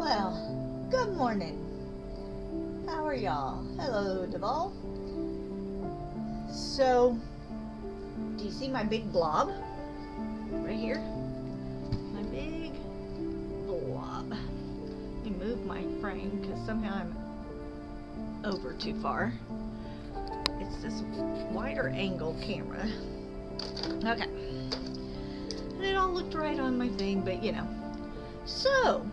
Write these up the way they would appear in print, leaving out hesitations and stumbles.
Well, good morning. How are y'all? Hello, Deval. So, do you see my big blob? Right here? My big blob. Let me move my frame because somehow I'm over too far. It's this wider angle camera. Okay. And it all looked right on my thing, but you know. So,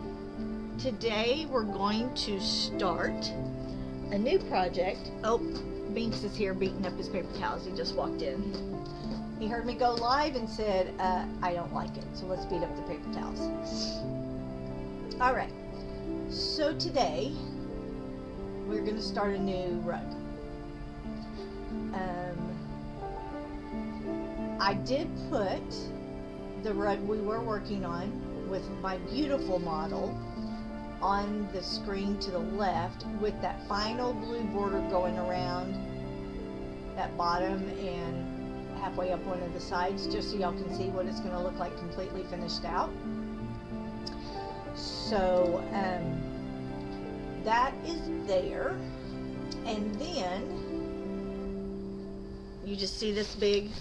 today we're going to start a new project. Oh, Binks is here beating up his paper towels. He just walked in. He heard me go live and said, I don't like it, so let's beat up the paper towels. Alright, so today we're going to start a new rug. I did put the rug we were working on with my beautiful model on the screen to the left with that final blue border going around that bottom and halfway up one of the sides, just so y'all can see what it's going to look like completely finished out. So that is there, and then you just see this big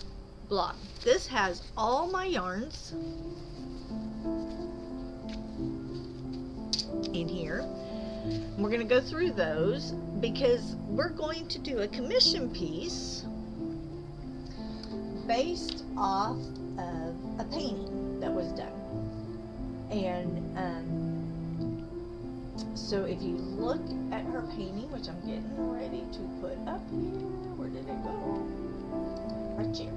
block. This has all my yarns in here. We're going to go through those because we're going to do a commission piece based off of a painting that was done. And so if you look at her painting, which I'm getting ready to put up here, where did it go? Right here.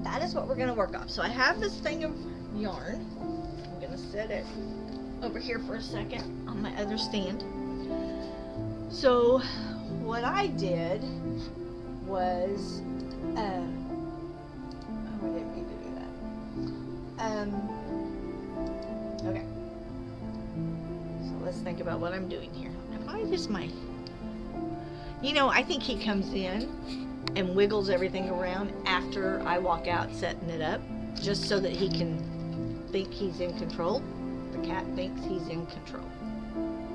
That is what we're going to work off. So I have this thing of yarn. I'm going to set it over here for a second on my other stand. So what I did was I didn't mean to do that. Okay, so let's think about what I'm doing here. If I just I think he comes in and wiggles everything around after I walk out setting it up, just so that he can think he's in control. The cat thinks he's in control,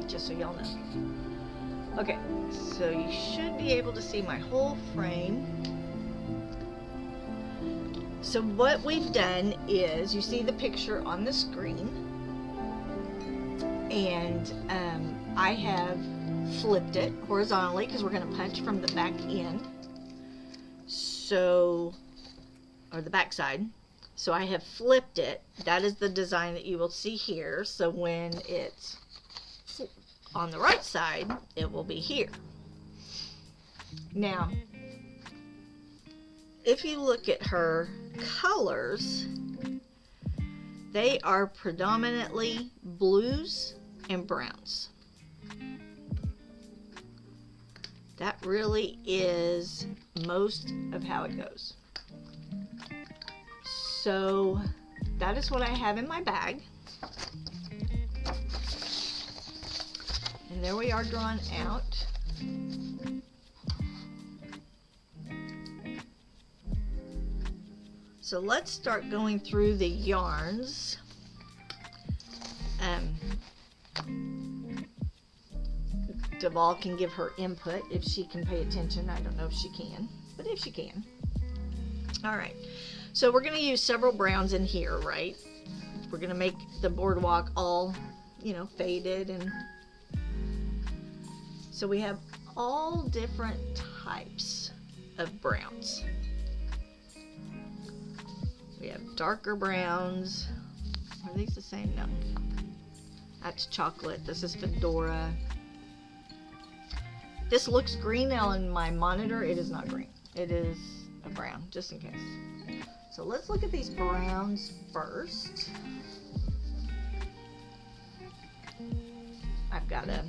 just so y'all know. Okay, so you should be able to see my whole frame. So what we've done is, you see the picture on the screen, and I have flipped it horizontally because we're going to punch from the back end, so, or the back side. So I have flipped it. That is the design that you will see here. So when it's on the right side, it will be here. Now, if you look at her colors, they are predominantly blues and browns. That really is most of how it goes. So that is what I have in my bag. And there we are drawn out. So let's start going through the yarns. Deval can give her input if she can pay attention. I don't know if she can, but if she can. All right. So we're going to use several browns in here, right? We're going to make the boardwalk all, faded. And so we have all different types of browns. We have darker browns. Are these the same? No. That's chocolate. This is Fedora. This looks green now in my monitor. It is not green. It is a brown, just in case. So let's look at these browns first. I've got a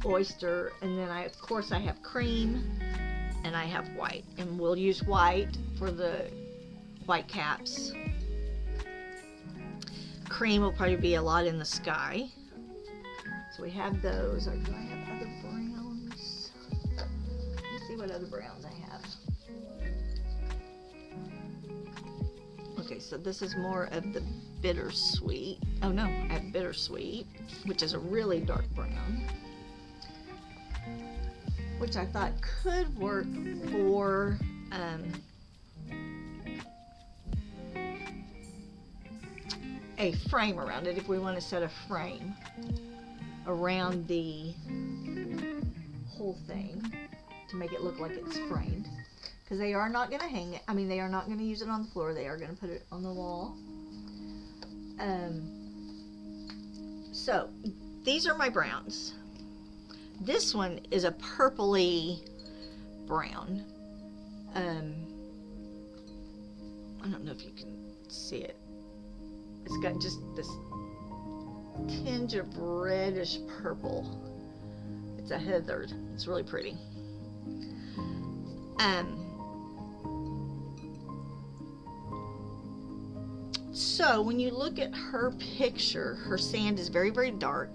oyster, and then of course I have cream, and I have white, and we'll use white for the white caps. Cream will probably be a lot in the sky. So we have those. Or do I have other browns? Let's see what other browns I have. Okay, so this is more of the bittersweet. Oh no, I have bittersweet, which is a really dark brown, which I thought could work for a frame around it if we want to set a frame around the whole thing to make it look like it's framed. Because they are not going to hang it. I mean, they are not going to use it on the floor. They are going to put it on the wall. So, these are my browns. This one is a purpley brown. I don't know if you can see it. It's got just this tinge of reddish purple. It's a heathered. It's really pretty. So when you look at her picture, her sand is very, very dark.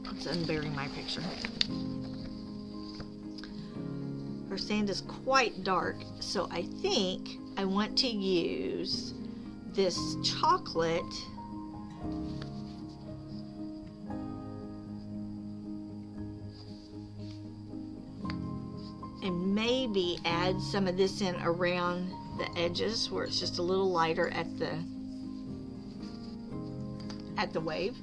Let's unbury my picture. Her sand is quite dark, so I think I want to use this chocolate and maybe add some of this in around the edges where it's just a little lighter at the wave.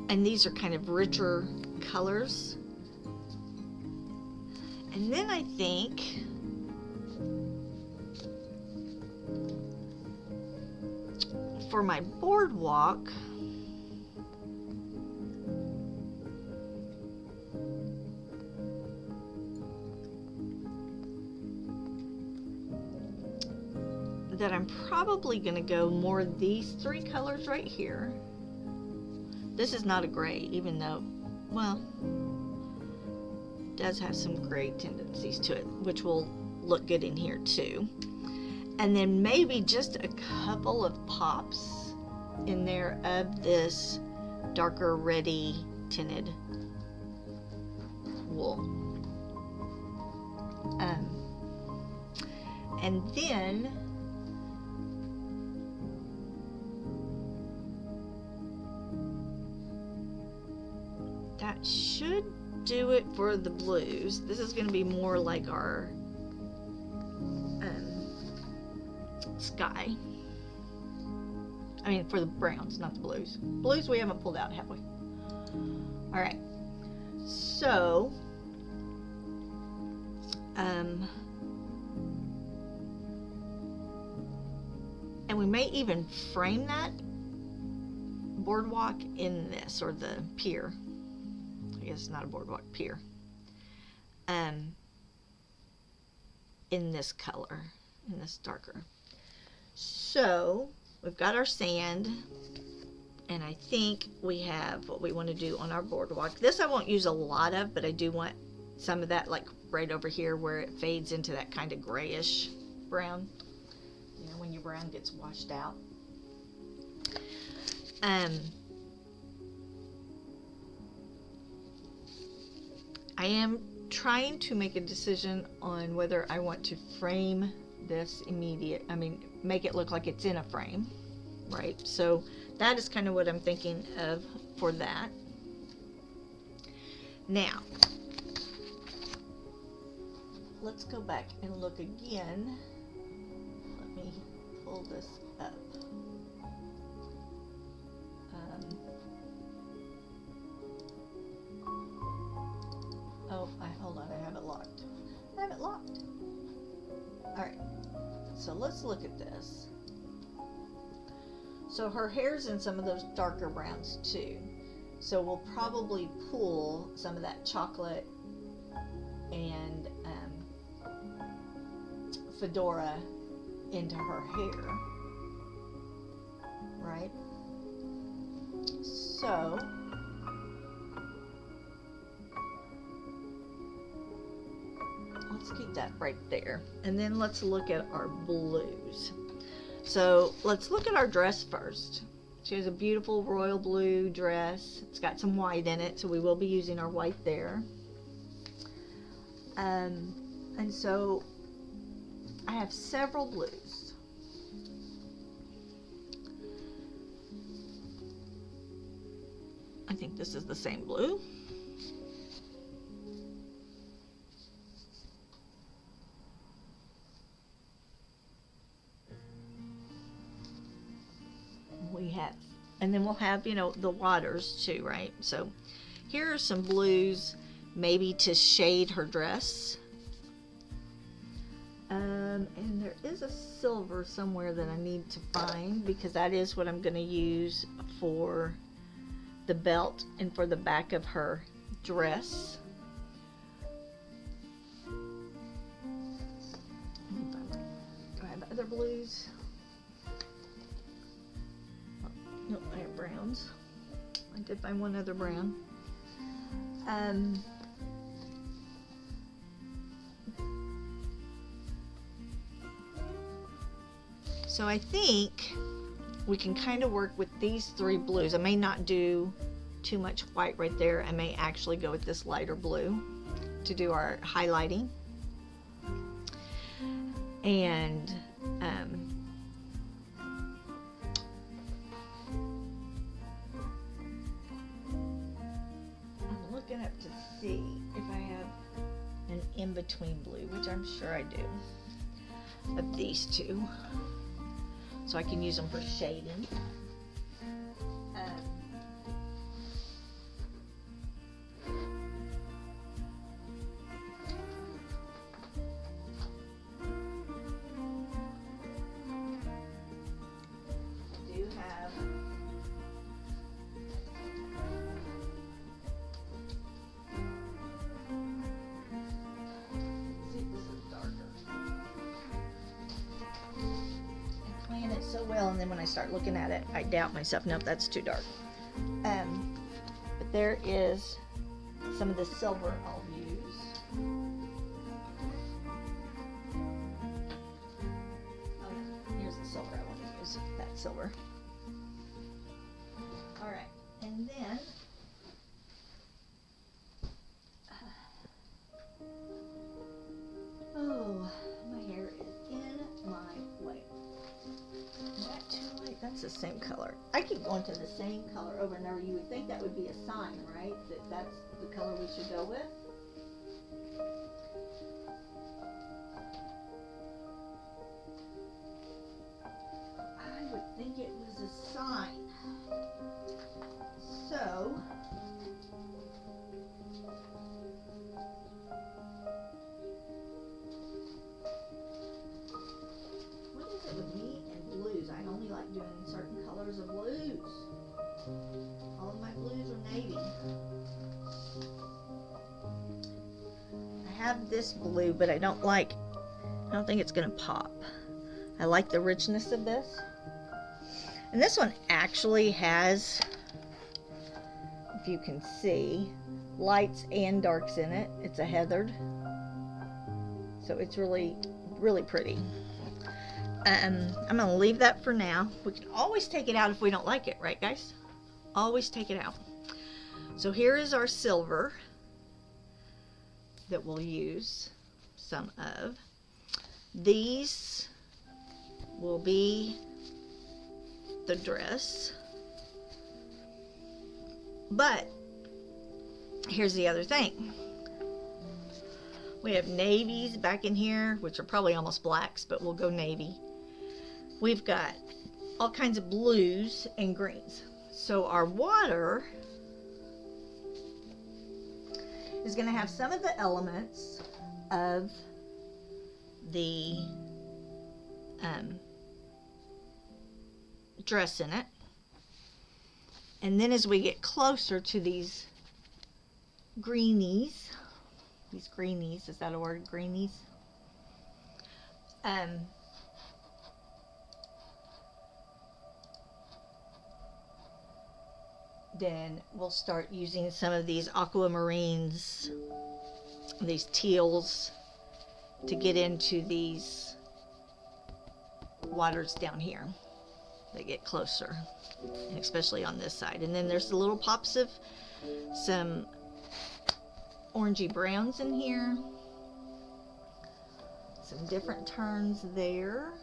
And these are kind of richer colors. And then I think for my boardwalk, that I'm probably going to go more these three colors right here. This is not a gray, even though, well, it does have some gray tendencies to it, which will look good in here too. And then maybe just a couple of pops in there of this darker reddy tinted wool. And then that should do it for the blues. This is going to be more like our sky. I mean, for the browns, not the blues. Blues we haven't pulled out, have we? All right. So, and we may even frame that boardwalk in this, or the pier. I guess it's not a boardwalk, pier. In this color, in this darker. So we've got our sand, and I think we have what we want to do on our boardwalk. This I won't use a lot of, but I do want some of that, like right over here where it fades into that kind of grayish brown. You know, when your brown gets washed out. I am trying to make a decision on whether I want to frame this make it look like it's in a frame, right? So that is kind of what I'm thinking of for that. Now, let's go back and look again. Let me pull this up. Hold on, I have it locked. I have it locked. Alright, so let's look at this. So her hair's in some of those darker browns too. So we'll probably pull some of that chocolate and fedora into her hair. Right? So let's keep that right there. And then let's look at our blues. So let's look at our dress first. She has a beautiful royal blue dress. It's got some white in it, so we will be using our white there. And so I have several blues. I think this is the same blue. We have, and then we'll have, you know, the waters too, right? So here are some blues, maybe to shade her dress. And there is a silver somewhere that I need to find, because that is what I'm going to use for the belt and for the back of her dress. Do I have other blues? Nope, I have browns. I did find one other brown. So I think we can kind of work with these three blues. I may not do too much white right there. I may actually go with this lighter blue to do our highlighting. And I'm looking up to see if I have an in-between blue, which I'm sure I do, of these two. So I can use them for shading. I do have so well, and then when I start looking at it, I doubt myself. Nope, that's too dark. But there is some of the silver I'll use. Oh, here's the silver I want to use. That silver. All right, and then oh, my hair is in my way. Is that too light? That's the same color. I keep going to the same color over and over. You would think that would be a sign, right? That that's the color we should go with. I would think it was a sign. So, what is it with me and blues? I only like doing certain colors of blues. All of my blues are navy. I have this blue, but I don't think it's gonna pop. I like the richness of this. And this one actually has, if you can see, lights and darks in it. It's a heathered. So it's really, really pretty. I'm going to leave that for now. We can always take it out if we don't like it, right guys? Always take it out. So here is our silver that we'll use some of. These will be the dress. But here's the other thing. We have navies back in here, which are probably almost blacks, but we'll go navy. We've got all kinds of blues and greens. So our water is going to have some of the elements of the dress in it. And then as we get closer to these greenies, is that a word, greenies? Then we'll start using some of these aquamarines, these teals, to get into these waters down here. they get closer, especially on this side. And then there's the little pops of some orangey browns in here. Some different turns there.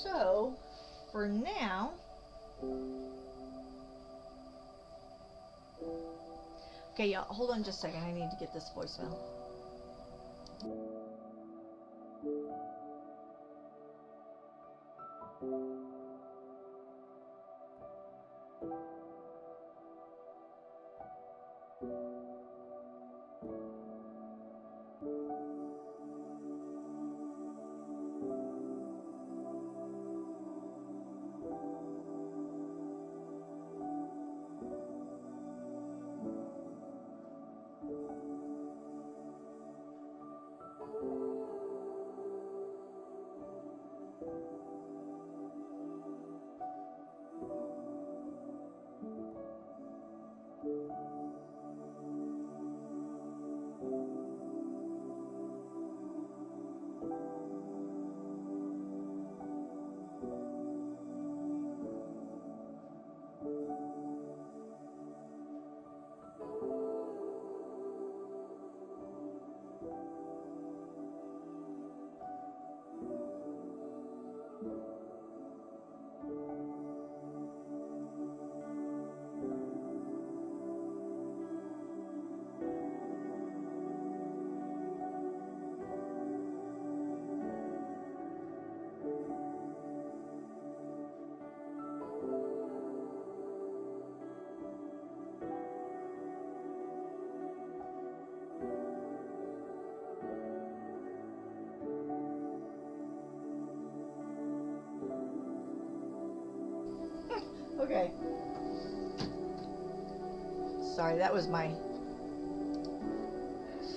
So, for now, okay, y'all, hold on just a second. I need to get this voicemail. Okay. Sorry, that was my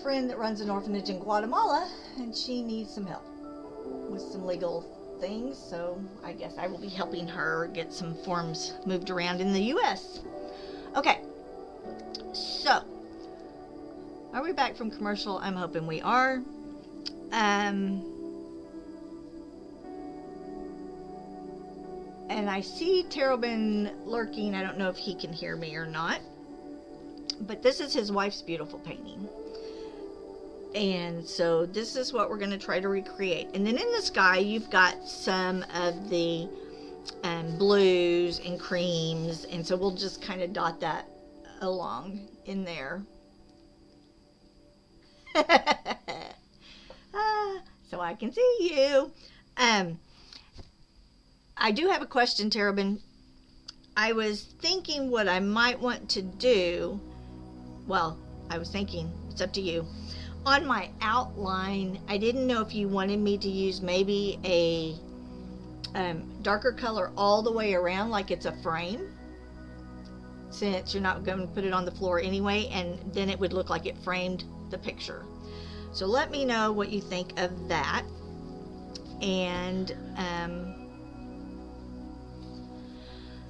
friend that runs an orphanage in Guatemala, and she needs some help with some legal things, so I guess I will be helping her get some forms moved around in the US. Okay, so are we back from commercial? I'm hoping we are. And I see Terrabin lurking. I don't know if he can hear me or not. But this is his wife's beautiful painting. And so this is what we're going to try to recreate. And then in the sky, you've got some of the blues and creams. And so we'll just kind of dot that along in there. So I can see you. I do have a question, Terrabin. I was thinking what I might want to do. Well, I was thinking, it's up to you. On my outline, I didn't know if you wanted me to use maybe a darker color all the way around, like it's a frame, since you're not going to put it on the floor anyway, and then it would look like it framed the picture. So let me know what you think of that. And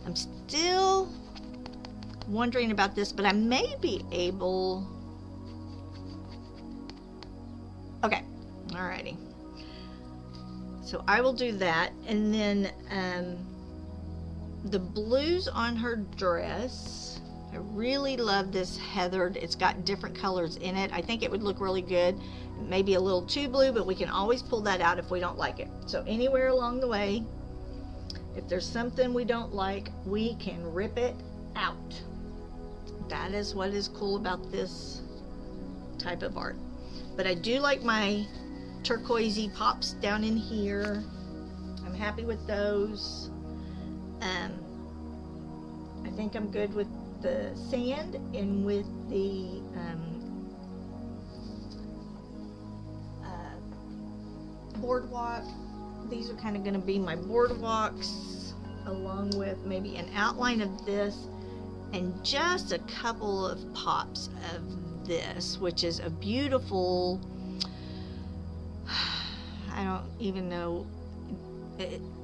I'm still wondering about this, but I may be able... Okay, alrighty. So I will do that, and then the blues on her dress. I really love this heathered. It's got different colors in it. I think it would look really good. Maybe a little too blue, but we can always pull that out if we don't like it. So anywhere along the way, if there's something we don't like, we can rip it out. That is what is cool about this type of art. But I do like my turquoisey pops down in here. I'm happy with those. I think I'm good with the sand and with the boardwalk. These are kind of going to be my boardwalks, along with maybe an outline of this and just a couple of pops of this, which is a beautiful, I don't even know,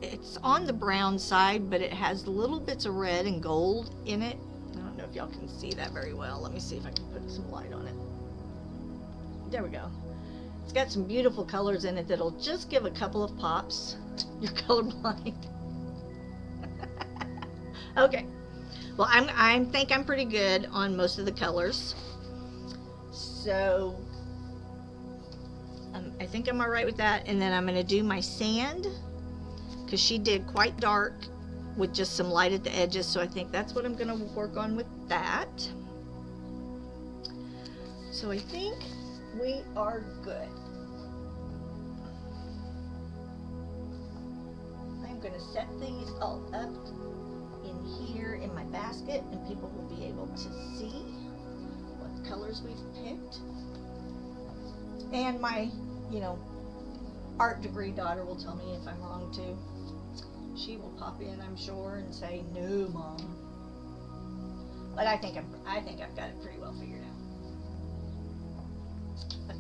it's on the brown side, but it has little bits of red and gold in it. I don't know if y'all can see that very well. Let me see if I can put some light on it. There we go. It's got some beautiful colors in it that'll just give a couple of pops. You're colorblind. Okay. Well, I think I'm pretty good on most of the colors. So I think I'm all right with that. And then I'm going to do my sand, because she did quite dark with just some light at the edges. So I think that's what I'm going to work on with that. So I think we are good. I'm going to set these all up in here in my basket, and people will be able to see what colors we've picked. And my, art degree daughter will tell me if I'm wrong too. She will pop in, I'm sure, and say, "No, Mom." But I think I've got it pretty well figured out.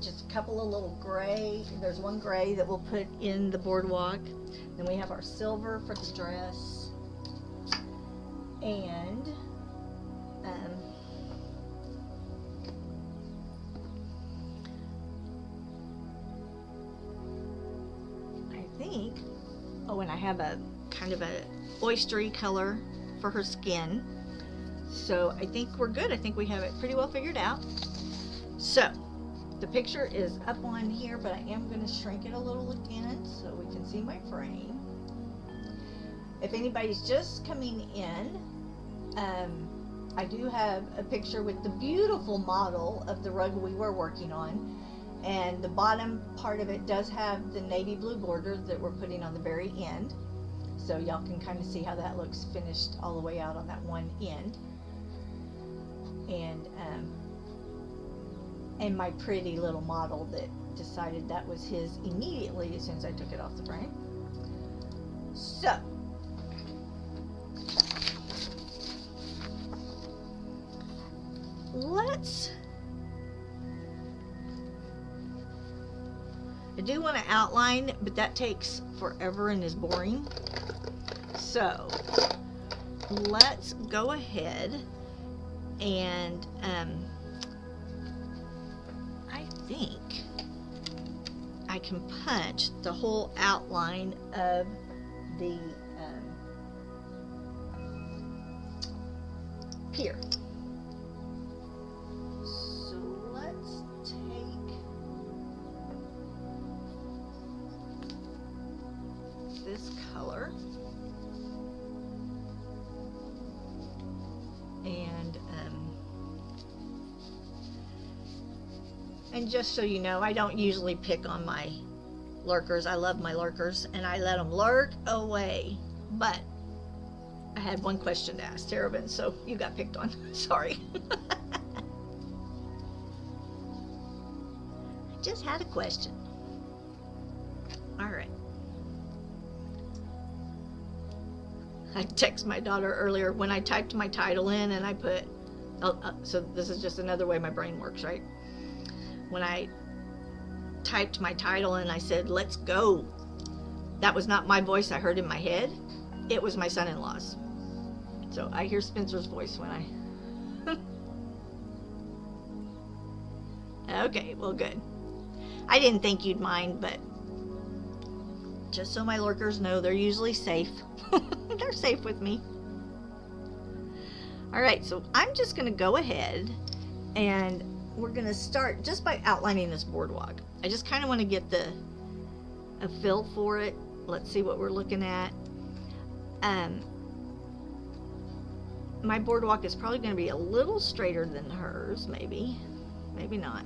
Just a couple of little gray. There's one gray that we'll put in the boardwalk. Then we have our silver for the dress. And I think, and I have a kind of a oystery color for her skin. So I think we're good. I think we have it pretty well figured out. So the picture is up on here, but I am going to shrink it a little again so we can see my frame. If anybody's just coming in, I do have a picture with the beautiful model of the rug we were working on, and the bottom part of it does have the navy blue border that we're putting on the very end, so y'all can kind of see how that looks finished all the way out on that one end. And my pretty little model that decided that was his immediately as soon as I took it off the frame. So I do want to outline, but that takes forever and is boring. So let's go ahead and I think I can punch the whole outline of the pier. So let's take this color and just so you know, I don't usually pick on my lurkers. I love my lurkers and I let them lurk away, but I had one question to ask Terrabin, so you got picked on. Sorry. I just had a question. All right. I texted my daughter earlier when I typed my title in and I put, so this is just another way my brain works, right? When I typed my title and I said, "Let's go," that was not my voice I heard in my head. It was my son-in-law's. So I hear Spencer's voice when I... Okay, well, good. I didn't think you'd mind, but just so my lurkers know, they're usually safe. They're safe with me. All right, so I'm just going to go ahead and we're going to start just by outlining this boardwalk. I just kind of want to get a feel for it. Let's see what we're looking at. My boardwalk is probably going to be a little straighter than hers, maybe not.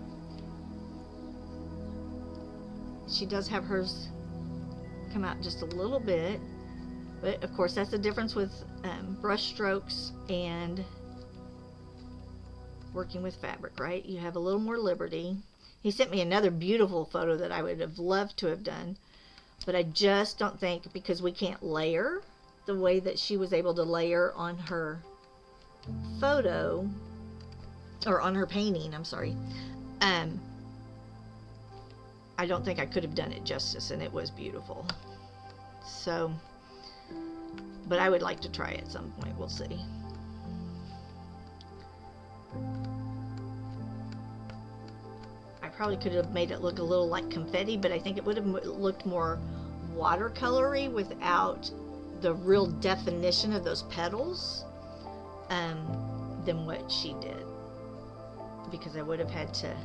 She does have hers come out just a little bit, but of course that's the difference with brush strokes and working with fabric, right? You have a little more liberty. He sent me another beautiful photo that I would have loved to have done, but I just don't think, because we can't layer the way that she was able to layer on her photo, or on her painting, I'm sorry. I don't think I could have done it justice, and it was beautiful. So, but I would like to try at some point. We'll see. probably could have made it look a little like confetti, but I think it would have looked more watercolory without the real definition of those petals than what she did, because I would have had to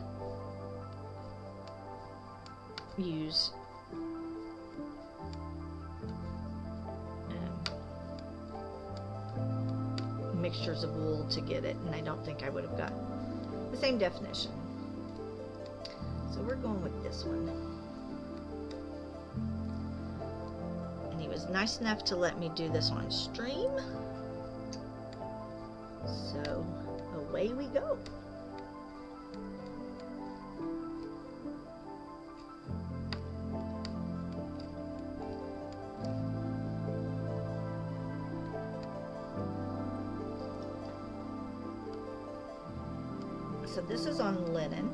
use mixtures of wool to get it, and I don't think I would have got the same definition. So we're going with this one. And he was nice enough to let me do this on stream. So away we go. So this is on linen.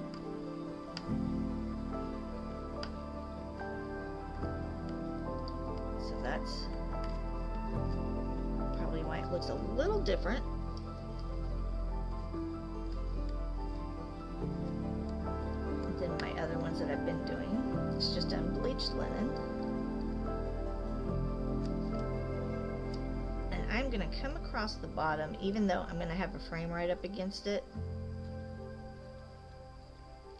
So that's probably why it looks a little different. Than my other ones that I've been doing. It's just unbleached linen. And I'm going to come across the bottom, even though I'm going to have a frame right up against it.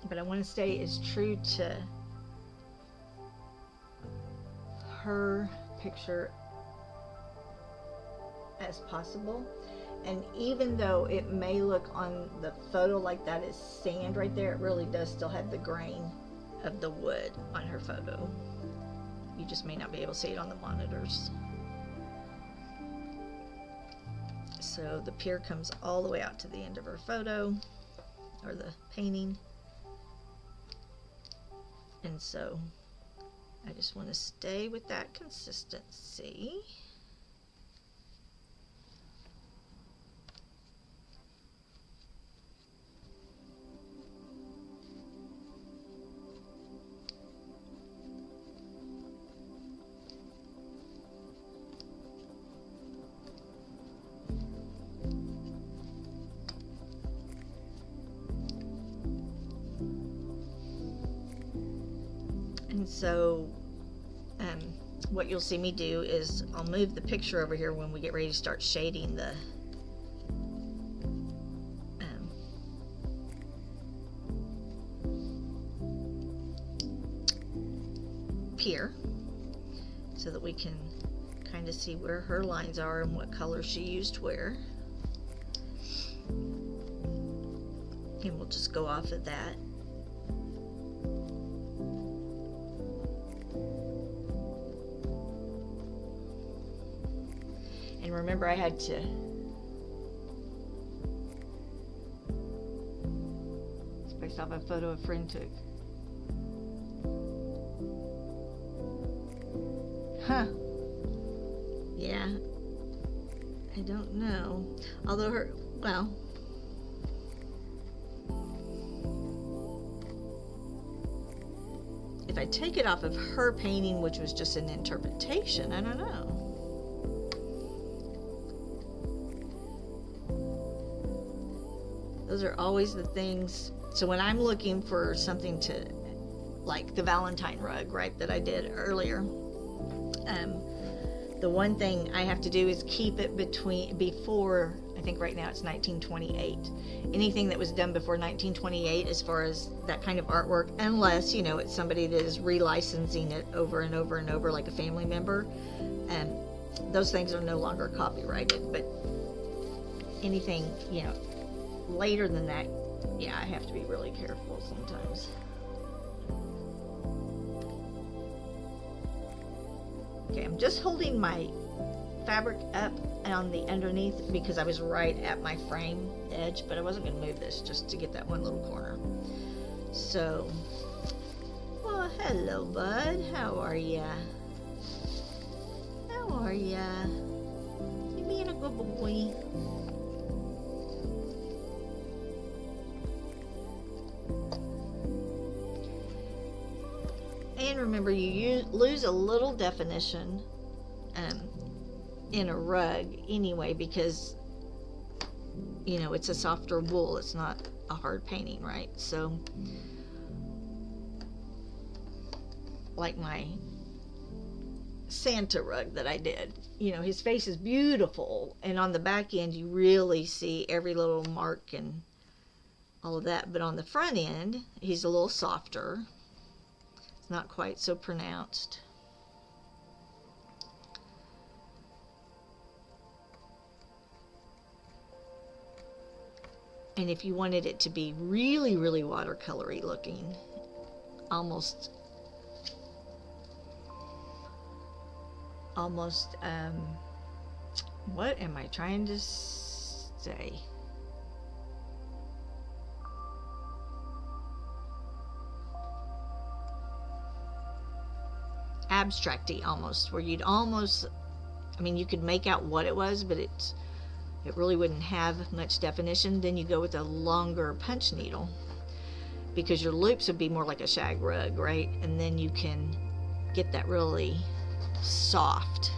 But I want to stay as true to her picture as possible. And even though it may look on the photo like that is sand right there, it really does still have the grain of the wood on her photo. You just may not be able to see it on the monitors. So the pier comes all the way out to the end of her photo, or the painting. And so I just want to stay with that consistency. And so what you'll see me do is I'll move the picture over here when we get ready to start shading the pier, so that we can kind of see where her lines are and what color she used where. And we'll just go off of that. And remember, I had to it's based off a photo a friend took. Huh. Yeah. I don't know. Although her, well, if I take it off of her painting, which was just an interpretation, I don't know. Those are always the things. So when I'm looking for something to, like the Valentine rug, right, that I did earlier, the one thing I have to do is keep it before, I think right now it's 1928. Anything that was done before 1928 as far as that kind of artwork, unless, you know, it's somebody that is relicensing it over and over and over like a family member, those things are no longer copyrighted. But anything, you know, later than that, yeah, I have to be really careful sometimes. Okay, I'm just holding my fabric up on the underneath because I was right at my frame edge, but I wasn't going to move this just to get that one little corner. So, well, hello, bud. How are ya? How are ya? You being a good boy? And remember, you lose a little definition in a rug anyway, because, you know, it's a softer wool. It's not a hard painting, right? So like my Santa rug that I did. You know, his face is beautiful, and on the back end you really see every little mark and all of that, but on the front end he's a little softer. It's not quite so pronounced. And if you wanted it to be really, really watercolory looking, almost what am I trying to say? Abstracty almost, where you'd almost, I mean, you could make out what it was, but it really wouldn't have much definition. Then you go with a longer punch needle, because your loops would be more like a shag rug, right? And then you can get that really soft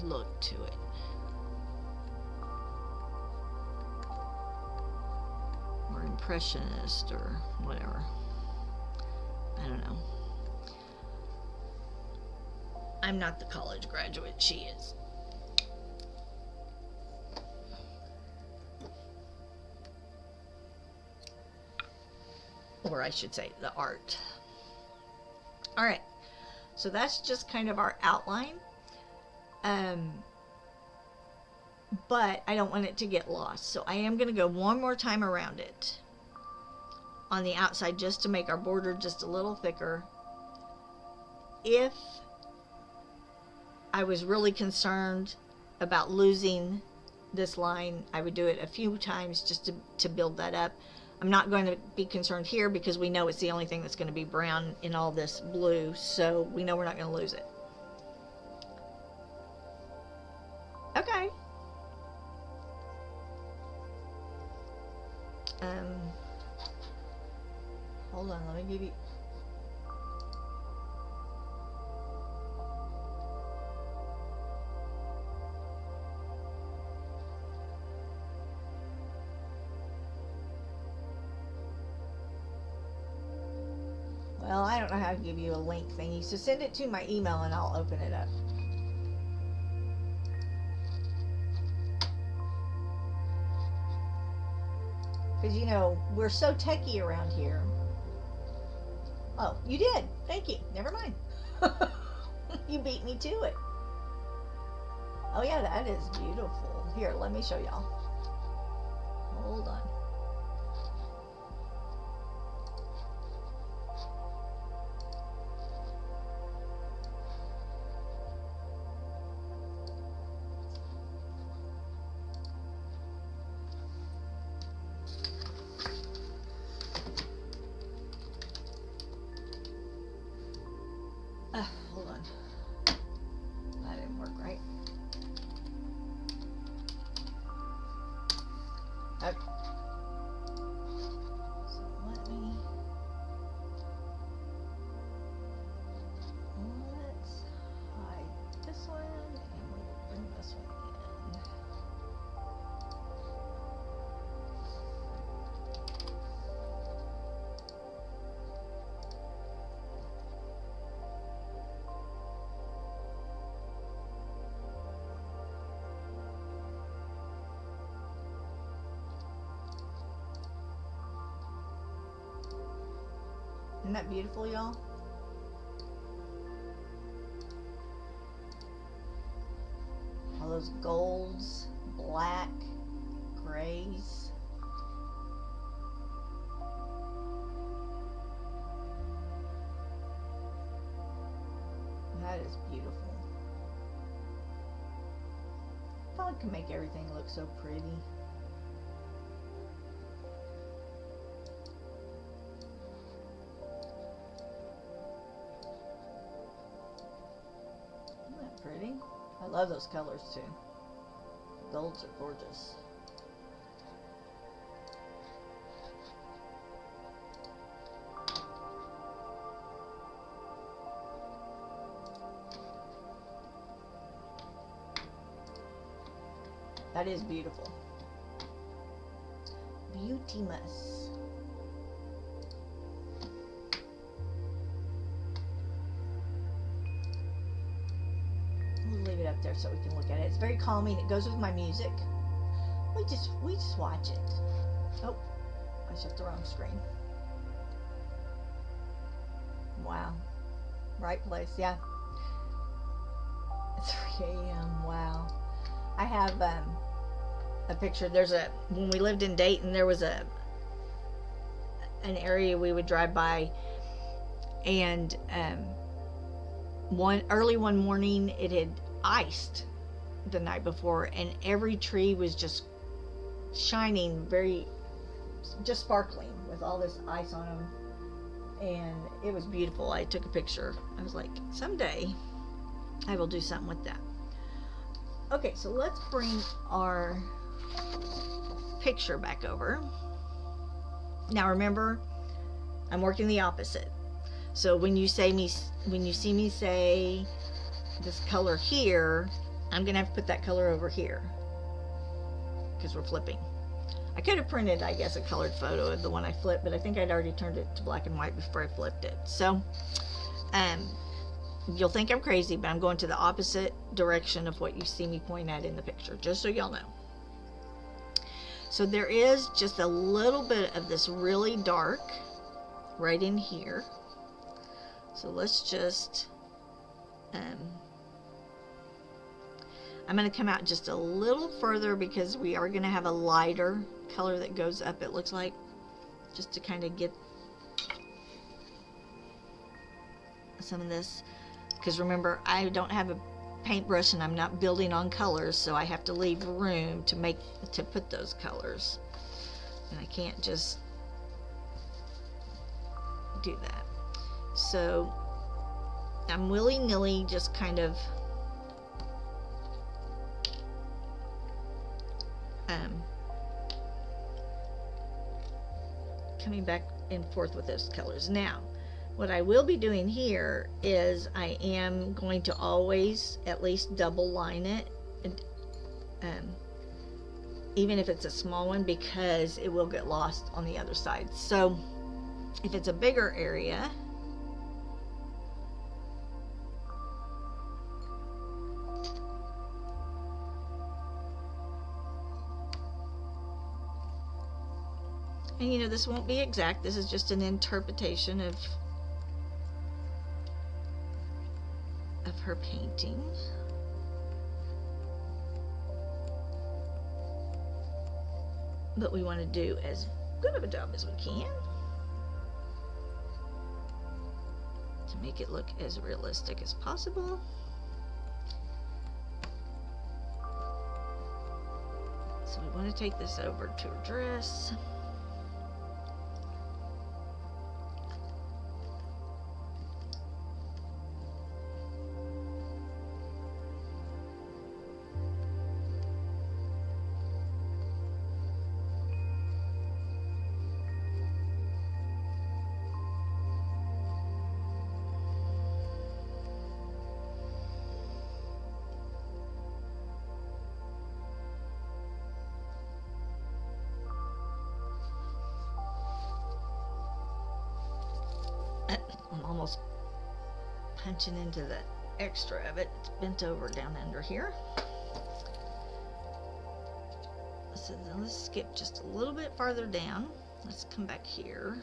look to it. Or impressionist or whatever. I don't know. I'm not the college graduate she is. Or I should say the art. All right, so that's just kind of our outline. But I don't want it to get lost, so I am going to go one more time around it on the outside just to make our border just a little thicker. If I was really concerned about losing this line, I would do it a few times just to build that up. I'm not going to be concerned here because we know it's the only thing that's going to be brown in all this blue, so we know we're not going to lose it. Okay. Hold on, let me give you... Well, I don't know how to give you a link thingy, so send it to my email and I'll open it up. Because, you know, we're so techie around here. Oh, you did. Thank you. Never mind. You beat me to it. Oh, yeah, that is beautiful. Here, let me show y'all. Hold on. Hold on. That didn't work right. Okay. So let's hide this one and we'll bring this one in. Isn't that beautiful, y'all? All those golds, black, grays. That is beautiful. Probably can make everything look so pretty. Pretty. I love those colors too. Golds are gorgeous. That is beautiful. Utimus. We'll leave it up there so we can look at it. It's very calming. It goes with my music. We just watch it. Oh, I shut the wrong screen. Wow. Right place, yeah. It's 3 a.m. Wow. I have a picture. When we lived in Dayton, there was an area we would drive by, and early one morning it had iced the night before, and every tree was just shining, just sparkling with all this ice on them, and it was beautiful. I took a picture. I was like, someday I will do something with that. Okay, so let's bring our picture back over. Now remember, I'm working the opposite. So when you see me say this color here, I'm gonna have to put that color over here because we're flipping. I could have printed, I guess, a colored photo of the one I flipped, but I think I'd already turned it to black and white before I flipped it. So you'll think I'm crazy, but I'm going to the opposite direction of what you see me point at in the picture, just so y'all know. So there is just a little bit of this really dark right in here. So let's just, I'm going to come out just a little further because we are going to have a lighter color that goes up, it looks like, just to kind of get some of this. Because remember, I don't have a paintbrush and I'm not building on colors, so I have to leave room to put those colors, and I can't just do that. So I'm willy-nilly just kind of coming back and forth with those colors. Now what I will be doing here is I am going to always at least double line it, even if it's a small one, because it will get lost on the other side. So if it's a bigger area, and you know, this won't be exact, this is just an interpretation of her painting. But we want to do as good of a job as we can to make it look as realistic as possible. So we want to take this over to her dress. I'm almost punching into the extra of it. It's bent over down under here. So then let's skip just a little bit farther down. Let's come back here.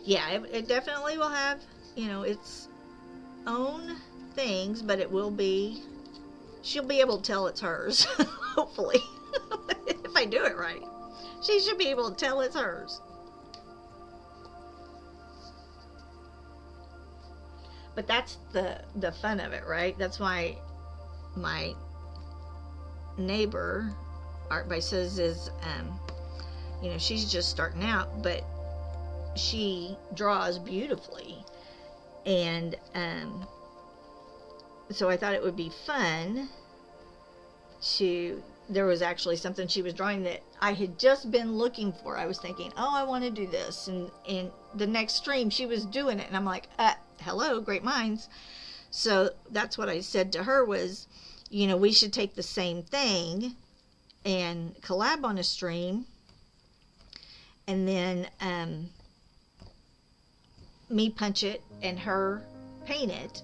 Yeah, it definitely will have, you know, its own things, but it will be, she'll be able to tell it's hers, hopefully. If I do it right, she should be able to tell it's hers. But that's the fun of it, right? That's why my neighbor, Art by Sis, is, you know, she's just starting out, but she draws beautifully. And so I thought it would be fun to, there was actually something she was drawing that I had just been looking for. I was thinking, oh, I want to do this. And in the next stream, she was doing it. And I'm like, hello, great minds. So that's what I said to her was, you know, we should take the same thing and collab on a stream, and then me punch it and her paint it.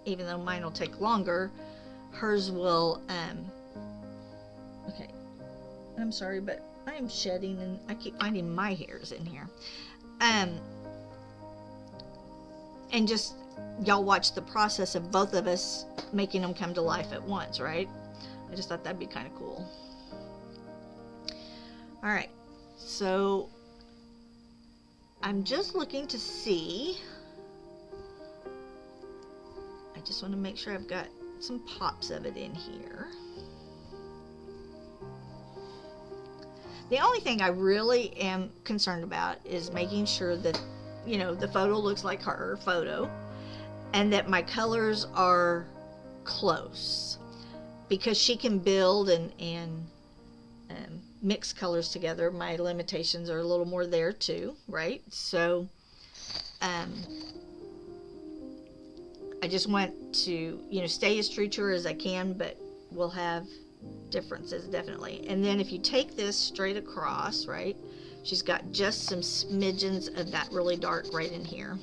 Even though mine will take longer, hers will okay, I'm sorry, but I am shedding and I keep finding my hairs in here. And just y'all watch the process of both of us making them come to life at once, right? I just thought that'd be kind of cool. All right, so I'm just looking to see. I just want to make sure I've got some pops of it in here. The only thing I really am concerned about is making sure that, you know, the photo looks like her photo and that my colors are close, because she can build and mix colors together. My limitations are a little more there too, right? So I just want to, you know, stay as true to her as I can, but we'll have differences definitely. And then if you take this straight across, right, she's got just some smidgens of that really dark right in here.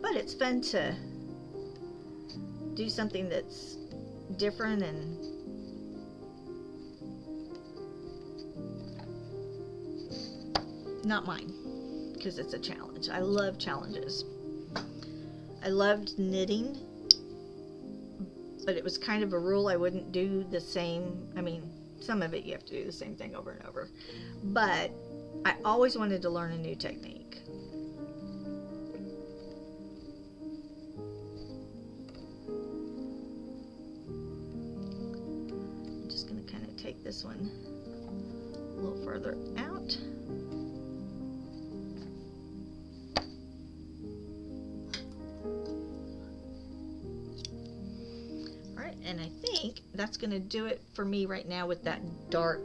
But it's fun to do something that's different and not mine, because it's a challenge. I love challenges. I loved knitting, but it was kind of a rule I wouldn't do the same. I mean, some of it you have to do the same thing over and over, but I always wanted to learn a new technique. I'm just going to kind of take this one a little further out. And I think that's going to do it for me right now with that dark.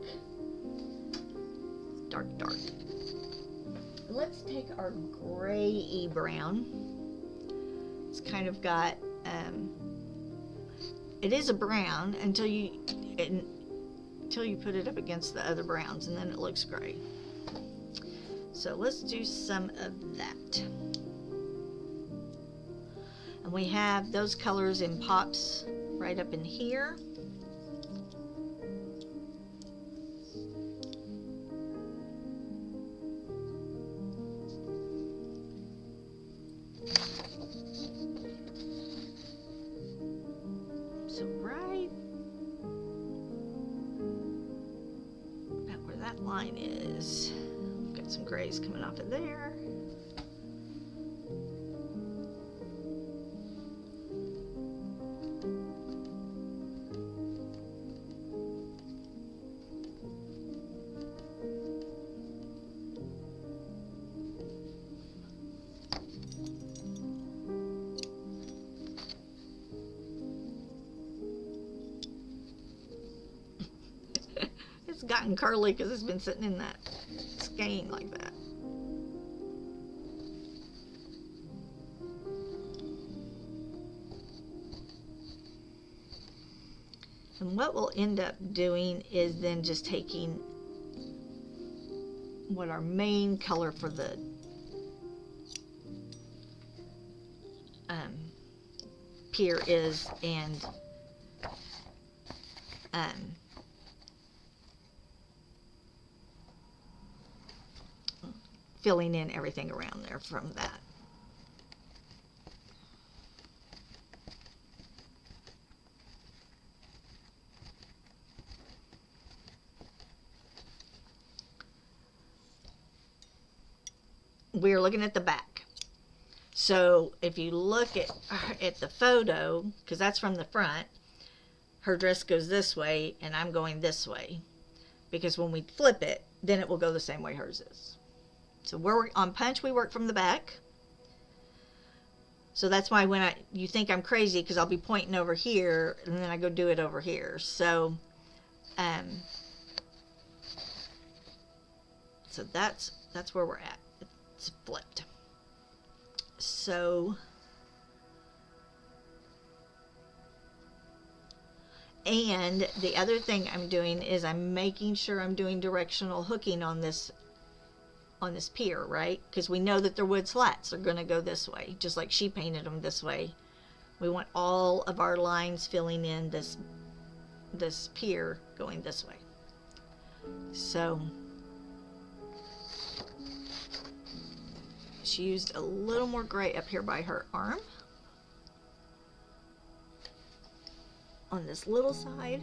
Let's take our gray brown. It's kind of got, it is a brown until you put it up against the other browns, and then it looks gray. So let's do some of that. And we have those colors in pops right up in here. So right about where that line is, got some grays coming off of there. It's gotten curly because it's been sitting in that skein like that. And what we'll end up doing is then just taking what our main color for the pier is, and filling in everything around there from that. We're looking at the back. So if you look at the photo, because that's from the front, her dress goes this way and I'm going this way, because when we flip it, then it will go the same way hers is. So we're on punch, we work from the back. So that's why when you think I'm crazy, because I'll be pointing over here and then I go do it over here. So So that's where we're at. It's flipped. So, and the other thing I'm doing is I'm making sure I'm doing directional hooking on this pier, right? Because we know that their wood slats are going to go this way, just like she painted them this way. We want all of our lines filling in this pier going this way. So she used a little more gray up here by her arm on this little side.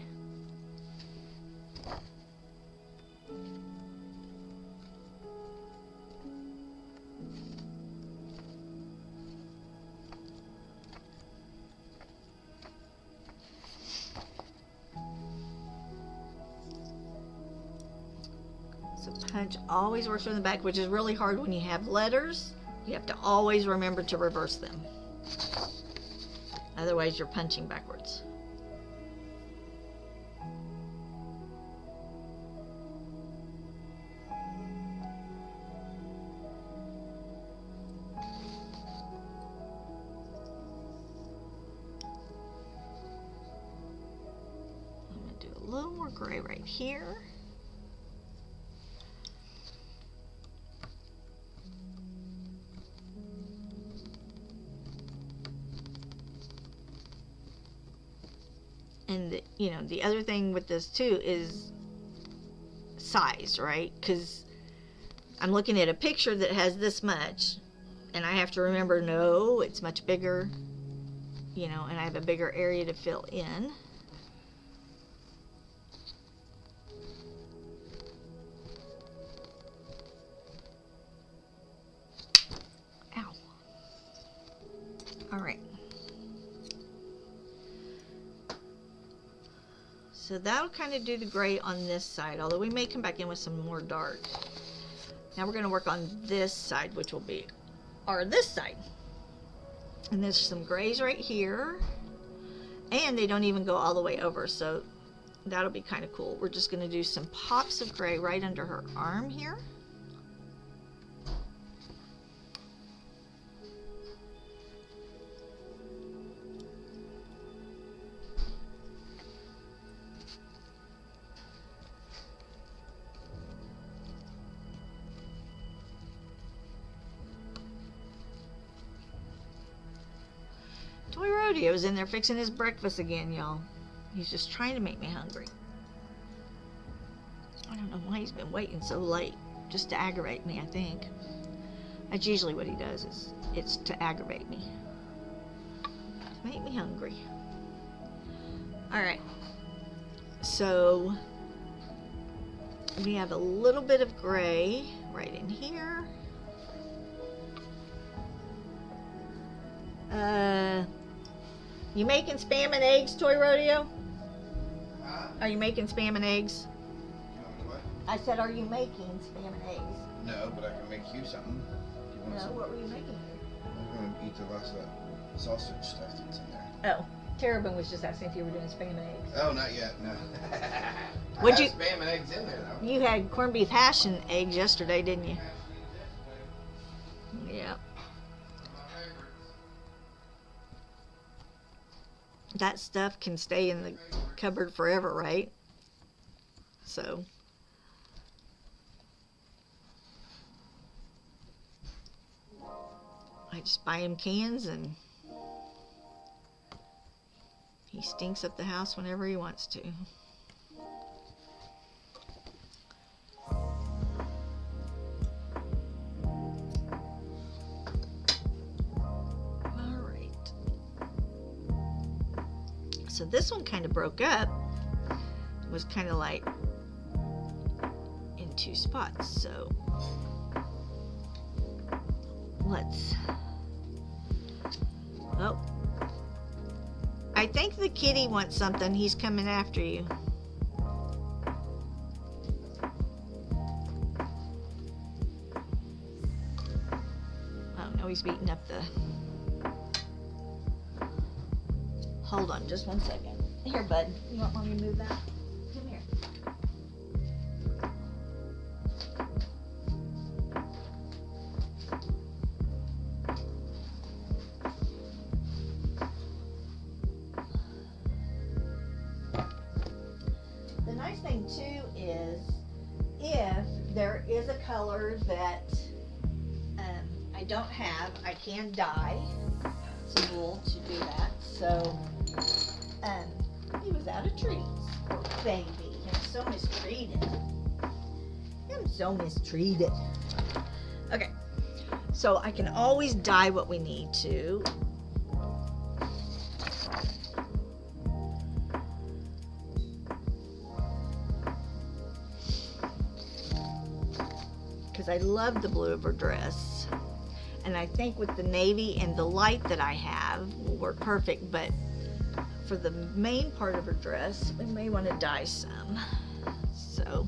So punch always works from the back, which is really hard when you have letters. You have to always remember to reverse them. Otherwise you're punching backwards. I'm going to do a little more gray right here. And the other thing with this too is size, right? Because I'm looking at a picture that has this much, and I have to remember, no, it's much bigger, and I have a bigger area to fill in. Ow. All right. So that'll kind of do the gray on this side, although we may come back in with some more dark. Now we're going to work on this side, which will be this side. And there's some grays right here, and they don't even go all the way over, so that'll be kind of cool. We're just going to do some pops of gray right under her arm here. Toy Rodeo's in there fixing his breakfast again, y'all. He's just trying to make me hungry. I don't know why he's been waiting so late. Just to aggravate me, I think. That's usually what he does, it's to aggravate me. To make me hungry. Alright. So, we have a little bit of gray right in here. You making Spam and eggs, Toy Rodeo? Huh? Are you making Spam and eggs? You want me to what? I said, are you making Spam and eggs? No, but I can make you something. If you want No, some. what were you making? I'm going to eat the rest of that sausage stuff that's in there. Oh, Terrabin was just asking if you were doing Spam and eggs. Oh, not yet, no. What'd I you- have Spam and eggs in there, though. You had corned beef hash and eggs yesterday, didn't you? Yeah. That stuff can stay in the cupboard forever, right? So. I just buy him cans and he stinks up the house whenever he wants to. So this one kind of broke up. It was kind of like in two spots. So let's, oh, I think the kitty wants something. He's coming after you. Oh no, he's beating up the, hold on just one second. Here, bud. You want mommy to move that? Come here. nice thing too is if there is a color that I don't have, I can dye some wool to do that. So he was out of treats. Poor baby. I'm so mistreated. I'm so mistreated. Okay. So I can always dye what we need to. Because I love the blue of her dress. And I think with the navy and the light that I have will work perfect, but for the main part of her dress, we may want to dye some. So,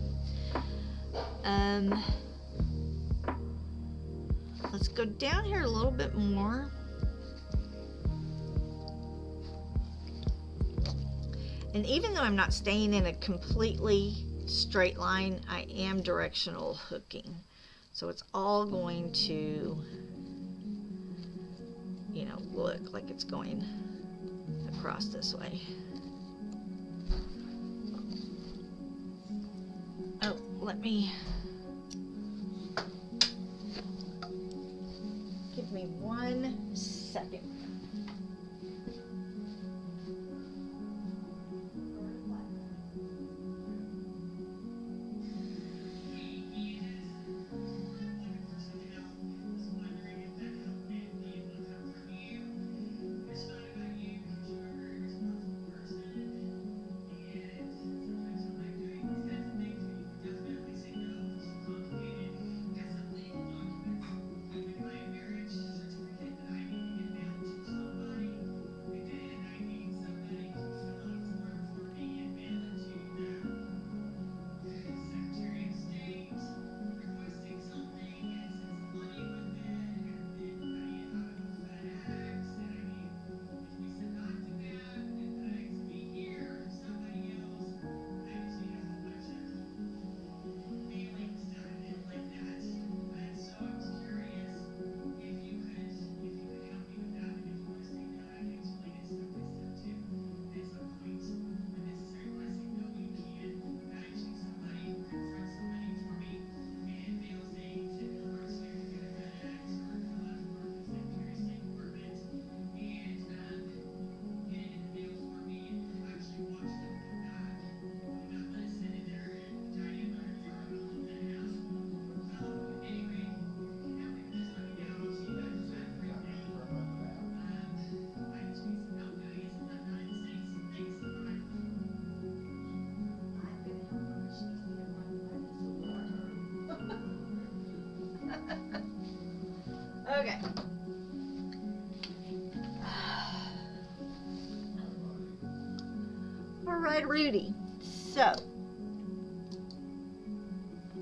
let's go down here a little bit more. And even though I'm not staying in a completely straight line, I am directional hooking. So it's all going to, you know, look like it's going across this way. Oh, let me, give me 1 second. Okay. All right, Rudy. So,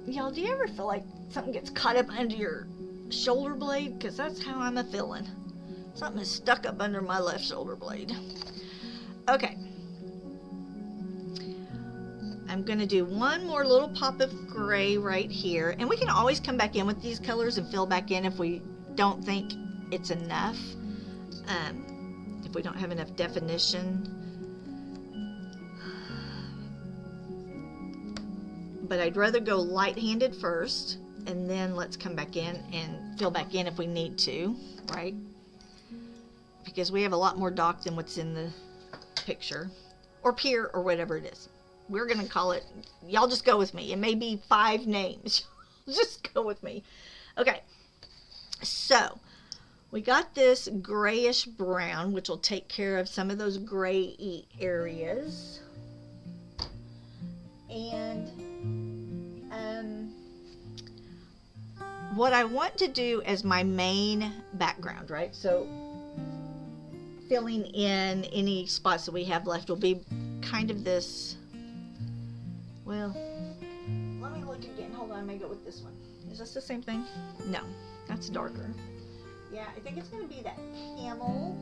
y'all, do you ever feel like something gets caught up under your shoulder blade? Because that's how I'm a-feeling. Something is stuck up under my left shoulder blade. Okay. I'm going to do one more little pop of gray right here. And we can always come back in with these colors and fill back in if we don't think it's enough. If we don't have enough definition. But I'd rather go light-handed first, and then let's come back in and fill back in if we need to, right? Because we have a lot more dock than what's in the picture, or pier, or whatever it is. We're gonna call it, y'all just go with me. It may be 5 names. Just go with me. Okay, so we got this grayish brown, which will take care of some of those gray areas. And what I want to do as my main background, right? So filling in any spots that we have left will be kind of this, well, let me look again. Hold on, I may go with this one. Is this the same thing? No, that's darker. Yeah, I think it's going to be that camel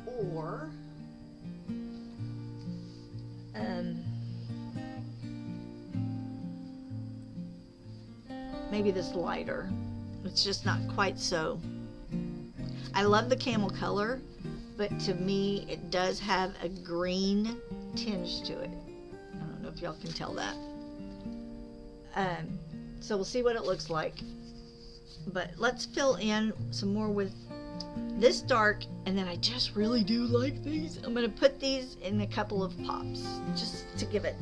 or maybe this lighter. It's just not quite so. I love the camel color, but to me it does have a green tinge to it. I don't know if y'all can tell that. So we'll see what it looks like. But let's fill in some more with this dark, and then I just really do like these. I'm going to put these in a couple of pops just to give it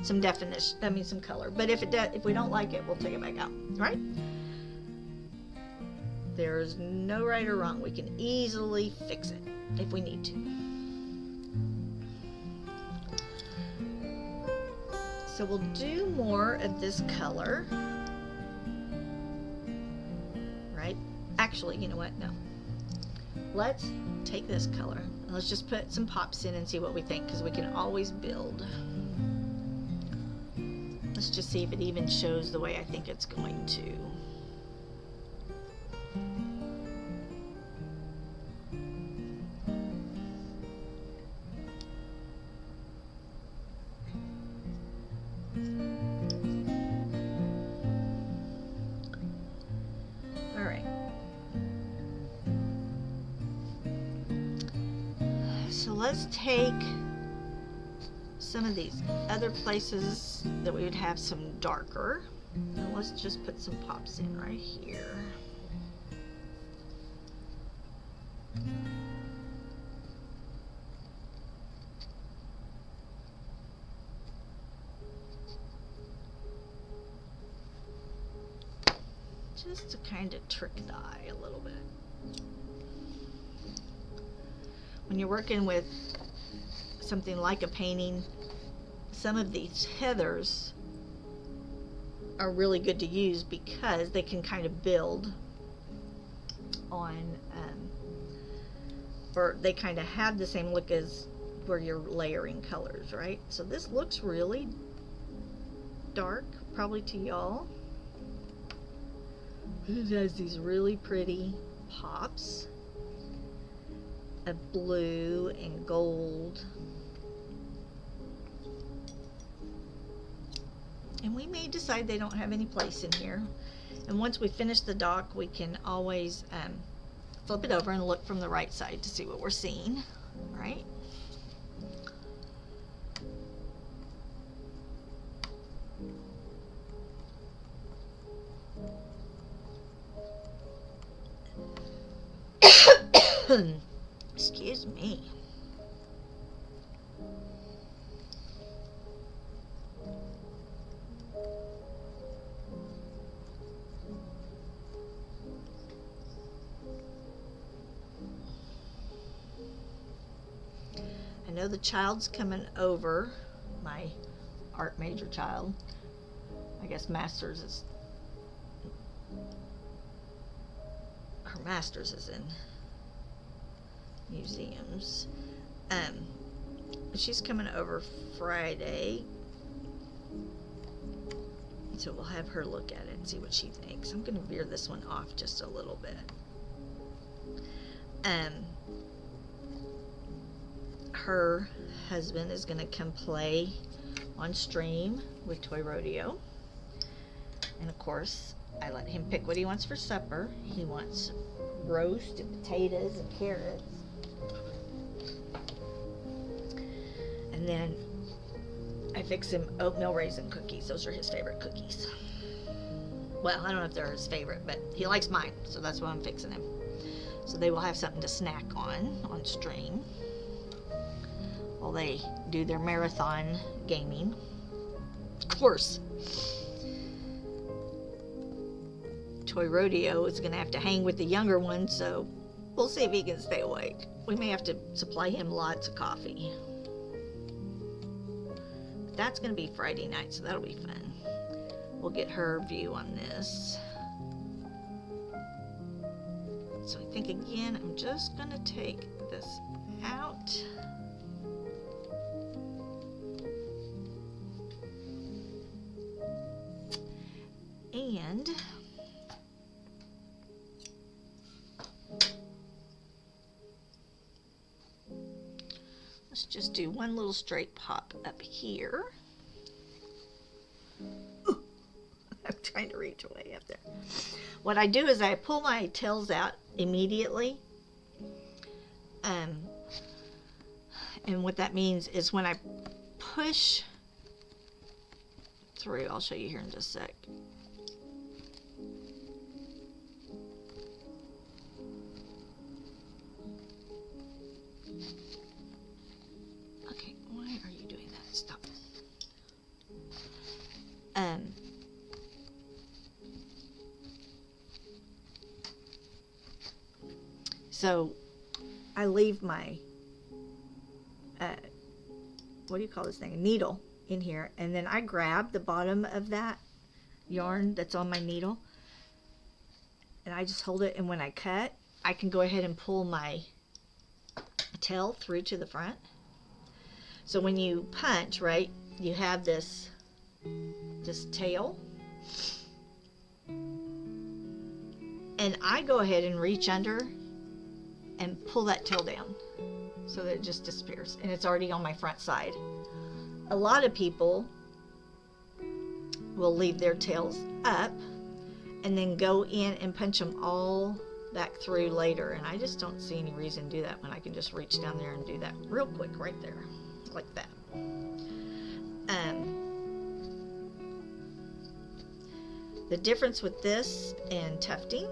some definition, some color. But if we don't like it, we'll take it back out, right? There's no right or wrong. We can easily fix it if we need to. So we'll do more of this color, right? Actually, you know what? No. Let's take this color and let's just put some pops in and see what we think, because we can always build. Let's just see if it even shows the way I think it's going to. So let's take some of these other places that we would have some darker, and let's just put some pops in right here. Just to kind of trick the eye a little bit. When you're working with something like a painting, some of these heathers are really good to use because they can kind of build on, or they kind of have the same look as where you're layering colors, right? So this looks really dark, probably to y'all. It has these really pretty pops of blue and gold. And we may decide they don't have any place in here. And once we finish the dock, we can always flip it over and look from the right side to see what we're seeing, right? Excuse me. I know the child's coming over, my art major child. I guess master's is, her master's is in museums. She's coming over Friday, so we'll have her look at it and see what she thinks. I'm going to veer this one off just a little bit. Her husband is going to come play on stream with Toy Rodeo, and of course I let him pick what he wants for supper. He wants roast and potatoes and carrots. And then I fix him oatmeal raisin cookies. Those are his favorite cookies. Well, I don't know if they're his favorite, but he likes mine, so that's why I'm fixing him. So they will have something to snack on stream while they do their marathon gaming. Of course, Toy Rodeo is going to have to hang with the younger one, so we'll see if he can stay awake. We may have to supply him lots of coffee. That's going to be Friday night, so that'll be fun. We'll get her view on this. So I think, again, I'm just going to take this out. And let's just do one little straight pop up here. I'm trying to reach way up there. What I do is I pull my tails out immediately. And what that means is when I push through. I'll show you here in just a sec. Okay, why are you doing that? Stop. So I leave my what do you call this thing? A needle in here, and then I grab the bottom of that yarn that's on my needle, and I just hold it, and when I cut, I can go ahead and pull my tail through to the front. So when you punch, right, you have this tail, and I go ahead and reach under and pull that tail down so that it just disappears, and it's already on my front side. A lot of people will leave their tails up and then go in and punch them all back through later, and I just don't see any reason to do that when I can just reach down there and do that real quick right there, like that. The difference with this and tufting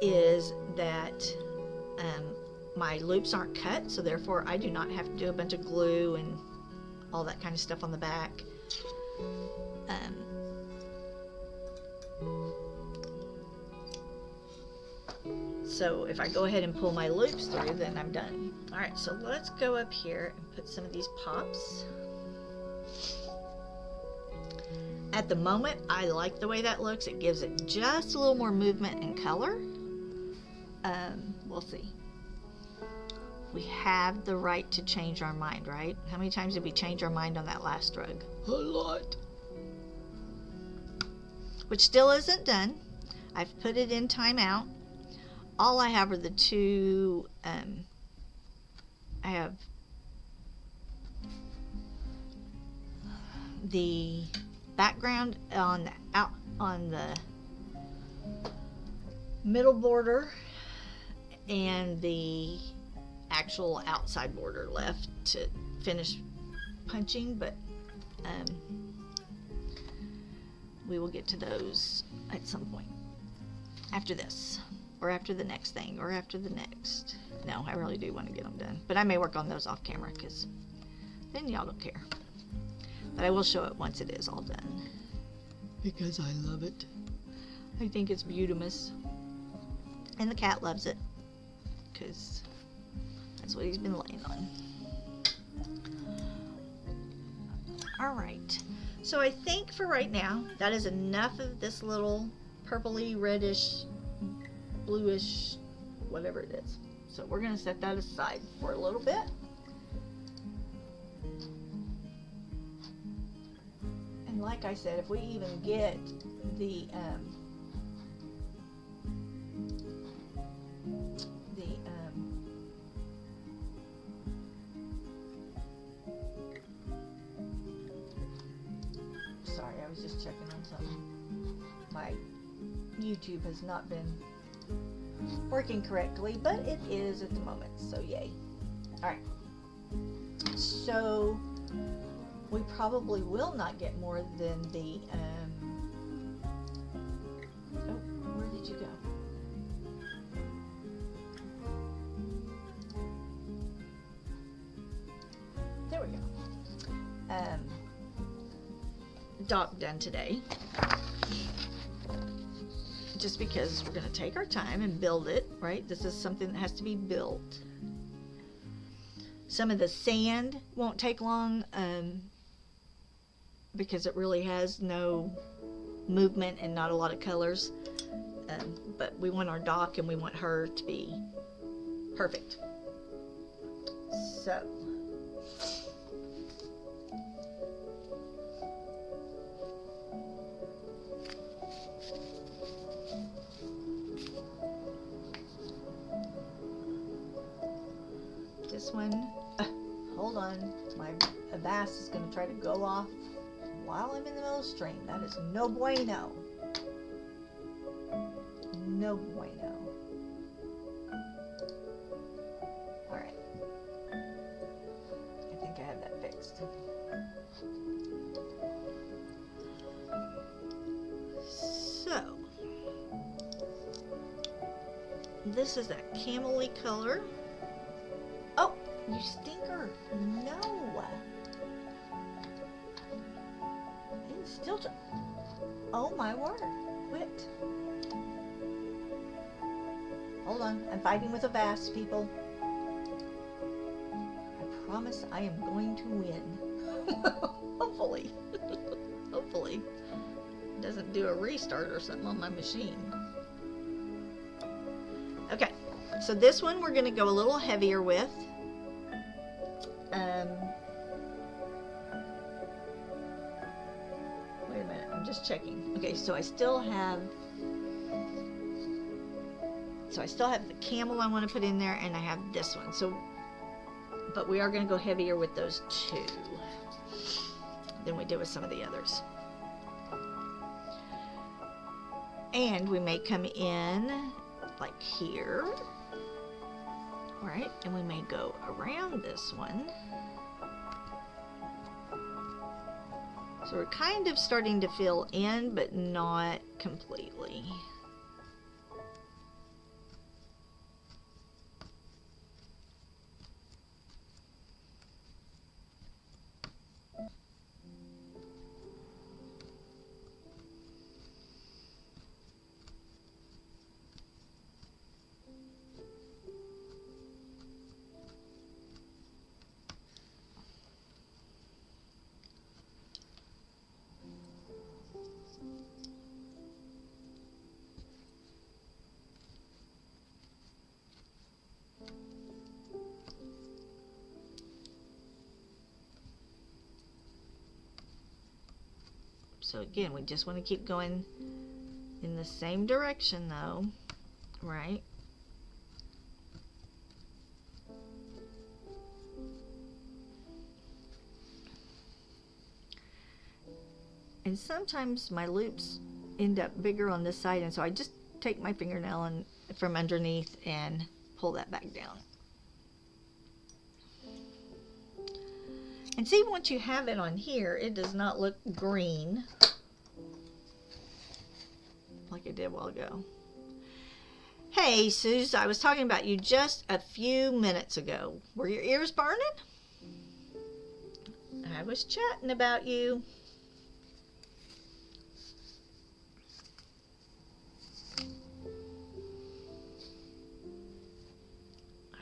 is that my loops aren't cut, so therefore I do not have to do a bunch of glue and all that kind of stuff on the back. So if I go ahead and pull my loops through, then I'm done. Alright, so let's go up here and put some of these pops. At the moment, I like the way that looks. It gives it just a little more movement and color. We'll see. We have the right to change our mind, right? How many times did we change our mind on that last rug? A lot. Which still isn't done. I've put it in timeout. All I have are the two, I have the background on the middle border and the actual outside border left to finish punching, but we will get to those at some point after this, or after the next thing, or after the next. No, I really do want to get them done, but I may work on those off camera because then y'all don't care. But I will show it once it is all done because I love it. I think it's beautimous, and the cat loves it because that's what he's been laying on. Alright, so I think for right now that is enough of this little purpley, reddish, bluish, whatever it is. So we're going to set that aside for a little bit. And like I said, if we even get the sorry, I was just checking on something. My YouTube has not been working correctly, but it is at the moment, so yay. Alright, so we probably will not get more than the oh, where did you go? There we go. Dock done today, just because we're going to take our time and build it, right? This is something that has to be built. Some of the sand won't take long because it really has no movement and not a lot of colors, but we want our dock and we want her to be perfect. So this one, hold on, my bass is going to try to go off while I'm in the middle of the stream. That is no bueno. No bueno. Alright. I think I have that fixed. this is that camel-y color. Oh, you stinker. No. It's still... Oh my word. Quit. Hold on. I'm fighting with a vase, people. I promise I am going to win. Hopefully. Hopefully. It doesn't do a restart or something on my machine. Okay. So this one we're going to go a little heavier with. Wait a minute. I'm just checking. Okay, so I still have the camel I want to put in there, and I have this one. So, but we are going to go heavier with those two than we did with some of the others. And we may come in like here, right? And we may go around this one. So we're kind of starting to fill in, but not completely. So again, we just want to keep going in the same direction though, right? And sometimes my loops end up bigger on this side, and so I just take my fingernail and from underneath and pull that back down. And see, once you have it on here, it does not look green like it did a while ago. Hey, Suze, I was talking about you just a few minutes ago. Were your ears burning? I was chatting about you.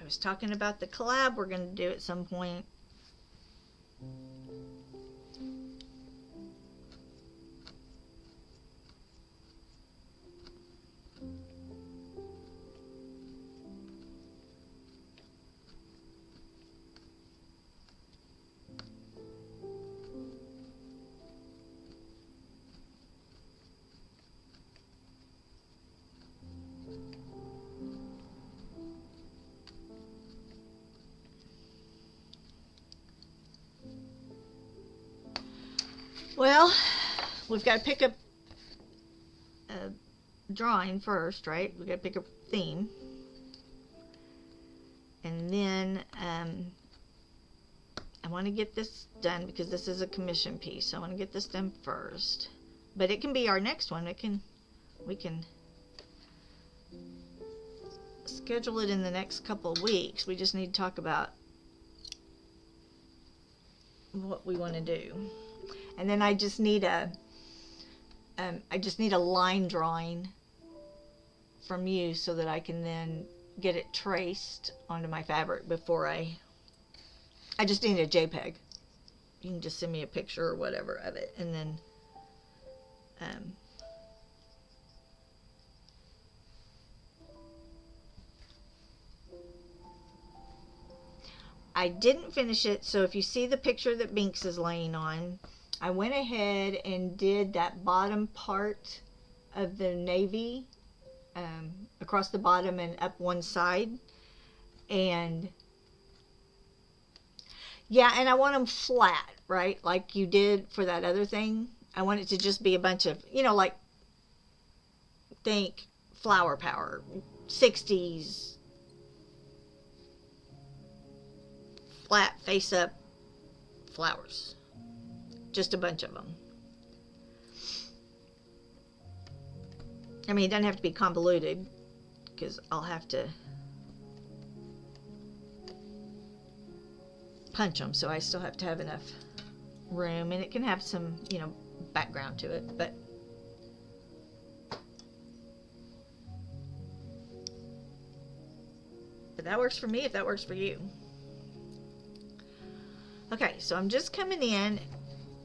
I was talking about the collab we're going to do at some point. Well, we've got to pick up a drawing first, right? We've got to pick a theme. And then I want to get this done because this is a commission piece. So I want to get this done first. But it can be our next one. We can schedule it in the next couple of weeks. We just need to talk about what we want to do. And then I just need a line drawing from you so that I can then get it traced onto my fabric before I just need a JPEG. You can just send me a picture or whatever of it, and then I didn't finish it, so if you see the picture that Binks is laying on, I went ahead and did that bottom part of the navy across the bottom and up one side. And yeah, and I want them flat, right? Like you did for that other thing. I want it to just be a bunch of, you know, like think Flower Power, 60s, flat face up flowers. Just a bunch of them. I mean, it doesn't have to be convoluted because I'll have to punch them, so I still have to have enough room, and it can have some, you know, background to it, but that works for me if that works for you. Okay, so I'm just coming in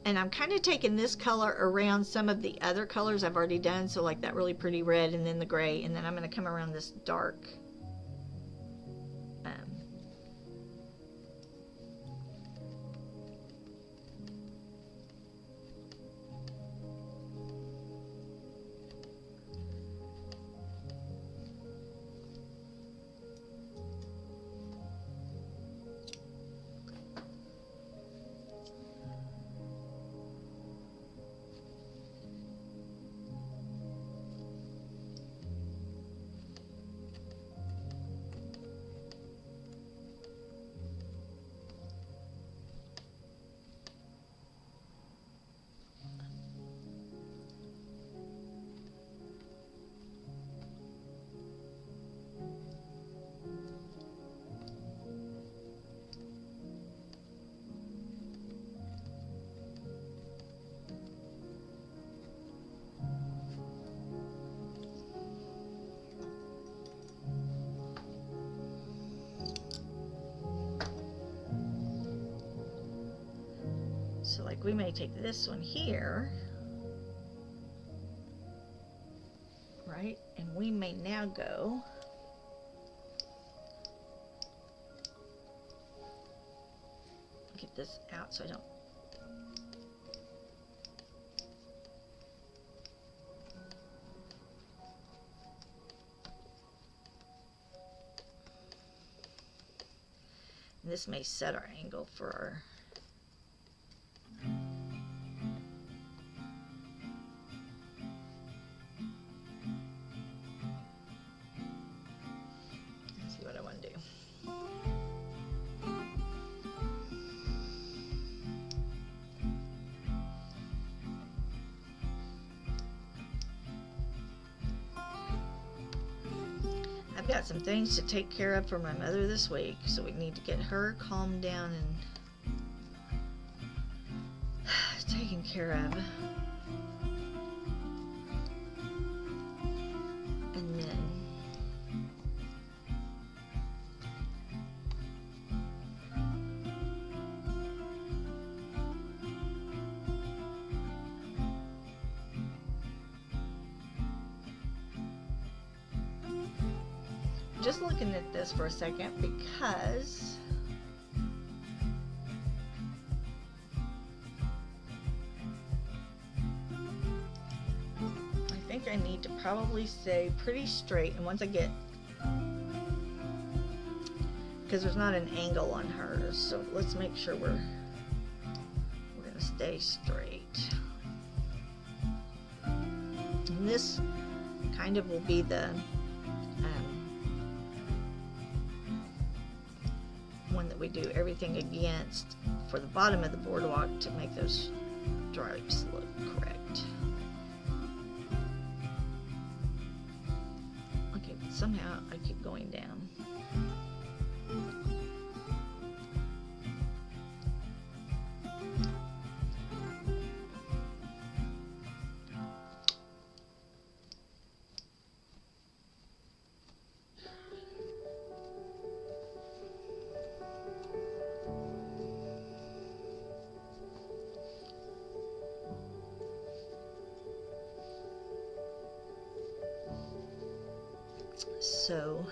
and I'm kind of taking this color around some of the other colors I've already done, so like that really pretty red and then the gray, and then I'm going to come around this dark So like we may take this one here, right, and we may now go get this out so I don't and this may set our angle for our I've got some things to take care of for my mother this week, so we need to get her calmed down and taken care of. And then just looking at this for a second because I think I need to probably stay pretty straight, and once I get, because there's not an angle on hers, so let's make sure we're gonna stay straight. And this kind of will be the one that we do everything against for the bottom of the boardwalk to make those stripes look correct. Okay, but somehow I keep going down. So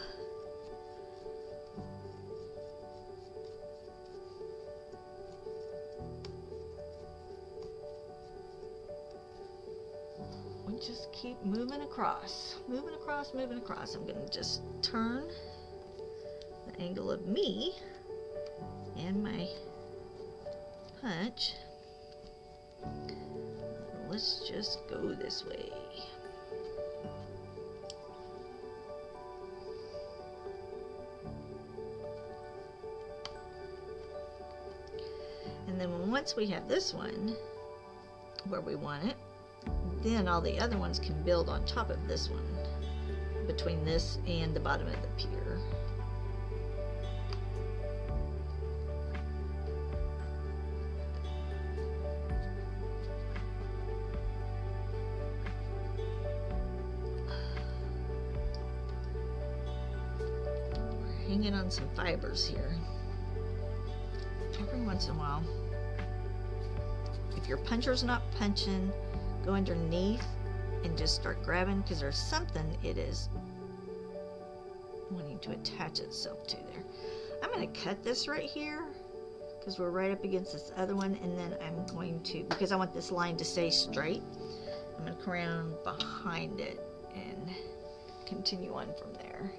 we just keep moving across, moving across, moving across. I'm going to just turn the angle of me and my punch. Let's just go this way. And then once we have this one where we want it, then all the other ones can build on top of this one between this and the bottom of the pier. We're hanging on some fibers here. Every once in a while, if your puncher's not punching, go underneath and just start grabbing, because there's something it is wanting to attach itself to there. I'm going to cut this right here because we're right up against this other one, and then I'm going to, because I want this line to stay straight, I'm going to come around behind it and continue on from there.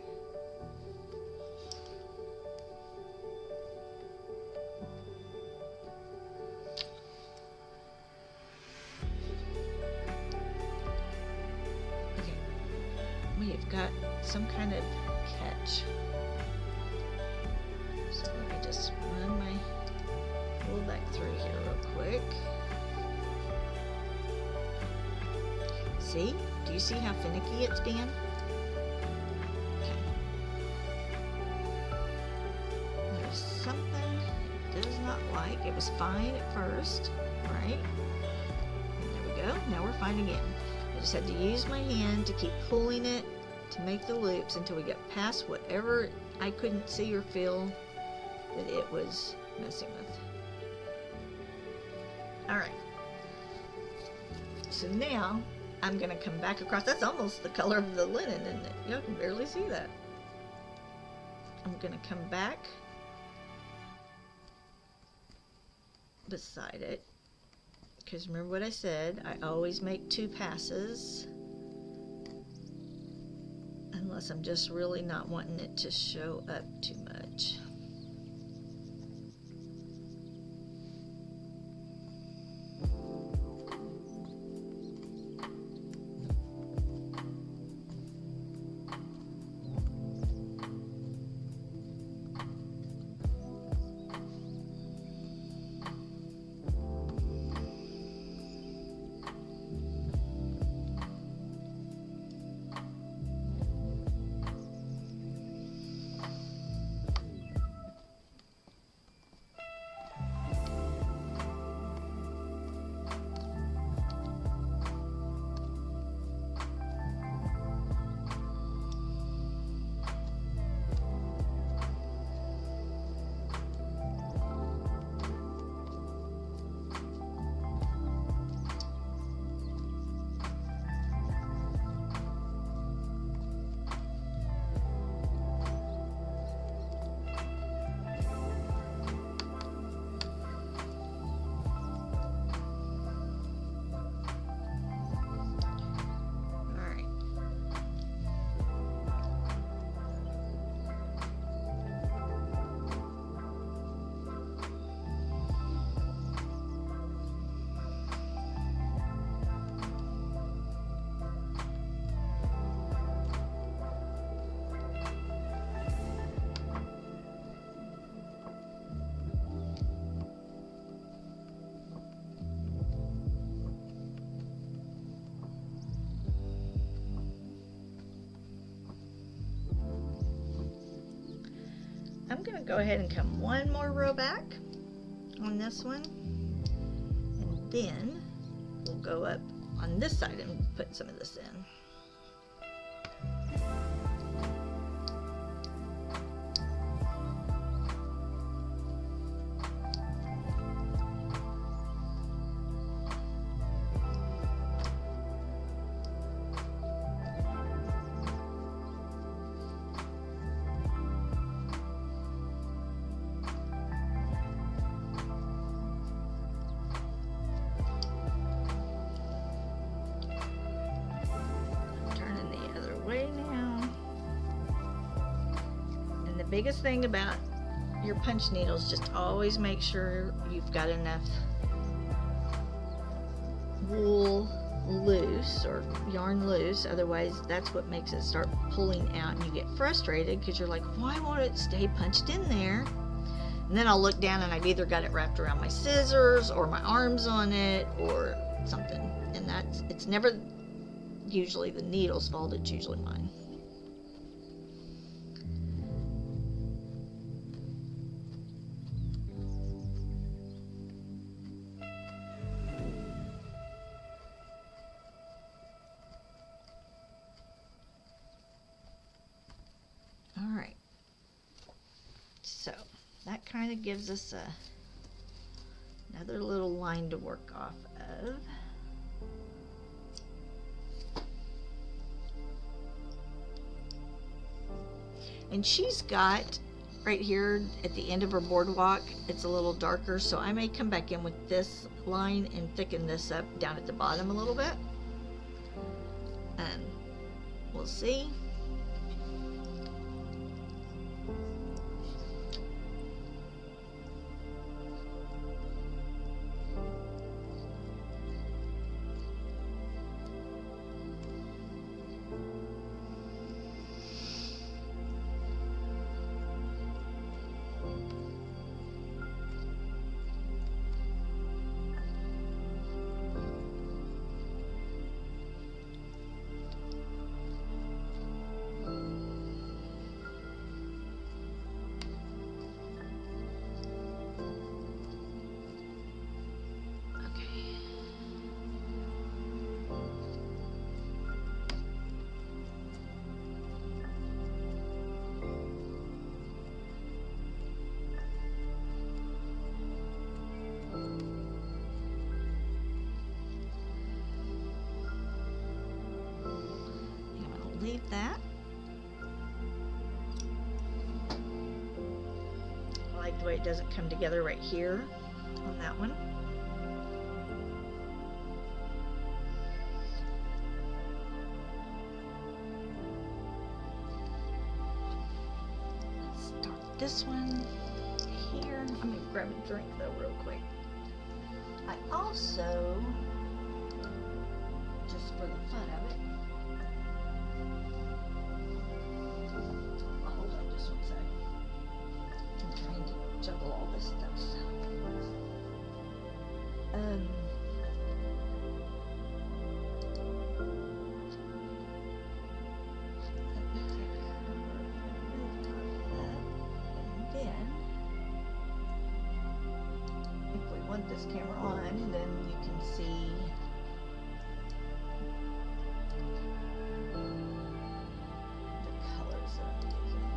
We've got some kind of catch. So let me just run my wool back through here real quick. See? Do you see how finicky it's being? Okay. There's something it does not like. It was fine at first, right? And there we go. Now we're fine again. I just had to use my hand to keep pulling it to make the loops until we get past whatever I couldn't see or feel that it was messing with. Alright. So now I'm going to come back across. That's almost the color of the linen, isn't it? You can barely see that. I'm going to come back beside it. Because remember what I said, I always make 2 passes. Unless I'm just really not wanting it to show up too much. I'm going to go ahead and come one more row back on this one, and then we'll go up on this side and put some of this in. Biggest thing about your punch needles, just always make sure you've got enough wool loose or yarn loose, otherwise that's what makes it start pulling out and you get frustrated because you're like, why won't it stay punched in there? And then I'll look down and I've either got it wrapped around my scissors or my arms on it or something, and it's never usually the needle's fault, it's usually mine. that kind of gives us another little line to work off of. And she's got right here at the end of her boardwalk, it's a little darker, so I may come back in with this line and thicken this up down at the bottom a little bit. And we'll see. Leave that. I like the way it doesn't come together right here on that one. Let's start this one here. I'm gonna grab a drink though real quick. I also, just for the fun of it, juggle all this stuff. And then, if we want this camera on, then you can see the colors that I'm using.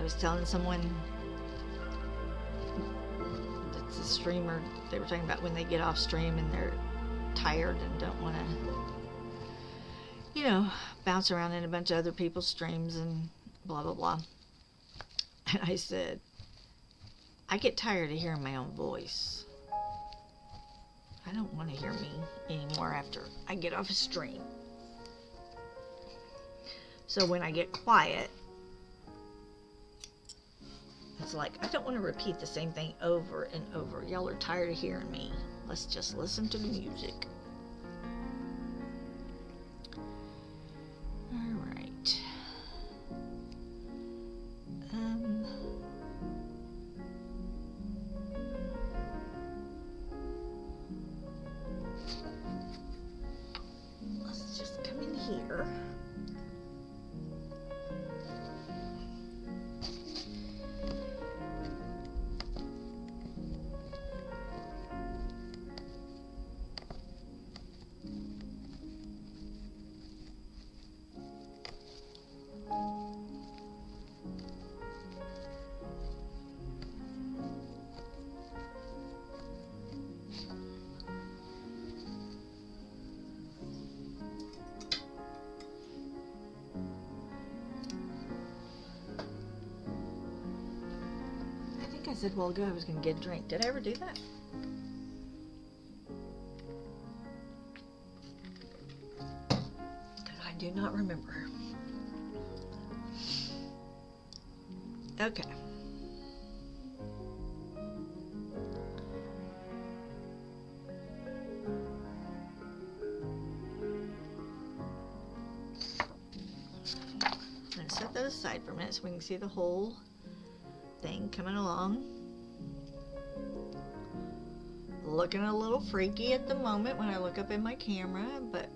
I was telling someone that's a streamer, they were talking about when they get off stream and they're tired and don't want to, you know, bounce around in a bunch of other people's streams and blah, blah, blah. And I said, I get tired of hearing my own voice. I don't want to hear me anymore after I get off a stream. So when I get quiet, it's like, I don't want to repeat the same thing over and over. Y'all are tired of hearing me. Let's just listen to the music. Alright. Let's just come in here. I said a while ago I was going to get a drink. Did I ever do that? Because I do not remember. Okay. I'm going to set that aside for a minute so we can see the whole thing coming along. Looking a little freaky at the moment when I look up in my camera, but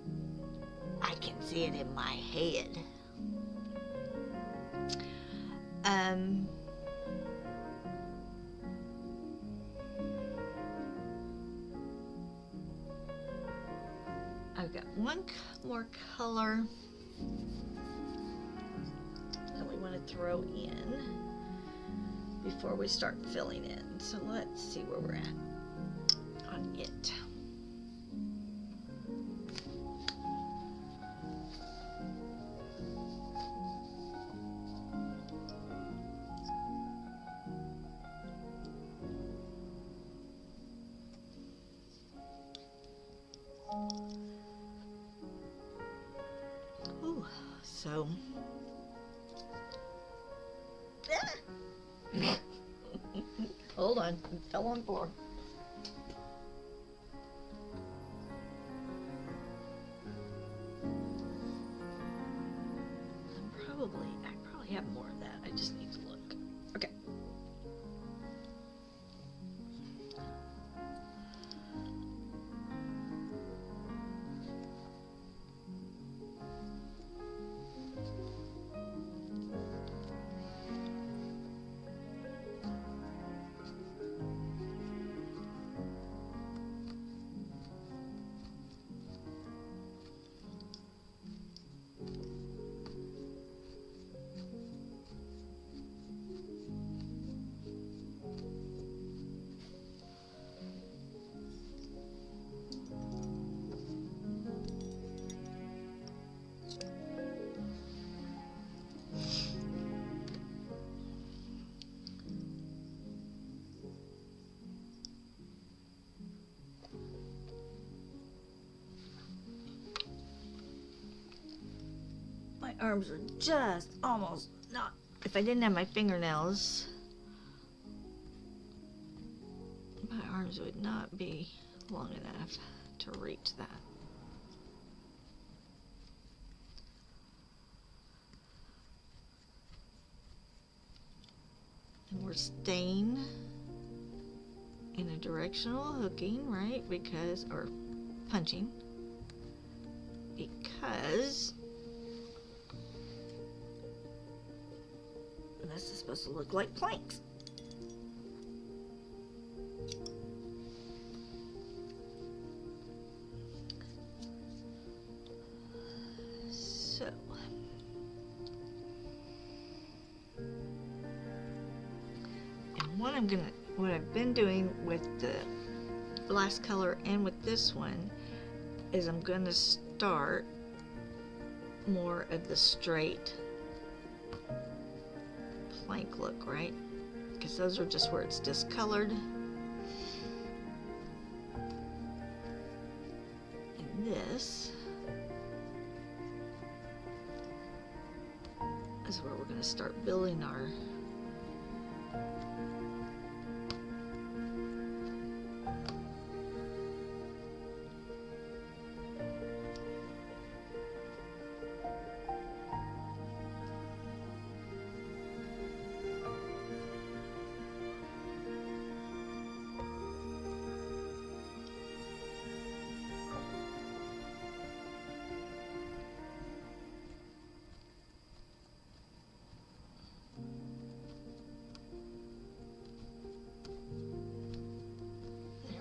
I can see it in my head. I've got one more color that we want to throw in before we start filling in. So let's see where we're at on it. Ooh, so hold on, it fell on the floor. I probably have more of that. I just need to look. Okay. My arms are just almost not. If I didn't have my fingernails, my arms would not be long enough to reach that. And we're staying in a directional hooking, right? Because, or punching, because this is supposed to look like planks. So what I've been doing with the last color and with this one is I'm gonna start more of the straight plank look, right? Because those are just where it's discolored. And this is where we're going to start building our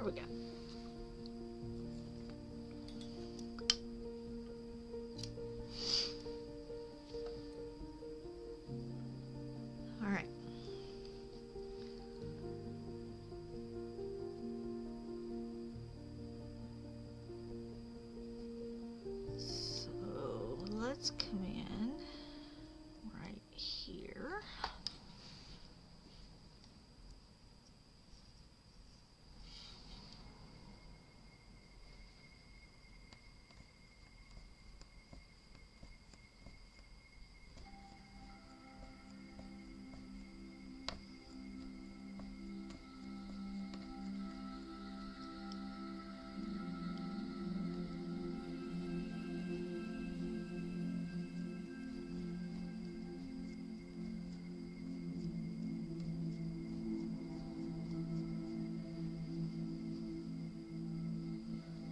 we go. All right. So let's come in right here.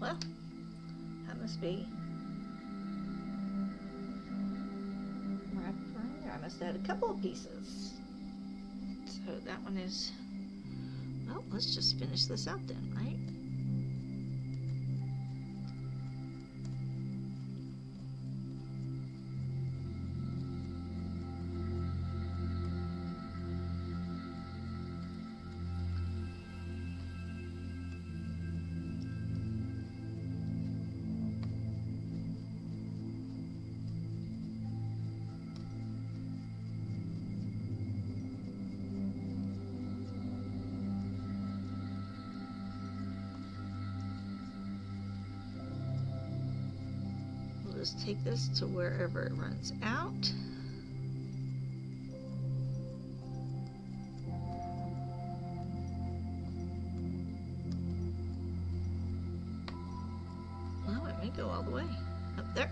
Well, that must be right there. I must add a couple of pieces. So that one is, well, let's just finish this out then, right? Just take this to wherever it runs out. Well, it may go all the way up there.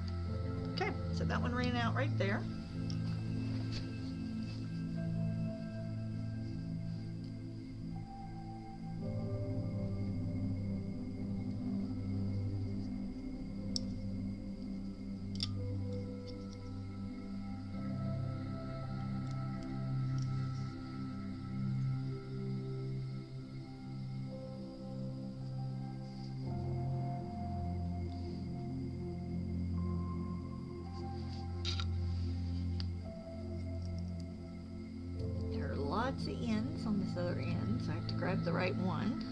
Okay, so that one ran out right there. Lots of ends on this other end, so I have to grab the right one.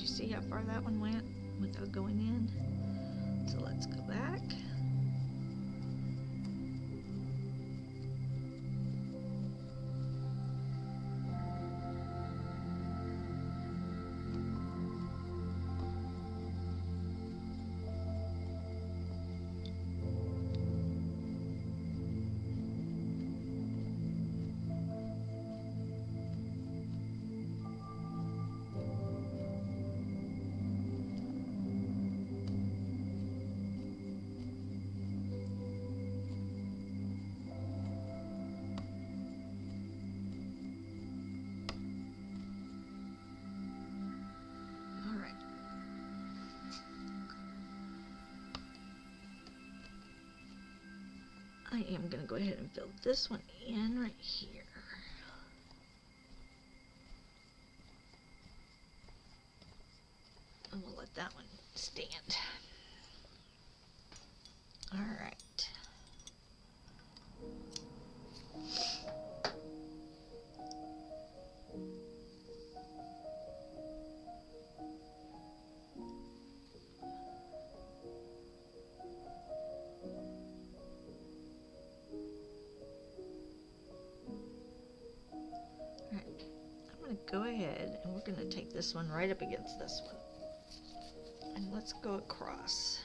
See how far that one went without going in? So let's go back. I am going to go ahead and fill this one in right here. And we'll let that one stand. All right. Go ahead and we're going to take this one right up against this one, and let's go across.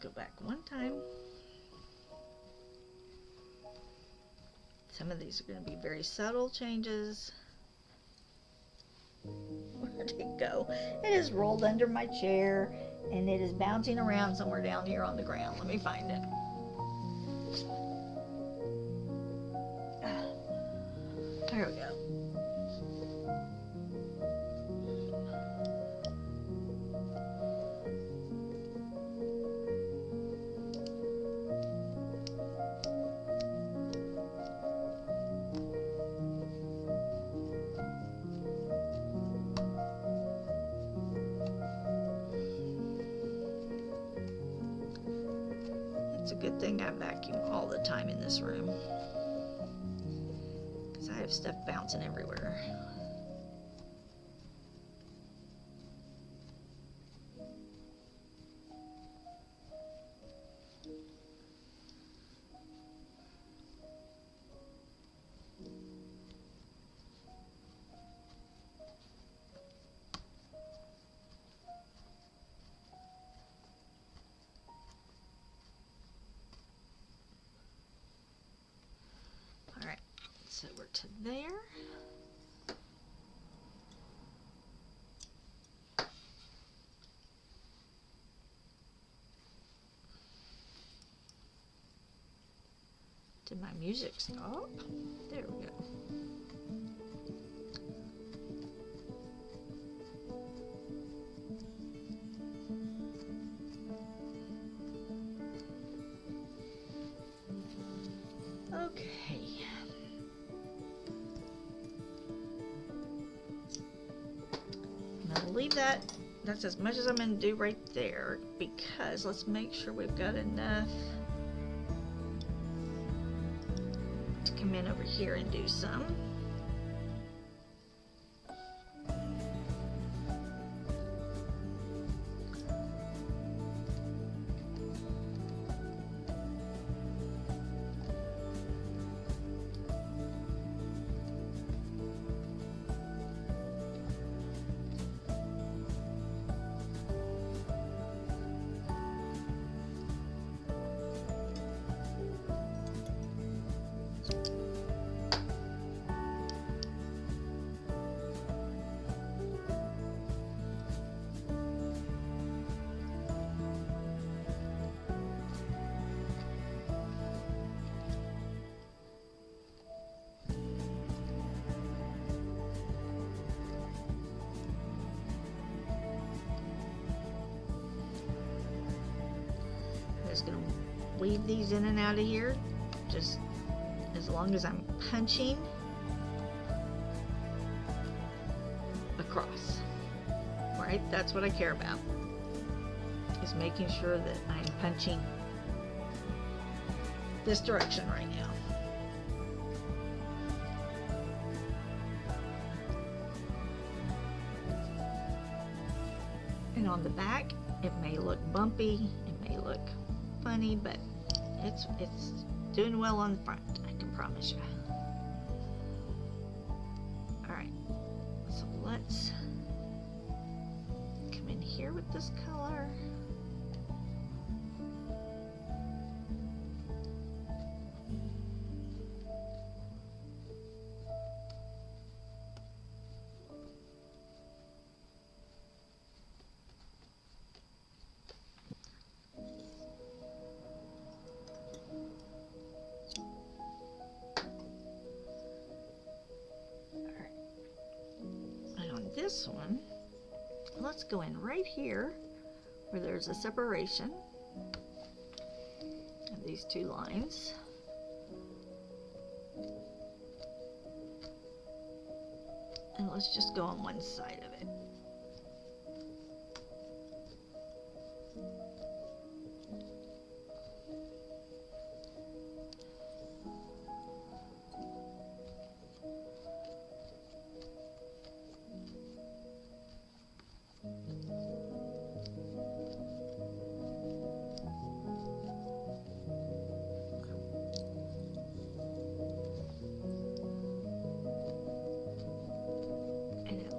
Go back one time. Some of these are going to be very subtle changes. Where'd it go? It is rolled under my chair and it is bouncing around somewhere down here on the ground. Let me find it. There we go. It's a good thing I vacuum all the time in this room, because I have stuff bouncing everywhere. So we're to there. Did my music stop? There we go. Okay. I'm going to leave that. That's as much as I'm going to do right there, because let's make sure we've got enough to come in over here and do some. just gonna weave these in and out of here, just as long as I'm punching across. Right? That's what I care about, is making sure that I'm punching this direction right now. And on the back, it may look bumpy, it may look funny, but it's doing well on the front, I can promise you. Alright, so let's come in here with this color. This one, let's go in right here where there's a separation of these two lines. And let's just go on one side of it.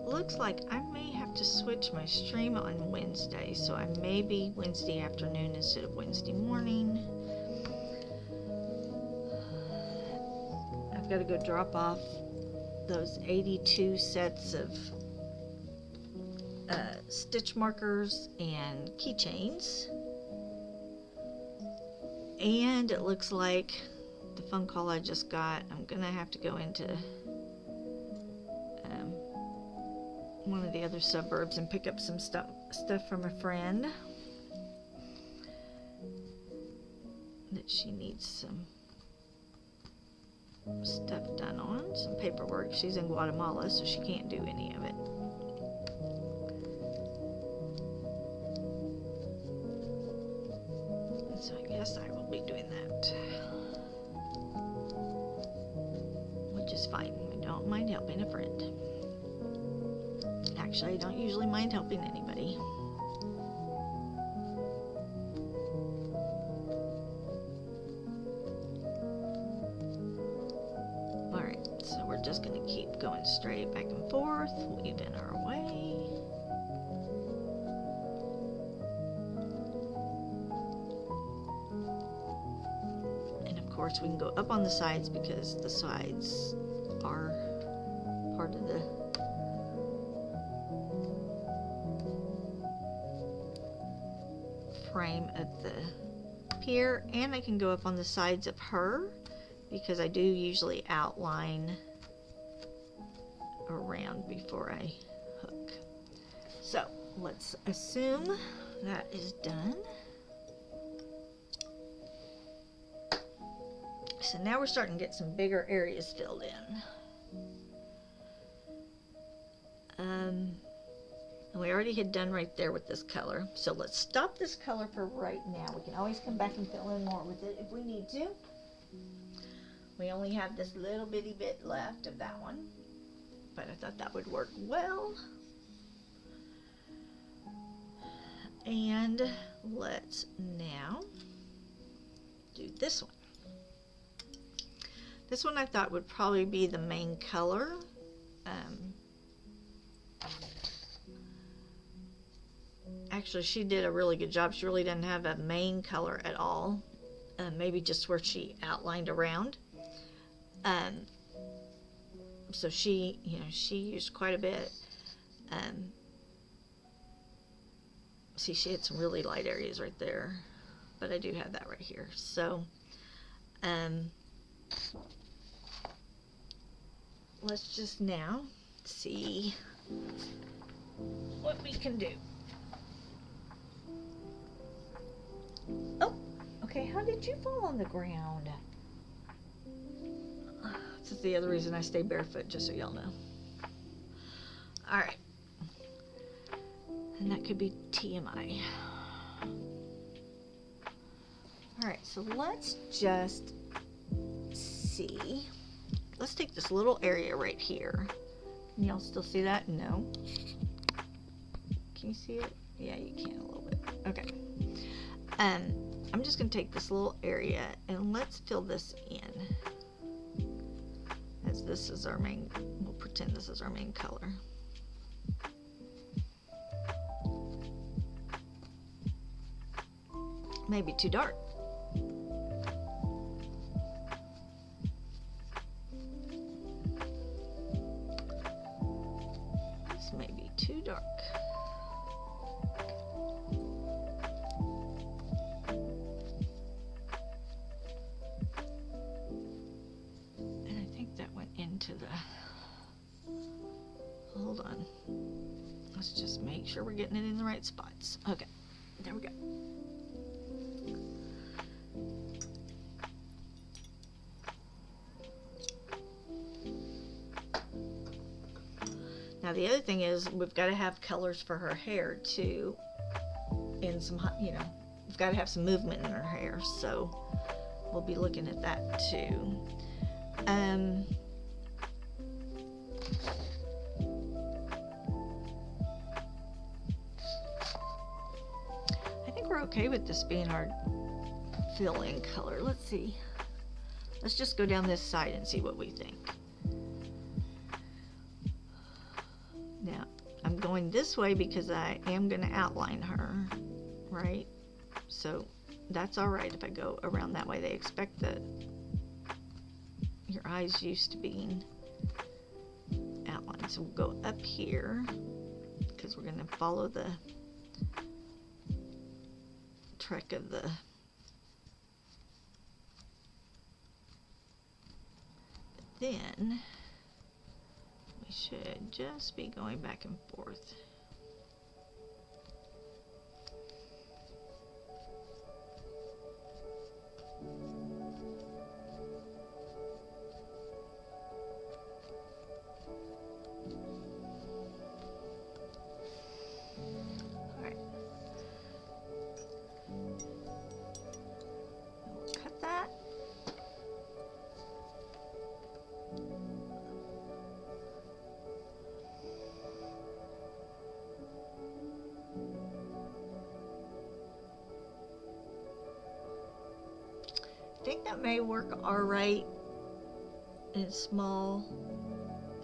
Looks like I may have to switch my stream on Wednesday, so I may be Wednesday afternoon instead of Wednesday morning. I've got to go drop off those 82 sets of stitch markers and keychains, and it looks like the phone call I just got, I'm gonna have to go into one of the other suburbs and pick up some stuff from a friend that she needs some stuff done on, some paperwork. She's in Guatemala, so she can't do any of it. And so I guess I will be doing that, which is fine. I don't mind helping a friend. Actually, I don't usually mind helping anybody. Alright, so we're just going to keep going straight back and forth, weaving our way. And of course, we can go up on the sides because the sides are part of the frame at the pier, and I can go up on the sides of her because I do usually outline around before I hook. So let's assume that is done. So now we're starting to get some bigger areas filled in. And we already had done right there with this color. So let's stop this color for right now. We can always come back and fill in more with it if we need to. We only have this little bitty bit left of that one, but I thought that would work well. And let's now do this one. This one I thought would probably be the main color. Actually, she did a really good job. She really didn't have a main color at all. Maybe just where she outlined around. So she used quite a bit. See, she had some really light areas right there, but I do have that right here. So, let's just now see what we can do. Oh, how did you fall on the ground? This is the other reason I stay barefoot, just so y'all know. Alright. And that could be TMI. Alright, so let's just see. Let's take this little area right here. Can y'all still see that? No. Can you see it? Yeah, you can a little bit. Okay. I'm just going to take this little area and let's fill this in. As this is our main, we'll pretend this is our main color. Maybe too dark. This may be too dark. And I think that went into the, hold on. Let's just make sure we're getting it in the right spots. Okay, there we go. Now the other thing is we've got to have colors for her hair too, and some, you know, we've got to have some movement in her hair, so we'll be looking at that too. I think we're okay with this being our fill-in color. Let's see. Let's just go down this side and see what we think. Now, I'm going this way because I am going to outline her, right? So that's all right if I go around that way. They expect that your eyes used to being outlined. So we'll go up here because we're going to follow the trek of the then we should just be going back and forth. All right. We'll cut that. I think that may work all right in small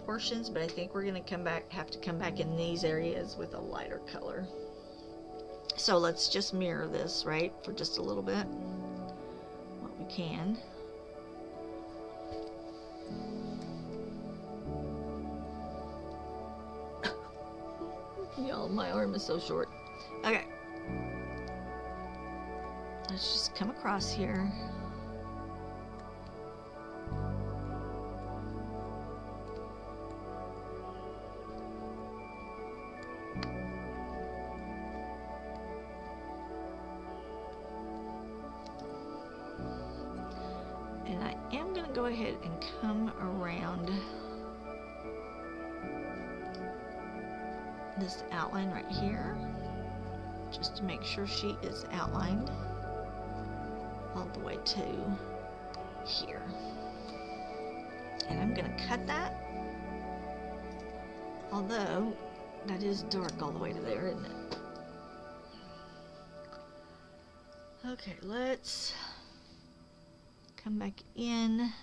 portions, but I think we're going to have to come back in these areas with a lighter color. So let's just mirror this, right, for just a little bit, what we can. Y'all, my arm is so short. Okay. Let's just come across here. And I am going to go ahead and come around this outline right here, just to make sure she is outlined all the way to here. And I'm going to cut that, although that is dark all the way to there, isn't it? Okay, let's come back in.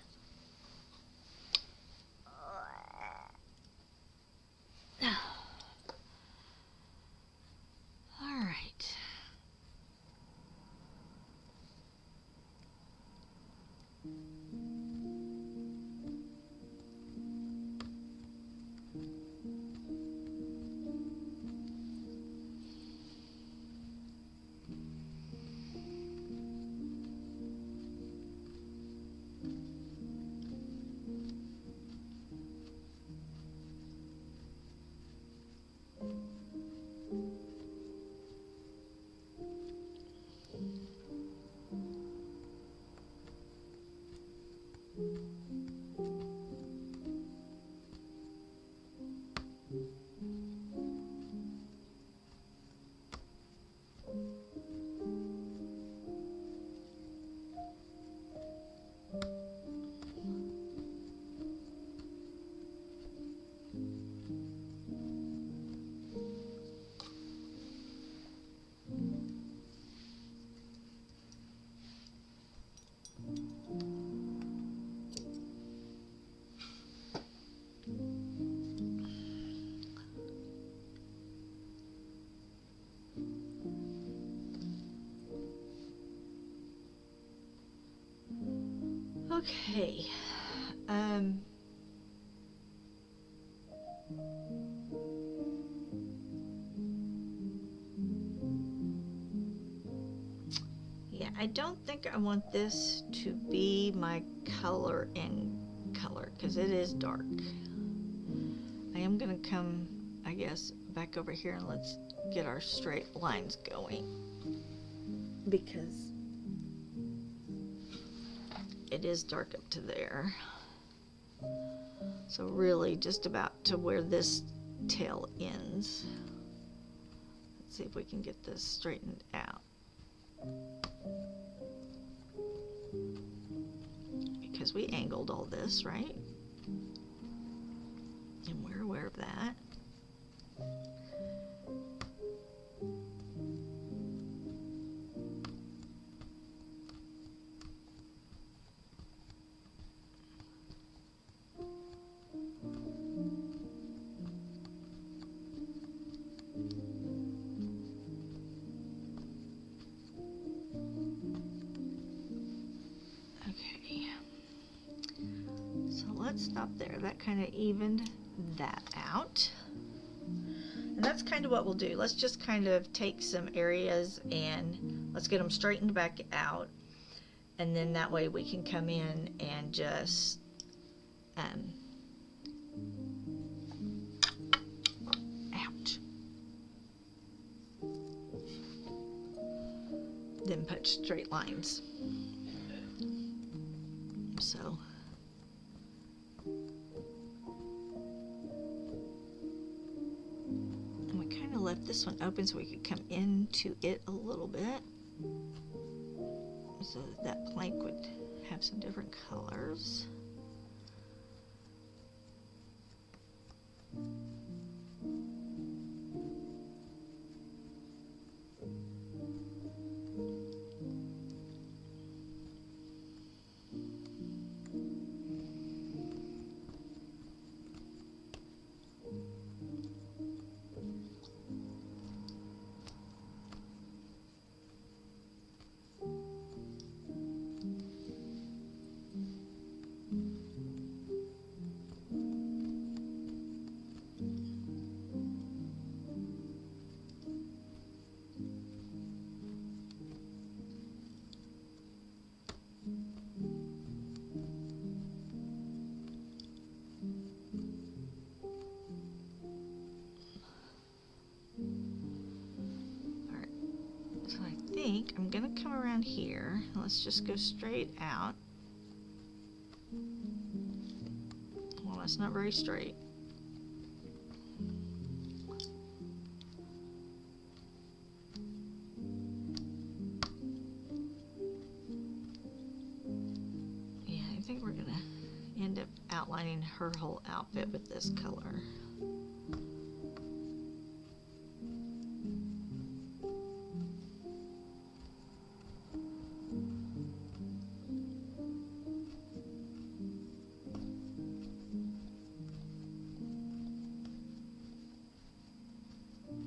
All right. Okay. Yeah, I don't think I want this to be my color in color because it is dark. I am going to come, I guess, back over here and let's get our straight lines going because it is dark up to there. So really just about to where this tail ends. Let's see if we can get this straightened out. Because we angled all this, right? And we're aware of that. Let's stop there. That kind of evened that out. And that's kind of what we'll do. Let's just kind of take some areas and let's get them straightened back out. And then that way we can come in and just ouch. Then put straight lines. So left this one open so we could come into it a little bit so that plank would have some different colors. I'm gonna come around here. Let's just go straight out. Well, that's not very straight. Yeah, I think we're gonna end up outlining her whole outfit with this color.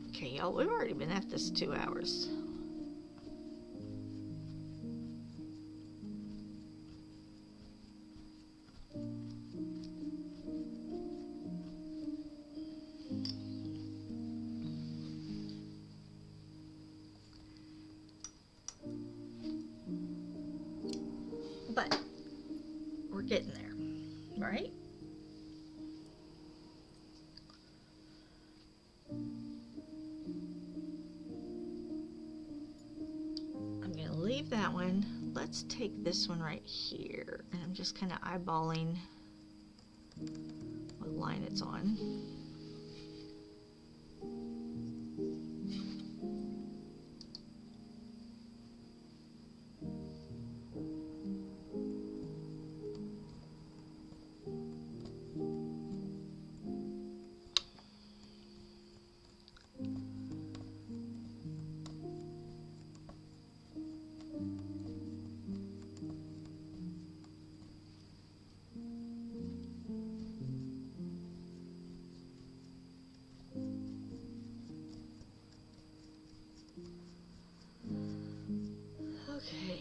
Okay, y'all, we've already been at this 2 hours. But we're getting there, right? That one. Let's take this one right here, and I'm just kind of eyeballing what line it's on. Okay.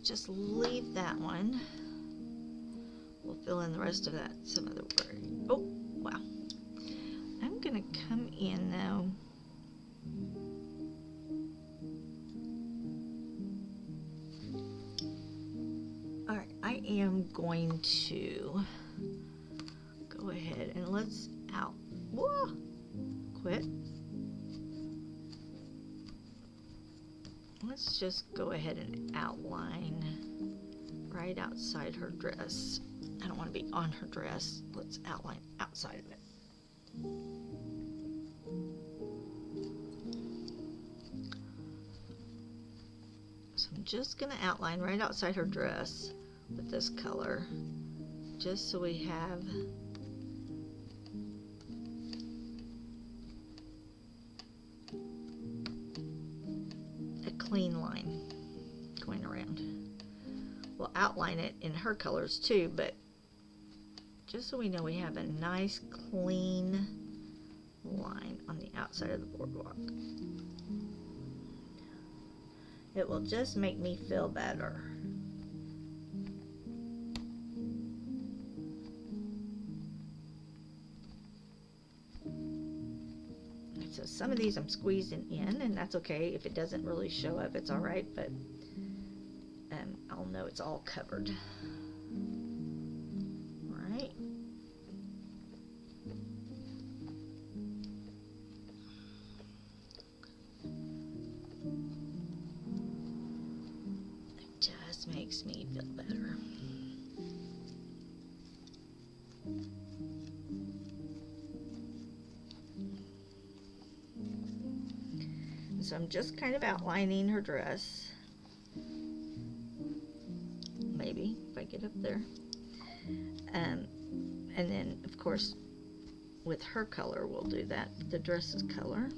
just leave that one. We'll fill in the rest of that some other way. Oh, wow. I'm gonna come in now. All right, I am going to go ahead and let's out. Whoa, quit. Let's just go ahead and outline right outside her dress. I don't want to be on her dress. Let's outline outside of it. So I'm just going to outline right outside her dress with this color, just so we have a clean line going around. We'll outline it in her colors too, but just so we know we have a nice clean line on the outside of the boardwalk. It will just make me feel better. So some of these I'm squeezing in, and that's okay. If it doesn't really show up, it's all right, but I'll know it's all covered. Right. It just makes me feel better. So I'm just kind of outlining her dress. Maybe if I get up there. And then of course with her color we'll do that, the dress's color.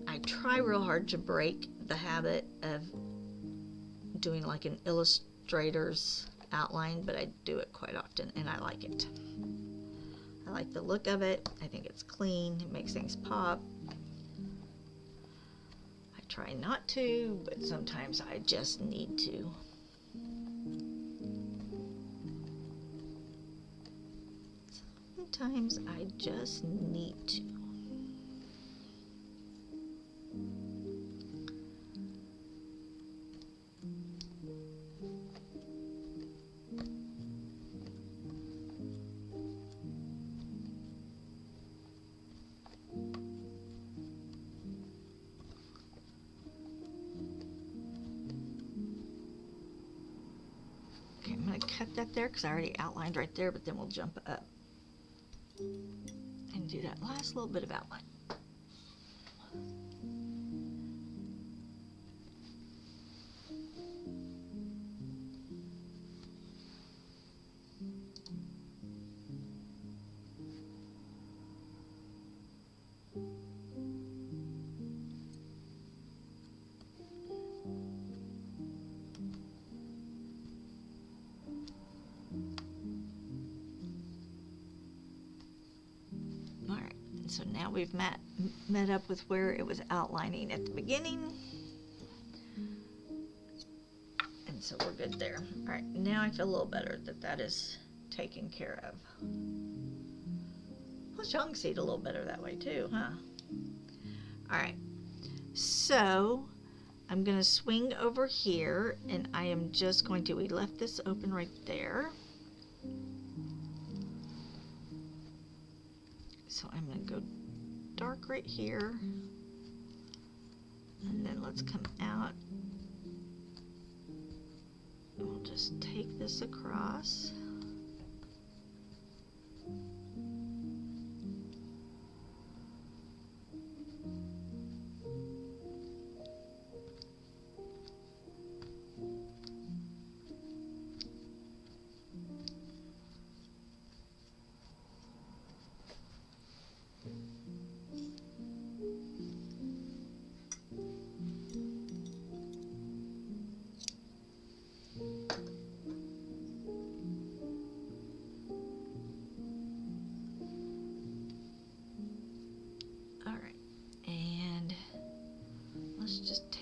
I try real hard to break the habit of doing like an illustrator's outline, but I do it quite often and I like it. I like the look of it. I think it's clean. It makes things pop. I try not to, but sometimes I just need to. Sometimes I just need to. Okay, I'm going to cut that there because I already outlined right there, but then we'll jump up and do that last little bit of outline. So now we've met up with where it was outlining at the beginning. And so we're good there. All right, now I feel a little better that that is taken care of. Plus y'all can see it a little better that way too, huh? All right, so I'm gonna swing over here and I am just going to, we left this open right there. So I'm going to go dark right here, and then let's come out, and we'll just take this across.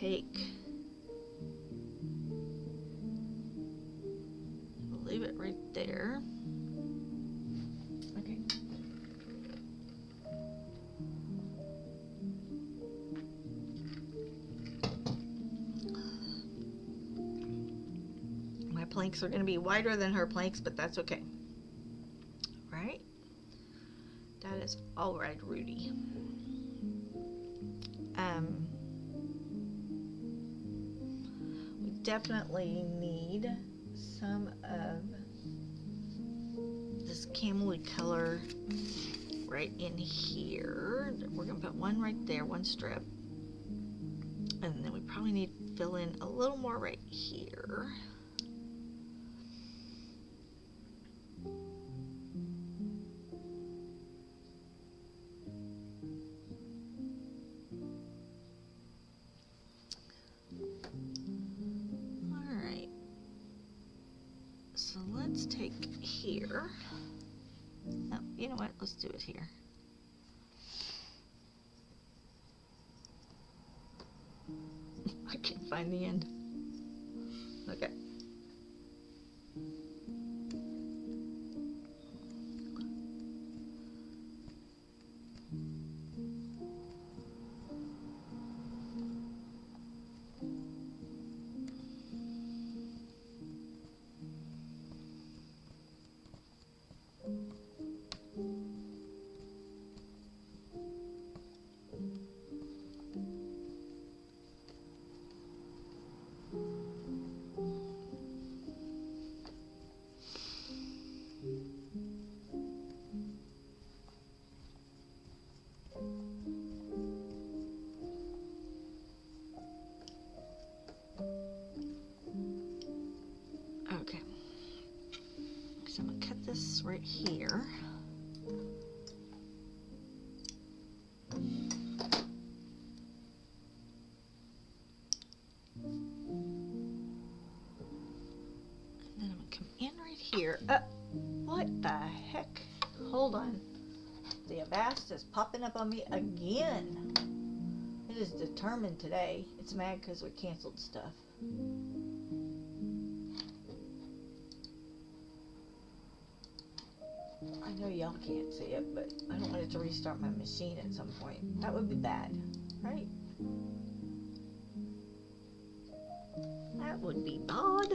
take, we'll leave it right there. Okay. My planks are going to be wider than her planks, but that's okay. Right? That is all right, Rudy. We definitely need some of this camel color right in here. We're going to put one right there, one strip. And then we probably need to fill in a little more right here. Alright. So let's take here. No, you know what? Let's do it here. I can't find the end. Okay. Okay. So I'm going to cut this right here. Here. What the heck? Hold on. The Avast is popping up on me again. It is determined today. It's mad because we canceled stuff. I know y'all can't see it, but I don't want it to restart my machine at some point. That would be bad, right? That would be bad.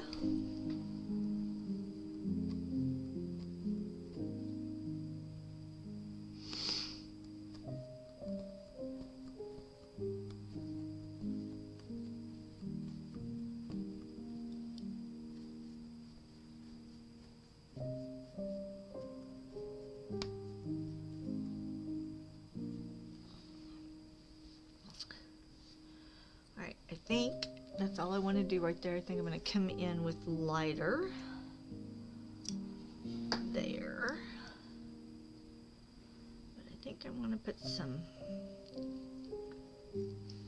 I think that's all I want to do right there. I think I'm going to come in with lighter there. But I think I want to put some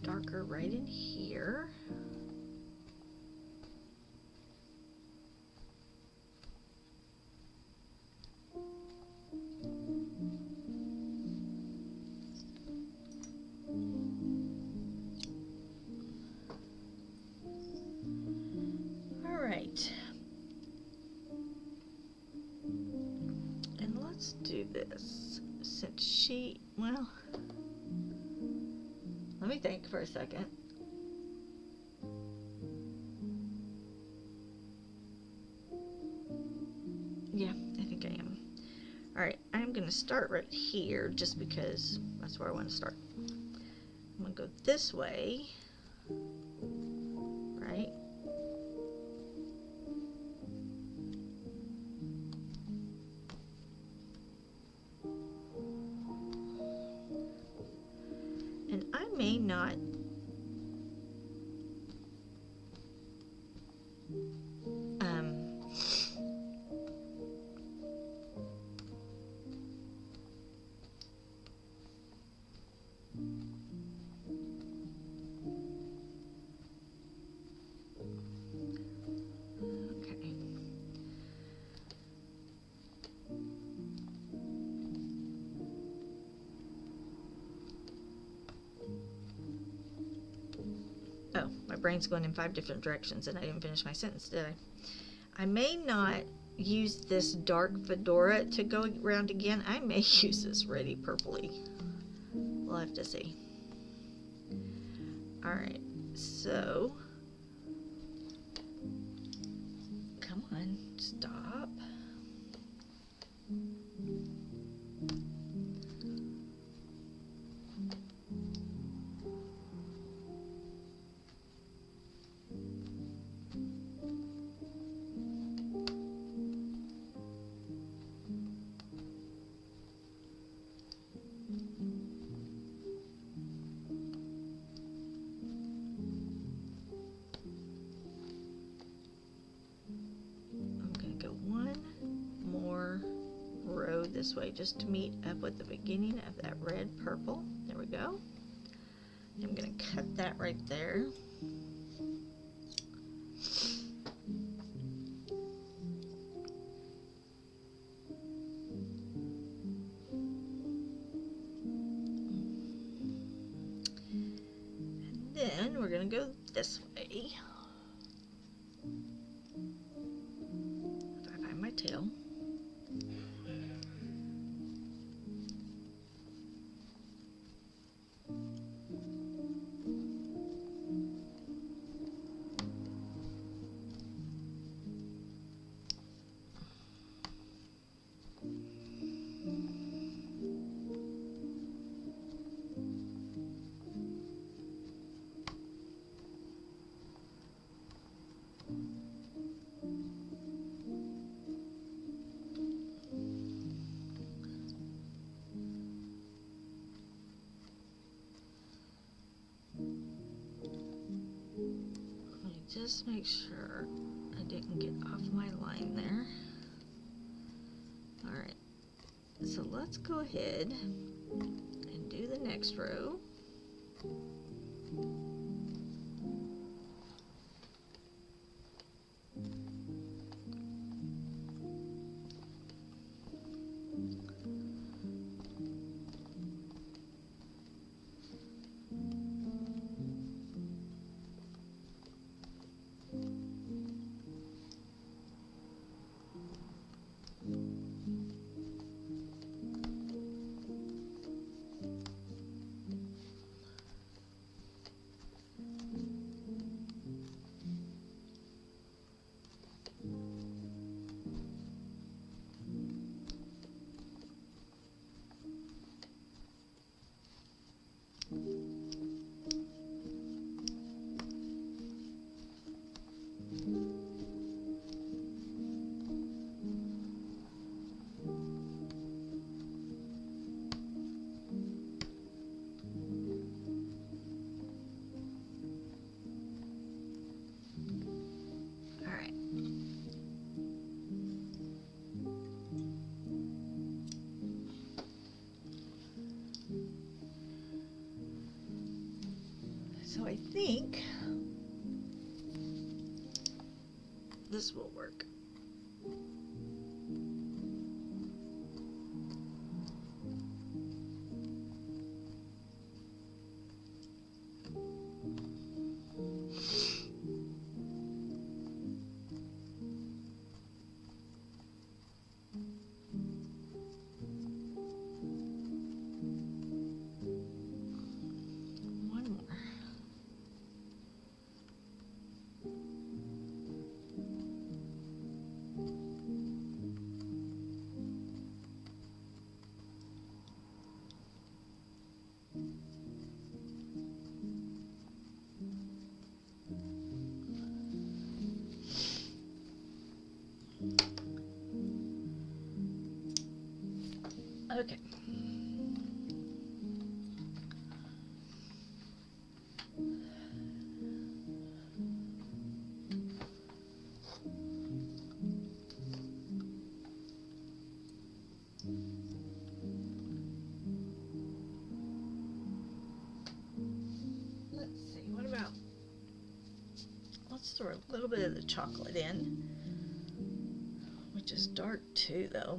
darker right in here. And let's do this since she, well, let me think for a second. Yeah, I think I am. Alright, I'm going to start right here just because that's where I want to start. I'm going to go this way, right? And I may not oh, brain's going in 5 different directions, and I didn't finish my sentence, did I? I may not use this dark fedora to go around again. I may use this reddy purpley. We'll have to see. Alright, so come on, stop. This way just to meet up with the beginning of that red purple. There we go. I'm going to cut that right there. And then we're going to go this way. If I find my tail. Just make sure I didn't get off my line there. Alright, so let's go ahead and do the next row. So I think this will work. Okay. Let's see, what about, let's throw a little bit of the chocolate in, which is dark too though.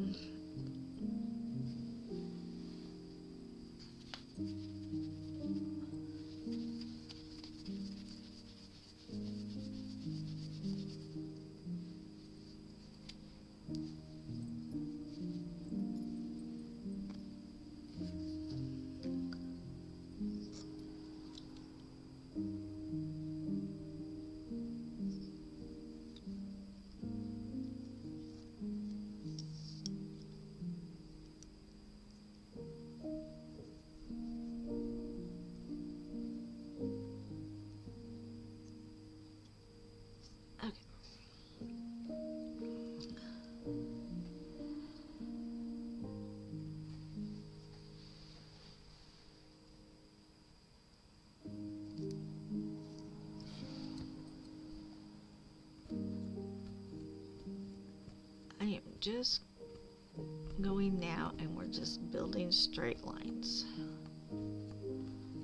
just going now and we're just building straight lines.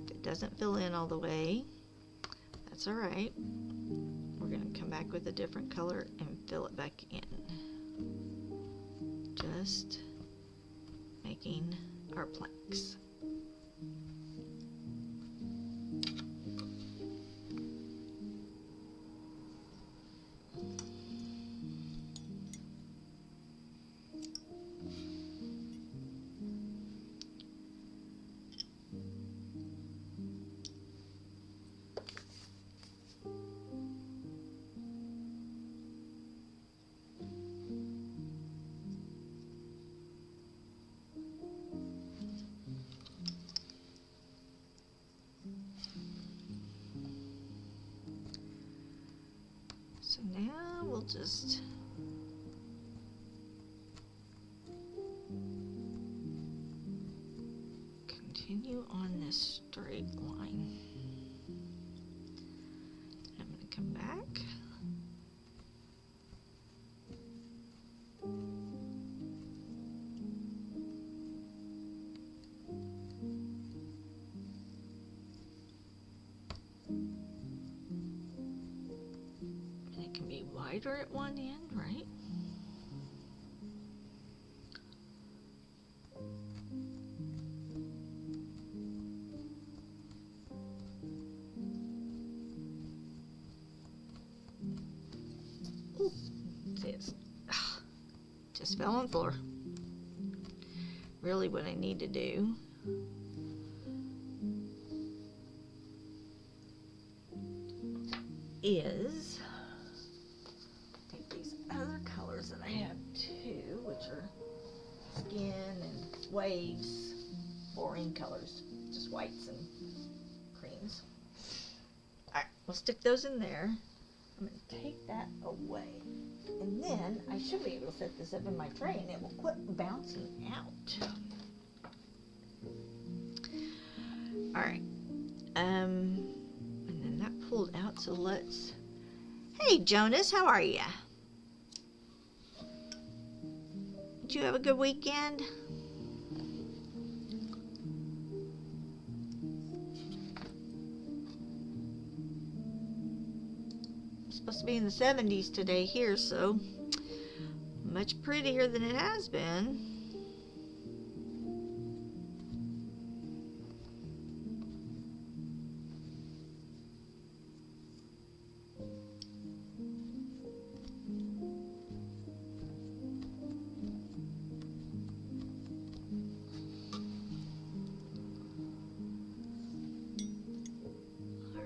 If it doesn't fill in all the way, that's all right. We're going to come back with a different color and fill it back in. Just making our planks. So now we'll just continue on this straight line. I'm going to come back. Wider at one end, right? Ooh, see, it's just fell on the floor. Really, what I need to do is that I have too, which are skin and waves, boring colors, just whites and creams. Alright, we'll stick those in there. I'm going to take that away. And then I should be able to set this up in my tray and it will quit bouncing out. Alright. And then that pulled out, so let's... Hey Jonas, how are ya? Did you have a good weekend? It's supposed to be in the 70s today here, so much prettier than it has been.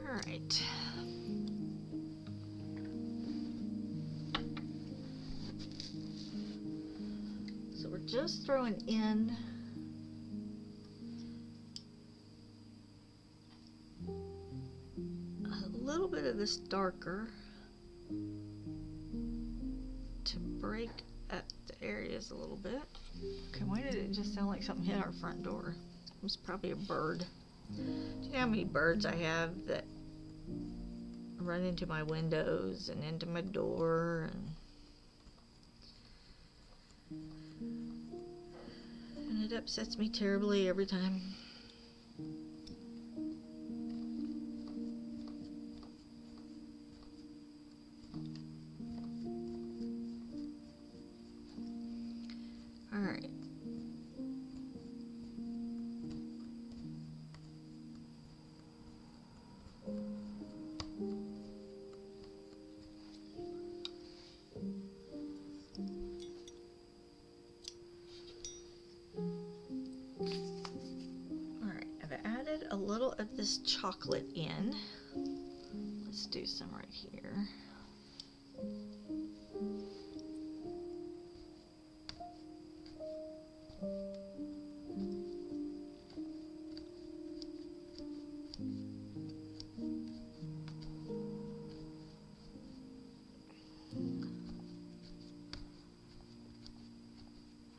Alright. So we're just throwing in a little bit of this darker to break up the areas a little bit. Okay, why did it just sound like something hit our front door? It was probably a bird. Do you know how many birds I have that run into my windows and into my door, and it upsets me terribly every time. All right. A little of this chocolate in. Let's do some right here.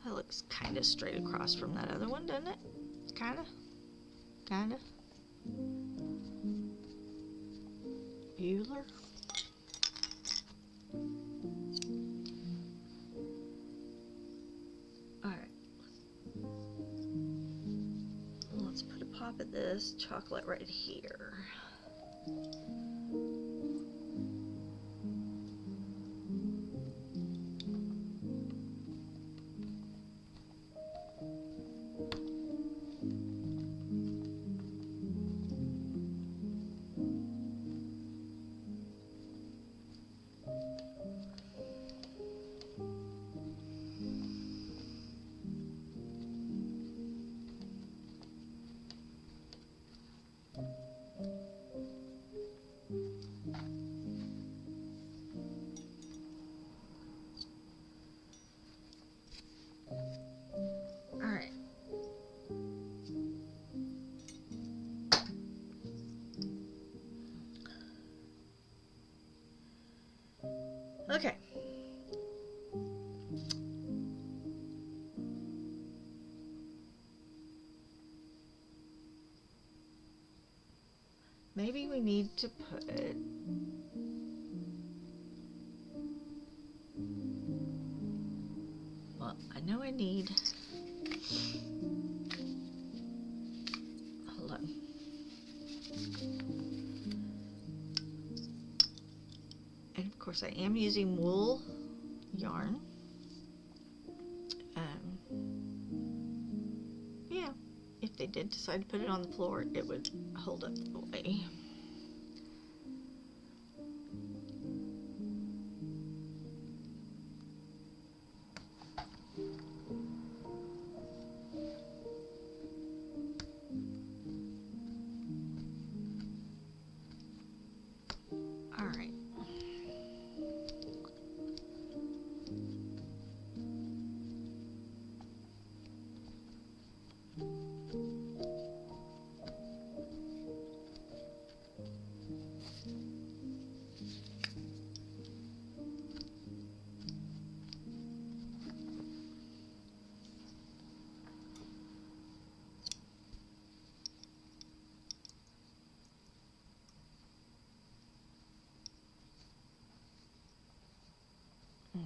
That looks kind of straight across from that other one, doesn't it? Kind of. Bueller. top of this chocolate right here. Alright. Okay. Maybe we need to put well, I know I need hold on. And of course I am using wool yarn. Yeah, if they did decide to put it on the floor, it would hold up the way. All right.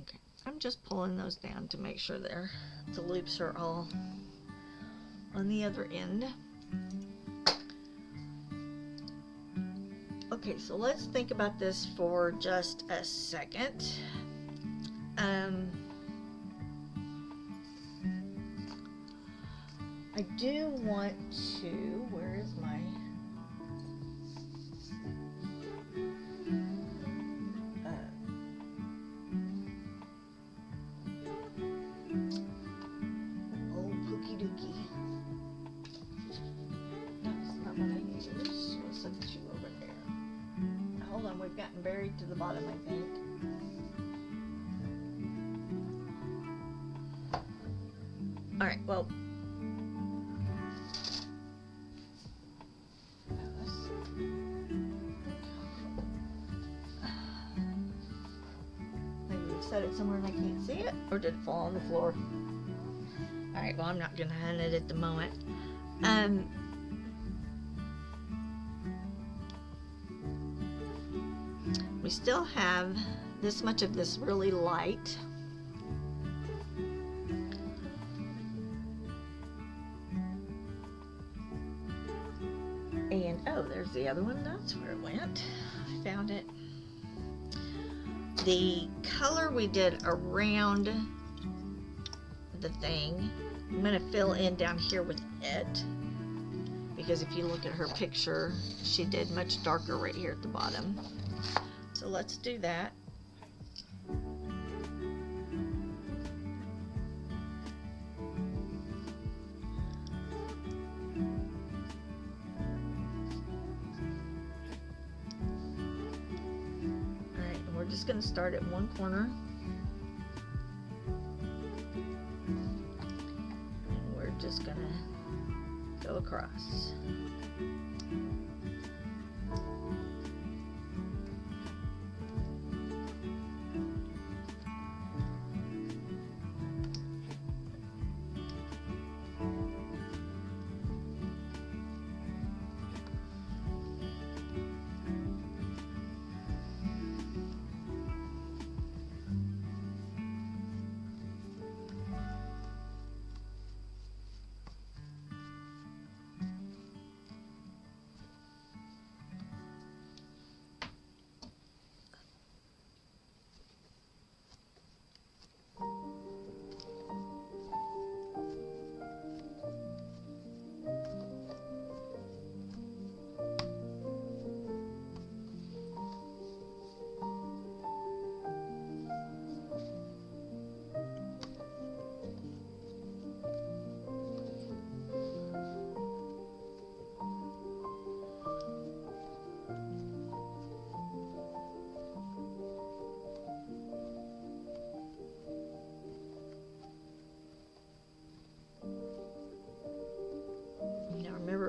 Okay, I'm just pulling those down to make sure the loops are all on the other end. Okay, so let's think about this for just a second. I do want to, where is my we've gotten buried to the bottom, I think. Alright, well. Maybe we've set it somewhere and I can't see it, or did it fall on the floor? Alright, well, I'm not going to hunt it at the moment. We still have this much of this really light. And oh, there's the other one. That's where it went. I found it. The color we did around the thing, I'm going to fill in down here with it. Because if you look at her picture, she did much darker right here at the bottom. So let's do that. Alright, and we're just going to start at one corner. And we're just going to go across.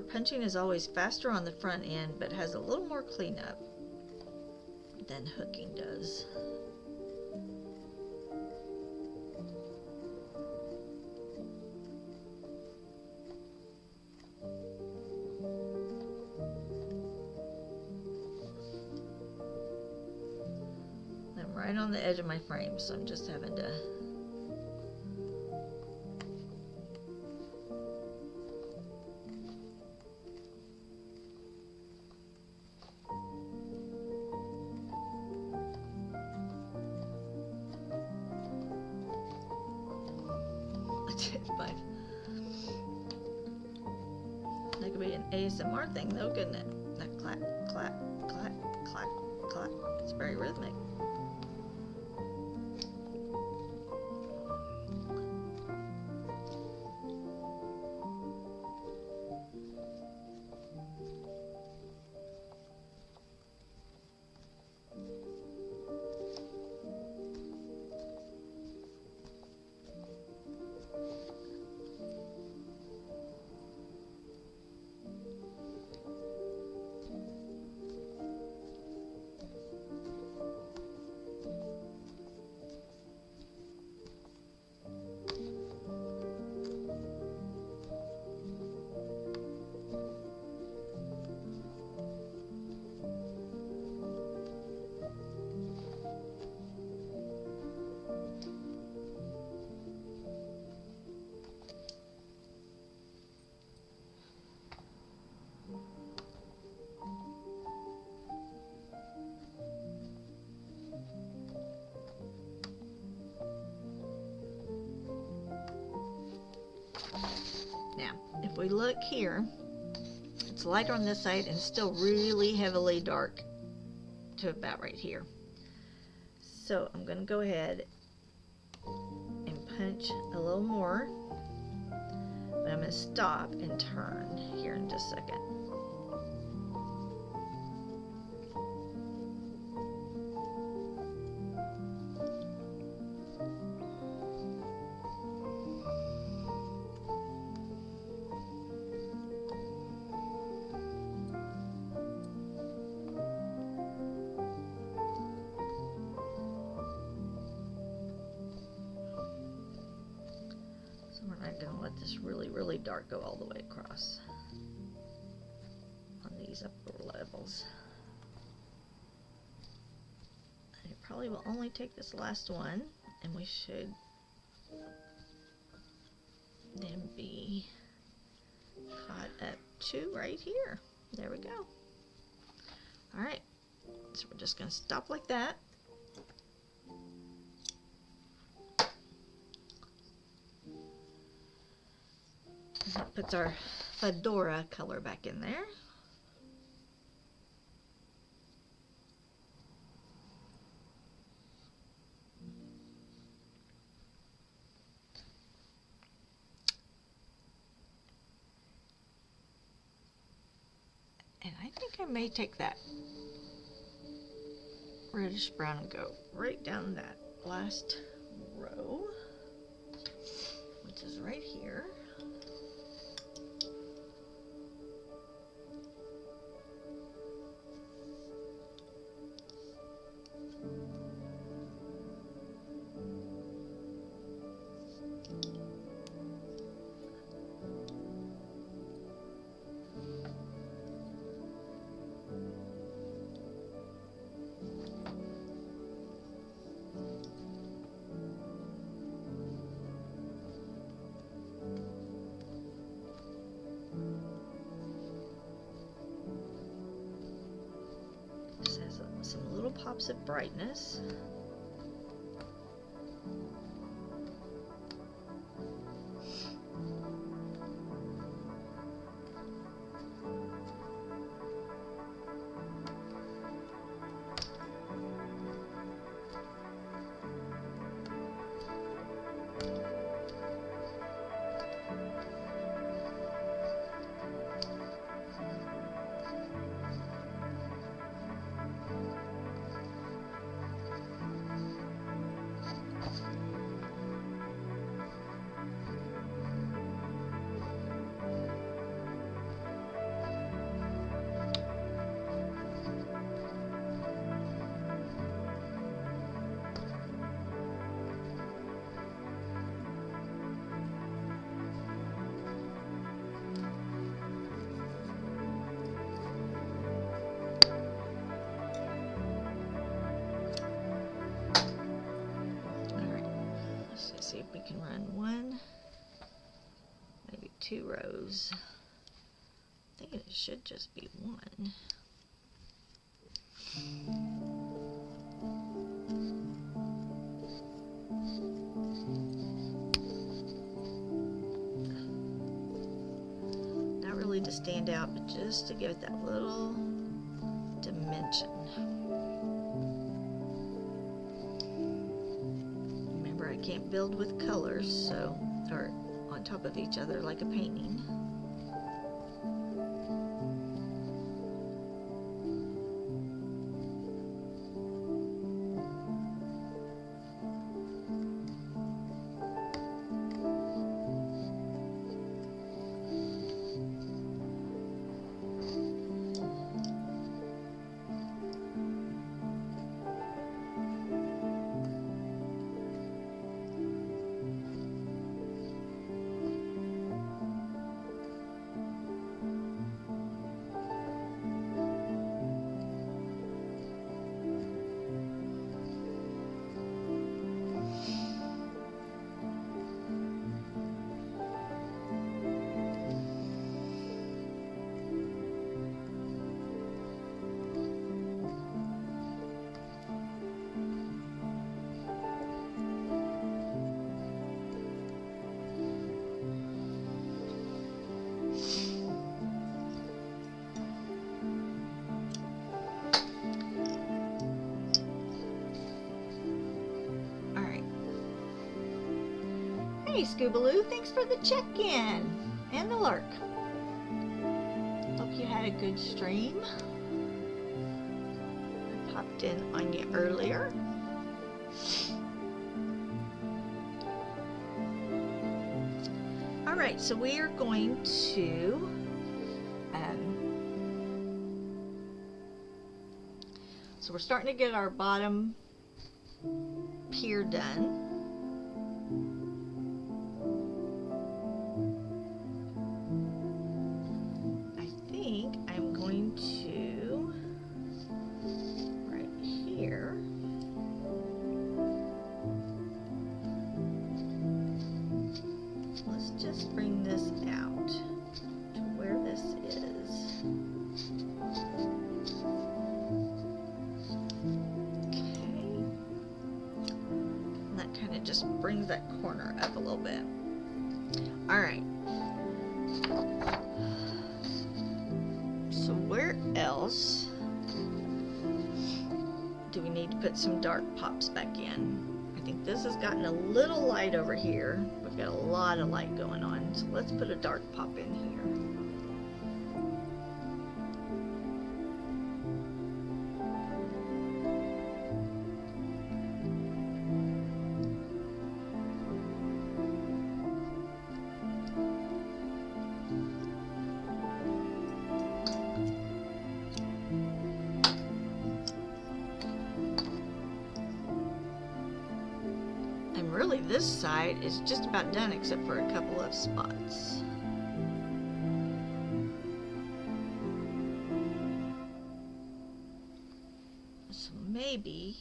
Remember, punching is always faster on the front end, but has a little more cleanup than hooking does. I'm right on the edge of my frame, so I'm just having to that could be an ASMR thing though, couldn't it? That clack, clack, clack, clack, clack. It's very rhythmic. Now, if we look here, it's lighter on this side and still really heavily dark to about right here. So I'm going to go ahead and punch a little more, but I'm going to stop and turn here in just a second. We're not going to let this really dark go all the way across on these upper levels. And it probably will only take this last one, and we should then be caught up to right here. There we go. Alright, so we're just going to stop like that. That puts our fedora color back in there. And I think I may take that reddish brown and go right down that last row, which is right here. Some little pops of brightness. see if we can run one, maybe 2 rows. I think it should just be one. Not really to stand out, but just to give it that little dimension. Remember, I can't build with colors, so, or on top of each other like a painting. Hey Scoobaloo, thanks for the check-in and the lurk. Hope you had a good stream. I popped in on you earlier. Alright, so we are going to so we're starting to get our bottom pier done. Just brings that corner up a little bit. Alright. So where else do we need to put some dark pops back in? I think this has gotten a little light over here. We've got a lot of light going on. So let's put a dark pop in here. Really, this side is just about done except for a couple of spots. So maybe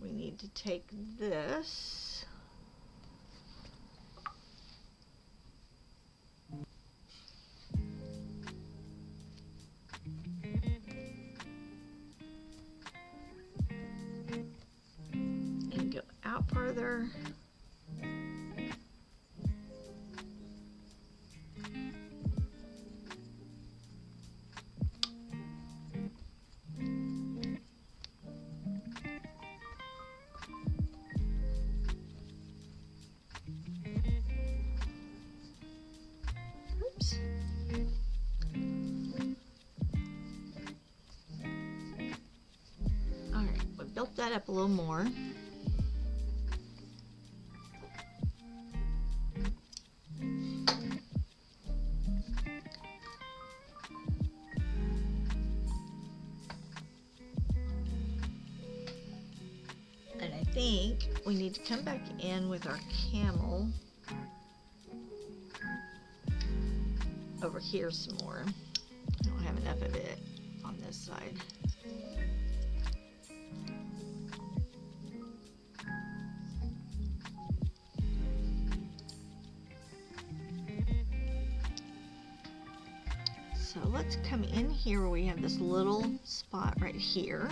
we need to take this and go out farther. Oops. All right, we built that up a little more. And I think we need to come back in with our camel over here some more. I don't have enough of it on this side. So let's come in here where we have this little spot right here.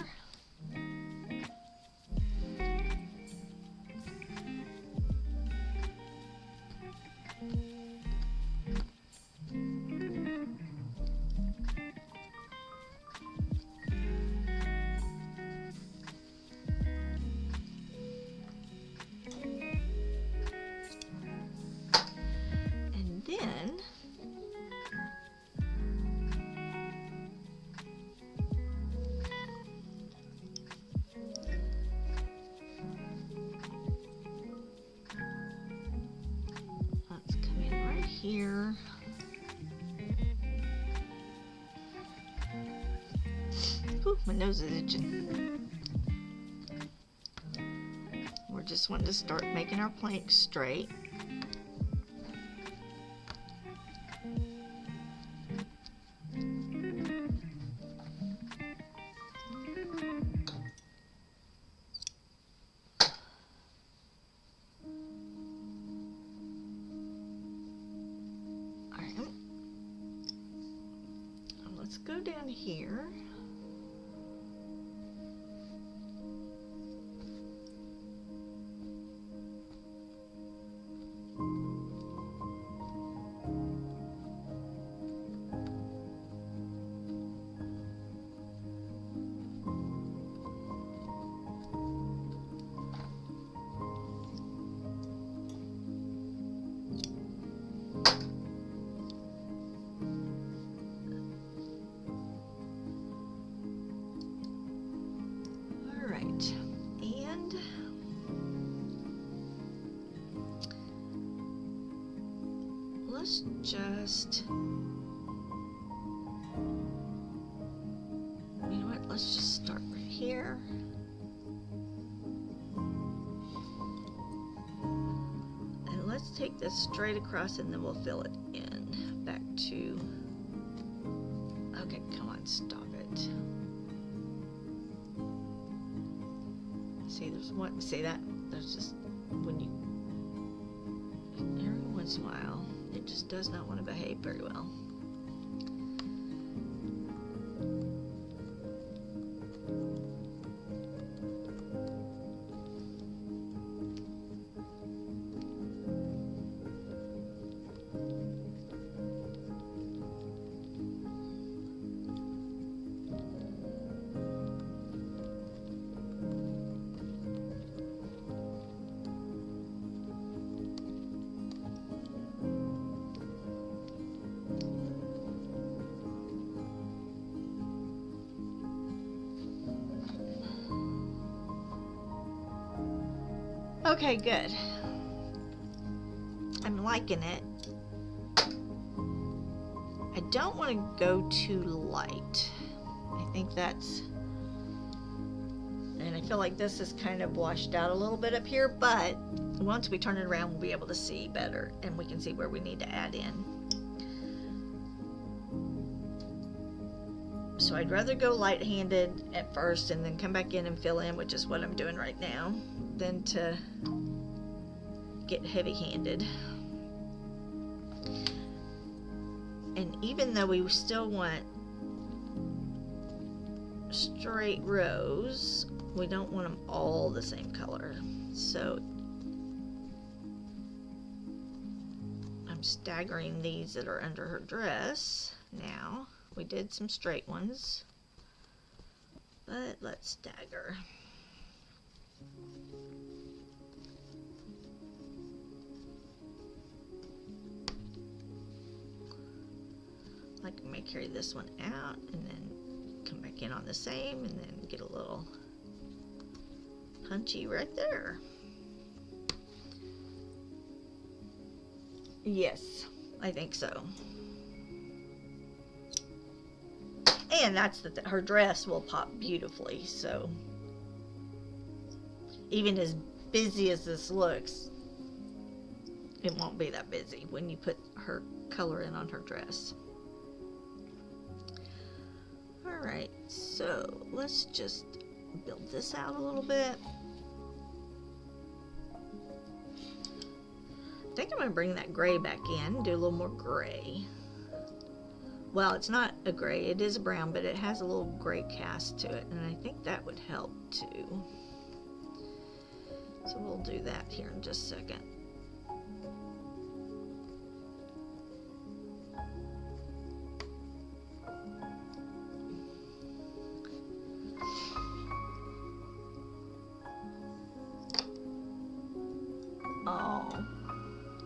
And then let's come in right here. Ooh, my nose is itching. We're just wanting to start making our plank straight. Alright. Let's go down here. Alright, and let's just, you know what, let's just start right here. And let's take this straight across and then we'll fill it in back to, okay, come on, stop it. See, there's one, see that? There's just, when you, every once in a while, it just does not want to behave very well. Okay, good. I'm liking it. I don't want to go too light. I think that's, and I feel like this is kind of washed out a little bit up here, but once we turn it around, we'll be able to see better and we can see where we need to add in. So I'd rather go light-handed at first and then come back in and fill in, which is what I'm doing right now, than to get heavy-handed. And even though we still want straight rows, we don't want them all the same color. So I'm staggering these that are under her dress now. We did some straight ones, but let's stagger. Like I may carry this one out and then come back in on the same and then get a little punchy right there. Yes, I think so. And that's that her dress will pop beautifully, so even as busy as this looks, it won't be that busy when you put her color in on her dress. Alright, so let's just build this out a little bit. I think I'm going to bring that gray back in, do a little more gray. Well, it's not a gray, it is a brown, but it has a little gray cast to it, and I think that would help too. So we'll do that here in just a second. Oh,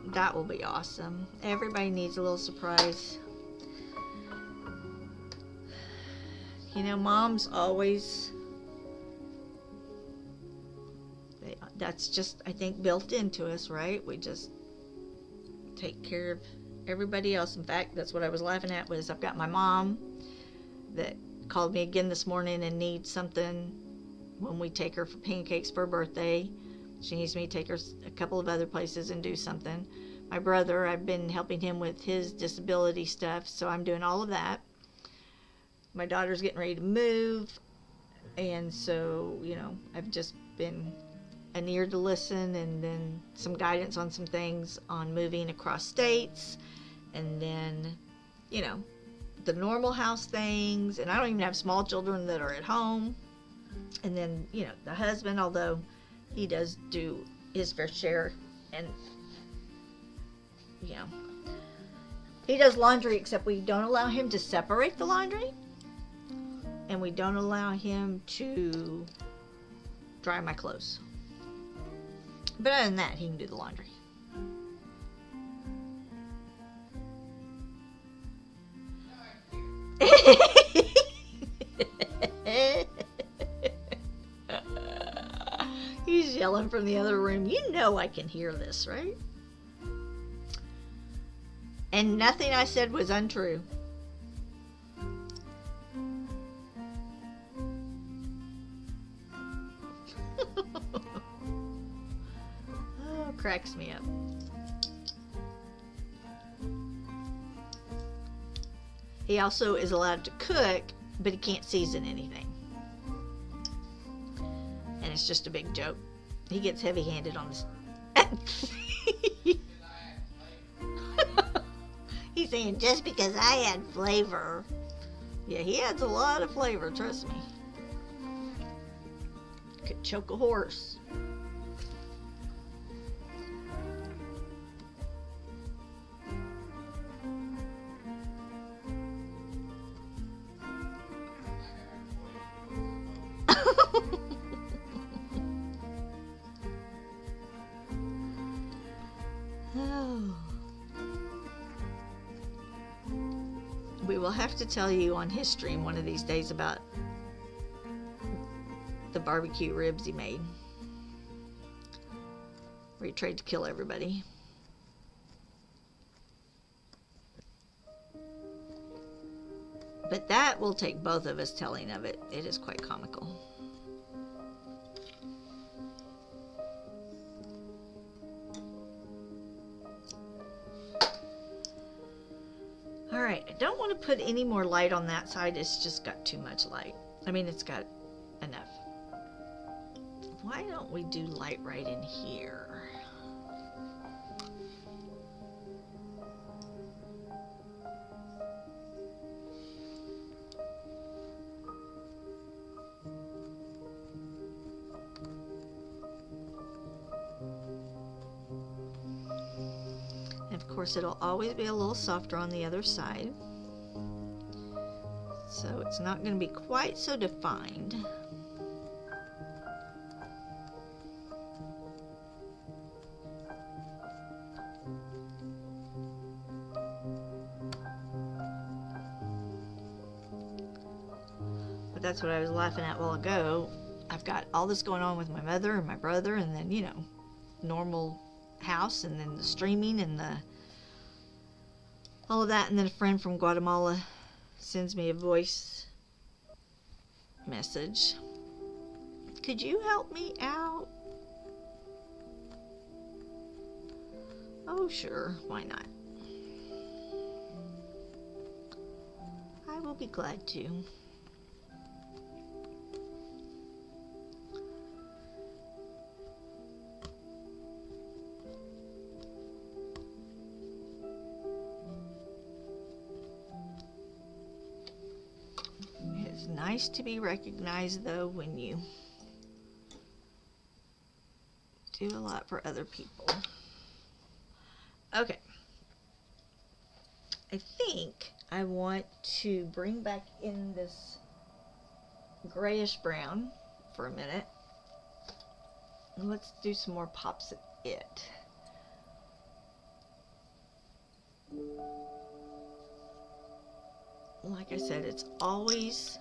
that will be awesome. Everybody needs a little surprise. You know, moms always, that's just, I think, built into us, right? We just take care of everybody else. In fact, that's what I was laughing at, was I've got my mom that called me again this morning and needs something when we take her for pancakes for her birthday. She needs me to take her a couple of other places and do something. My brother, I've been helping him with his disability stuff, so I'm doing all of that. My daughter's getting ready to move, and so, you know, I've just been an ear to listen, and then some guidance on some things on moving across states, and then, you know, the normal house things, and I don't even have small children that are at home. And then, you know, the husband, although he does do his fair share, and, you know, he does laundry, except we don't allow him to separate the laundry, and we don't allow him to dry my clothes. But other than that, he can do the laundry. He's yelling from the other room. You know I can hear this, right? And nothing I said was untrue. Oh, cracks me up. He also is allowed to cook, but he can't season anything. And it's just a big joke. He gets heavy-handed on this. He's saying, just because I add flavor. Yeah, he adds a lot of flavor, trust me. Could choke a horse. We will have to tell you on his stream one of these days about the barbecue ribs he made, where he tried to kill everybody. But that will take both of us telling of it. It is quite comical. Alright, I don't want to put any more light on that side. It's just got too much light. I mean, it's got enough. Why don't we do light right in here? Of course, it'll always be a little softer on the other side, so it's not going to be quite so defined. But that's what I was laughing at a while ago. I've got all this going on with my mother and my brother, and then, you know, normal house, and then the streaming and the all of that, and then a friend from Guatemala sends me a voice message. Could you help me out? Oh, sure, why not? I will be glad to. nice to be recognized, though, when you do a lot for other people. Okay. I think I want to bring back in this grayish brown for a minute. And let's do some more pops at it. Like I said, it's always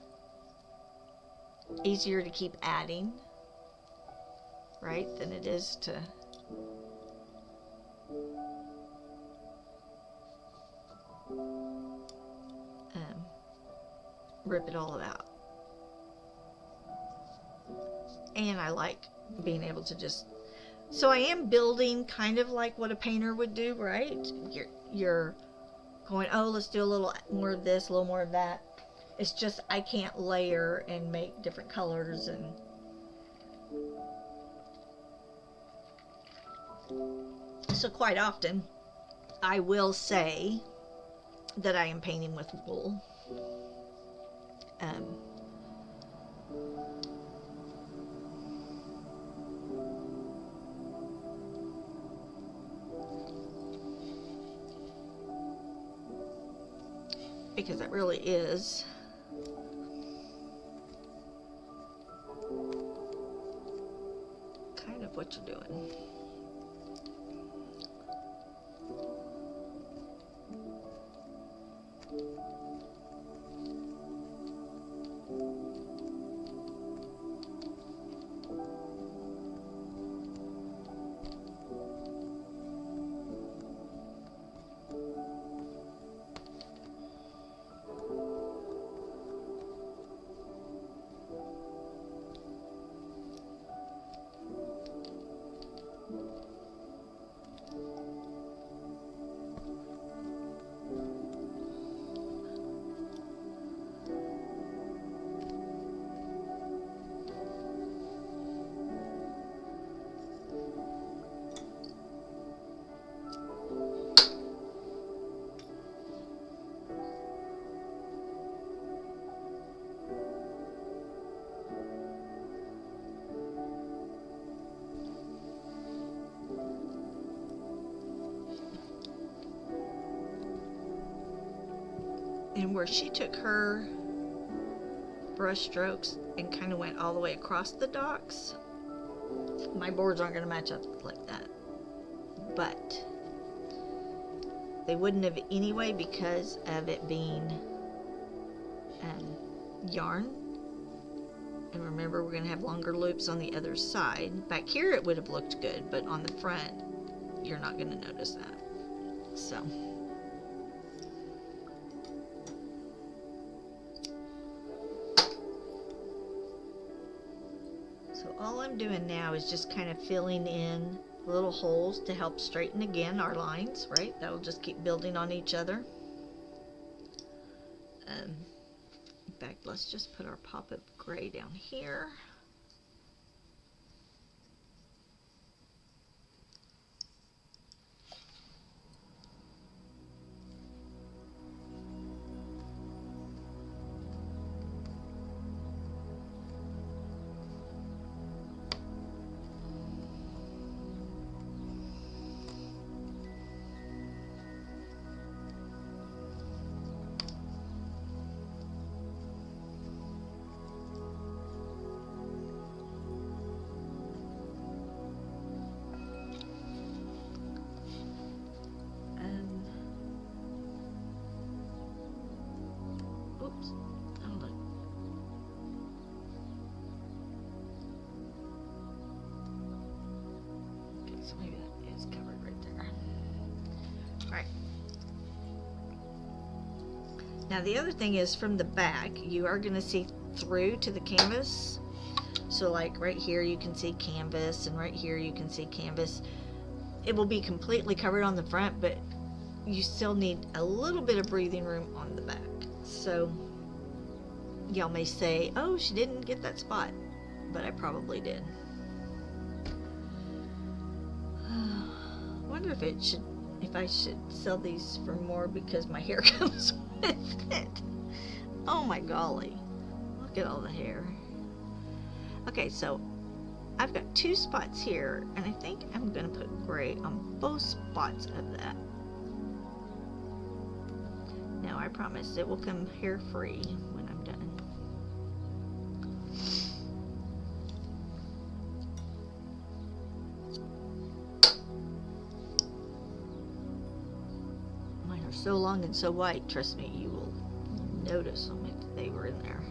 easier to keep adding, right, than it is to rip it all out. And I like being able to just, so I am building kind of like what a painter would do, right? You're going, oh, let's do a little more of this, a little more of that. It's just I can't layer and make different colors, and so quite often I will say that I am painting with wool. Because it really is kind of what you're doing. And where she took her brush strokes and kind of went all the way across the docks, my boards aren't going to match up like that. But they wouldn't have anyway because of it being yarn. And remember, we're going to have longer loops on the other side. Back here it would have looked good, but on the front you're not going to notice that. So all I'm doing now is just kind of filling in little holes to help straighten again our lines, right? That'll just keep building on each other. In fact, let's just put our pop of gray down here. So maybe that is covered right there. Alright. Now the other thing is, from the back, you are going to see through to the canvas. So like right here you can see canvas, and right here you can see canvas. It will be completely covered on the front, but you still need a little bit of breathing room on the back. So y'all may say, oh, she didn't get that spot, but I probably did. I wonder if I should sell these for more because my hair comes with it. Oh my golly. Look get all the hair. Okay, so I've got 2 spots here, and I think I'm going to put gray on both spots of that. Now I promise it will come hair free when I'm done. Mine are so long and so white, trust me, you will notice them if they were in there.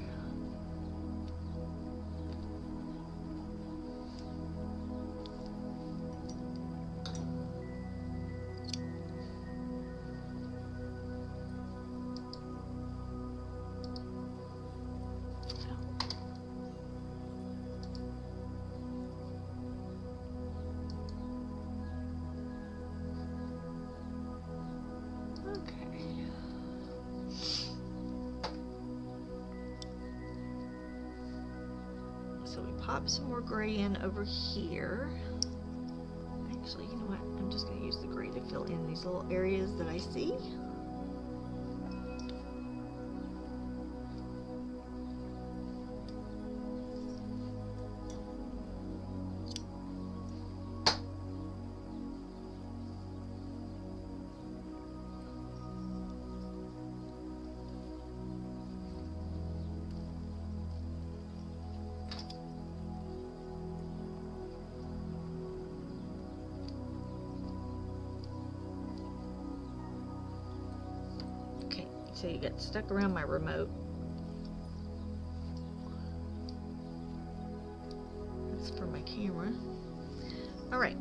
So we pop some more gray in over here. Actually, you know what? I'm just going to use the gray to fill in these little areas that I see. So you get stuck around my remote. That's for my camera. All right.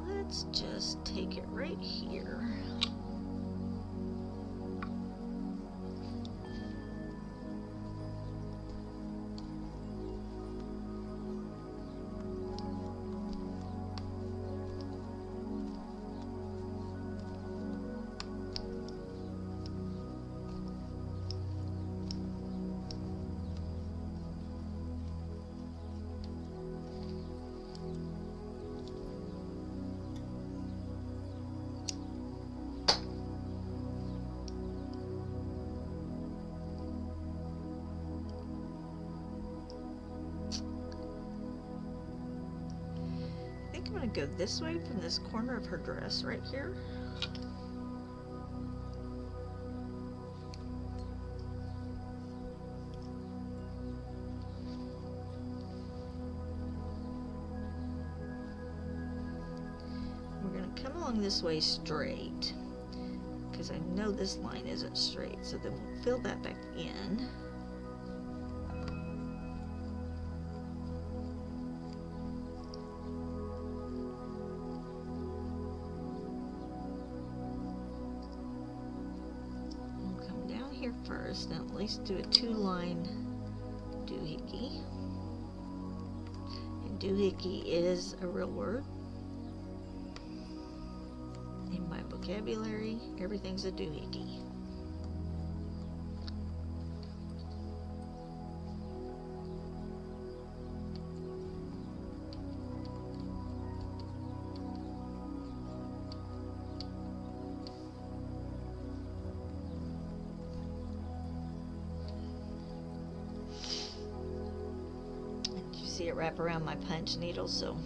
Let's just take it right here. I'm going to go this way from this corner of her dress right here. We're going to come along this way straight because I know this line isn't straight, so then we'll fill that back in. First, and at least do a 2-line doohickey. And doohickey is a real word. In my vocabulary, everything's a doohickey. See it wrap around my punch needle, so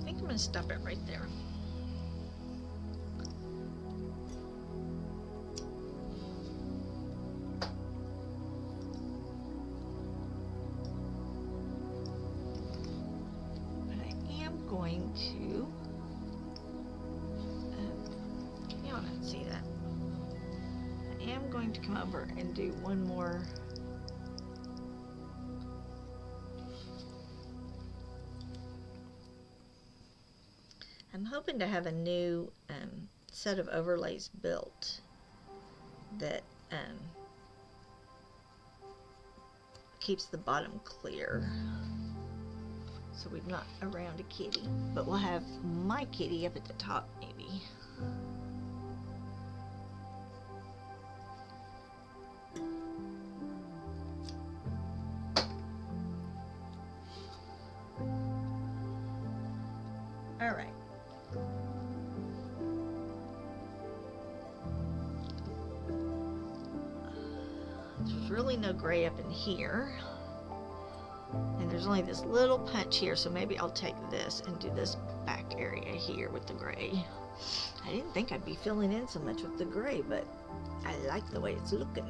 I'm going to stop it right there. But I am going to, can you all not see that? I am going to come over and do one more. I'm hoping to have a new set of overlays built that keeps the bottom clear, so we're not around a kitty, but we'll have my kitty up at the top maybe. All right. There's really no gray up in here. And there's only this little punch here, so maybe I'll take this and do this back area here with the gray. I didn't think I'd be filling in so much with the gray, but I like the way it's looking.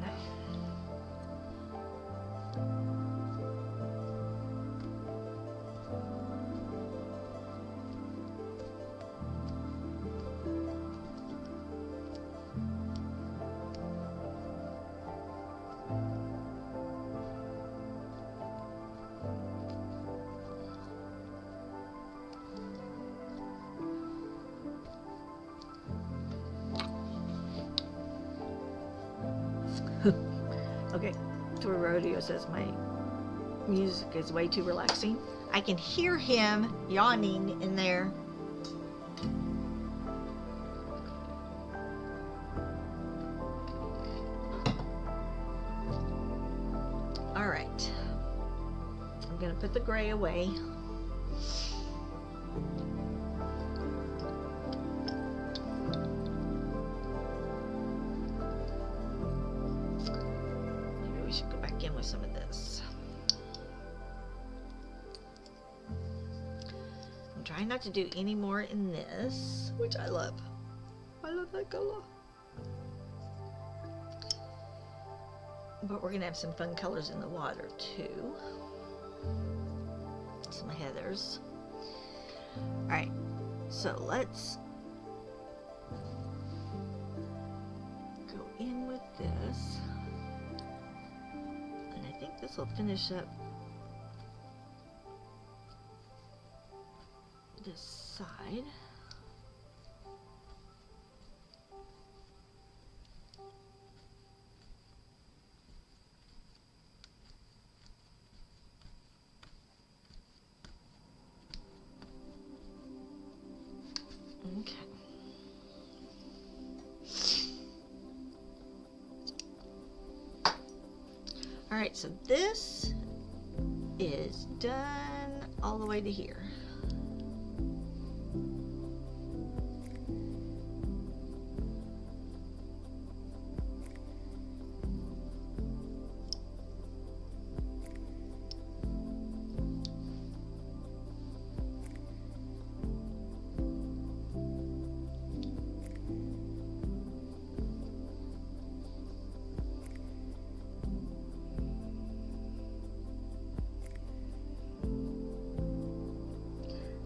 Okay, Toy Rodeo says my music is way too relaxing. I can hear him yawning in there. All right, I'm gonna put the gray away. With some of this. I'm trying not to do any more in this, which I love. I love that color. But we're gonna have some fun colors in the water too. Some heathers. All right, so let's go in with this. This will finish up this side. Okay. All right, so this is done all the way to here.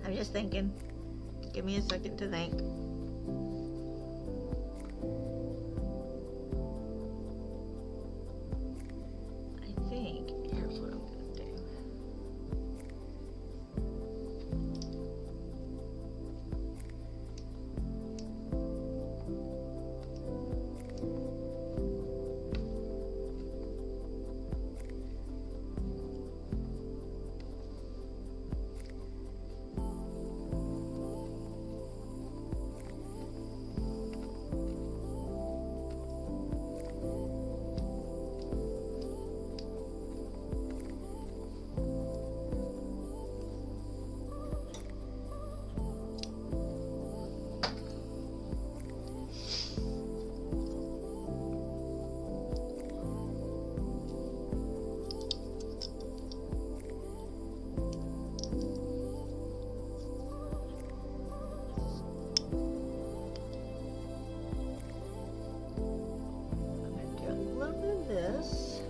I'm just thinking. Give me a second to think. I think here's what I'm gonna do. This.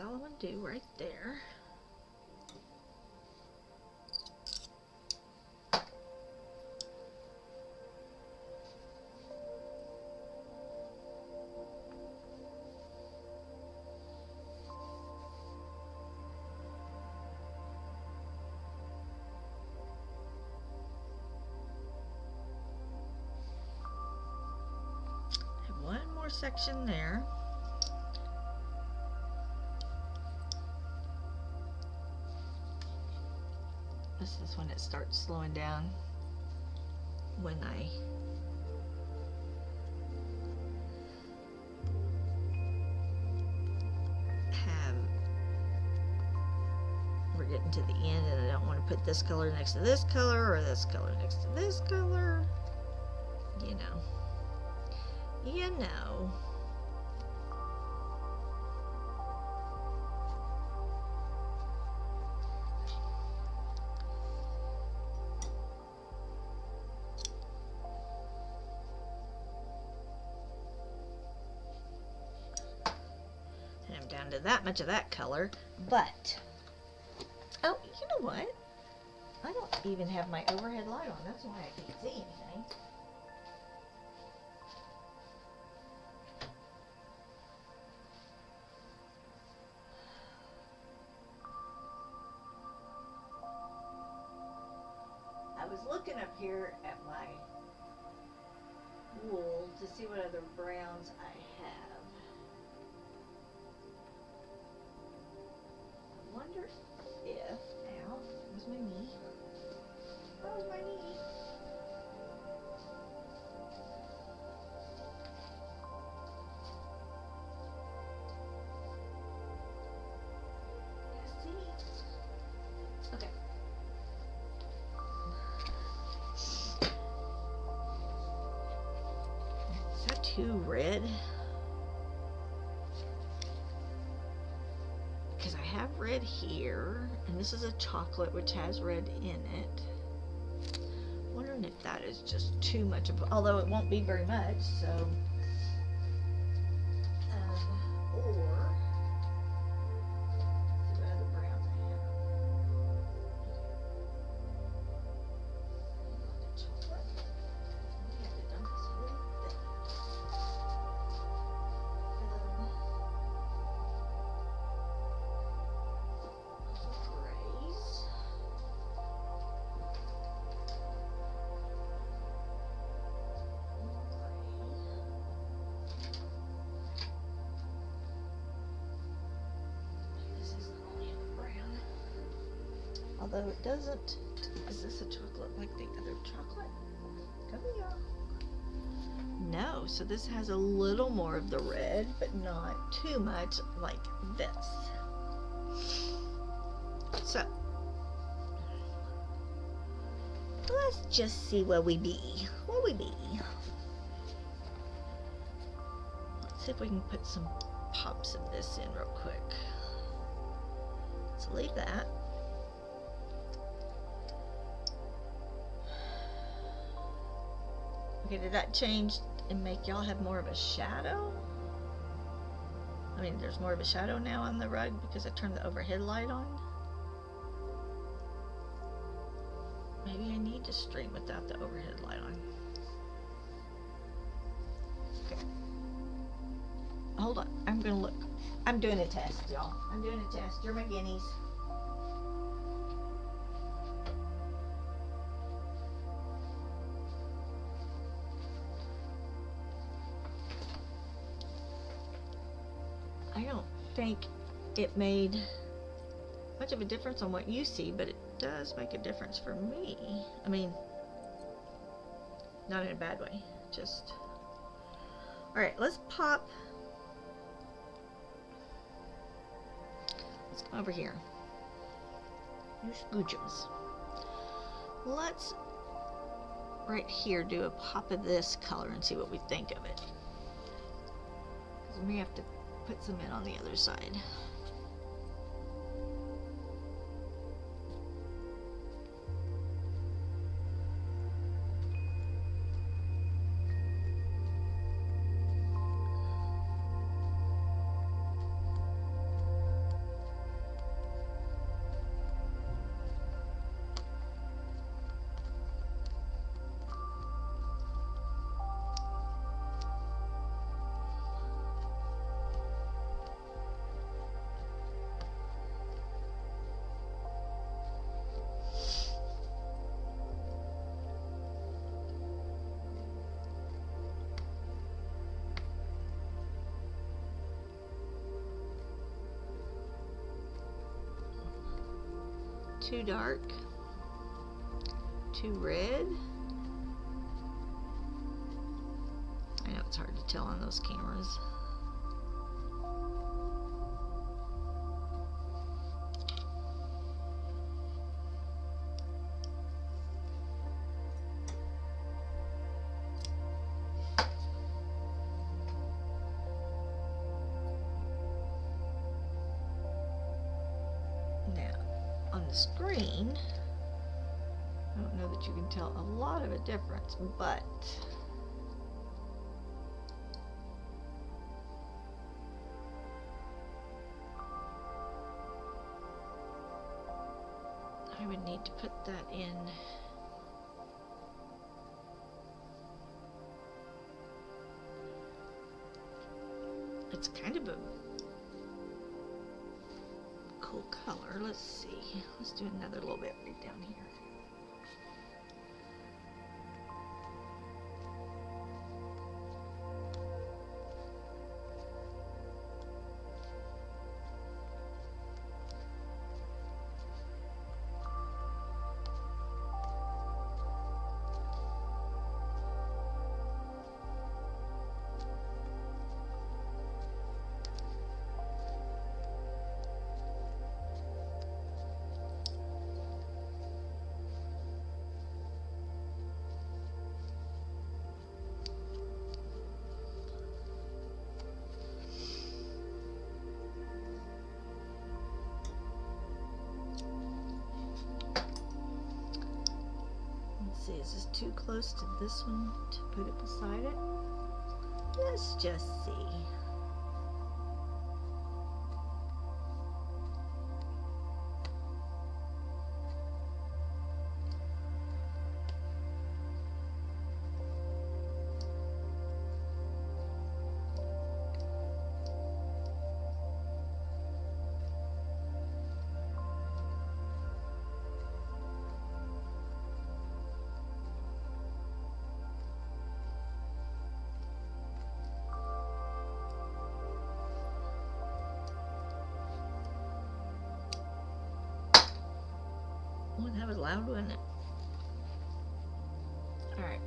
all I want to do right there. One more section there. This is when it starts slowing down, when we're getting to the end and I don't want to put this color next to this color or this color next to this color, you know. You know. And I'm down to that much of that color, but oh, you know what? I don't even have my overhead light on. That's why I can't see anything. I was looking up here at my wool to see what other browns I have. I wonder if, ow, where's my knee? Oh, my knee. See? Okay. Is that too red? Because I have red here, and this is a chocolate which has red in it. Wondering if that is just too much of, although it won't be very much, so. Or, let's see what other browns I have. Chocolate. We have to dump this really thick. Grays. This is the only other brown. Although it doesn't. Is this a chocolate like the other chocolate? Come here. No, so this has a little more of the red, but not too much like this. So, let's just see where we be. Where we be. Let's see if we can put some pops of this in real quick. So leave that. Okay, did that change and make y'all have more of a shadow? I mean, there's more of a shadow now on the rug because I turned the overhead light on. Maybe I need to stream without the overhead light on. Okay. Hold on, I'm gonna look. I'm doing a test, y'all. I'm doing a test. You're my guineas. I don't think it made much of a difference on what you see, but it does make a difference for me. I mean, not in a bad way, just. Alright, let's pop. Let's come over here. Use Goojums. Let's, right here, do a pop of this color and see what we think of it. Because we have to put some in on the other side. too dark, too red. I know it's hard to tell on those cameras. Now, on the screen, I don't know that you can tell a lot of a difference, but I would need to put that in. It's kind of a cool color. Let's see. Let's do another little bit right down here. Let's see, is this too close to this one to put it beside it? Let's just see. Oh, that was loud, wasn't it? Alright.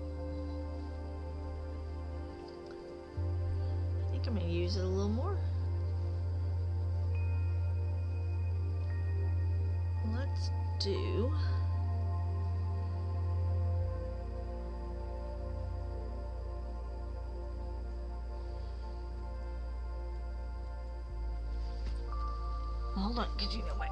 I think I'm going to use it a little more. Let's do... Hold on, because you know what?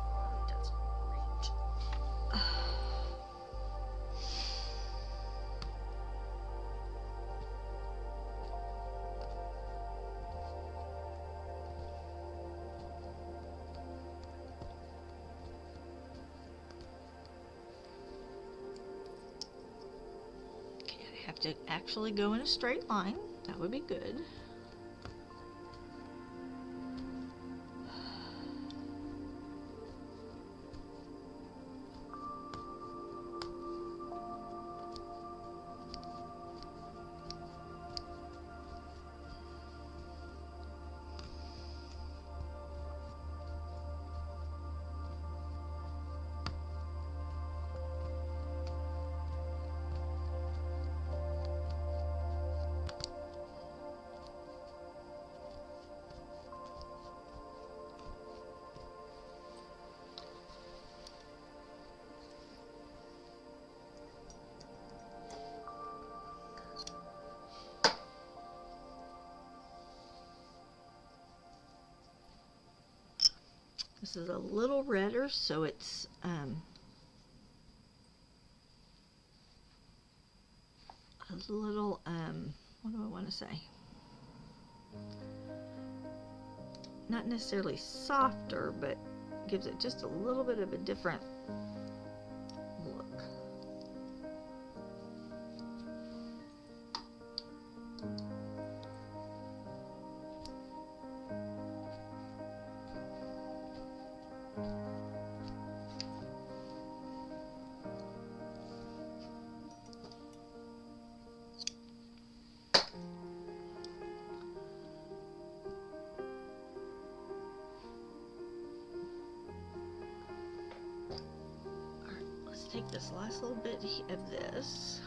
Have to actually go in a straight line. That would be good. This is a little redder, so it's a little what do I want to say? Not necessarily softer, but gives it just a little bit of a different look. take this last little bit of this.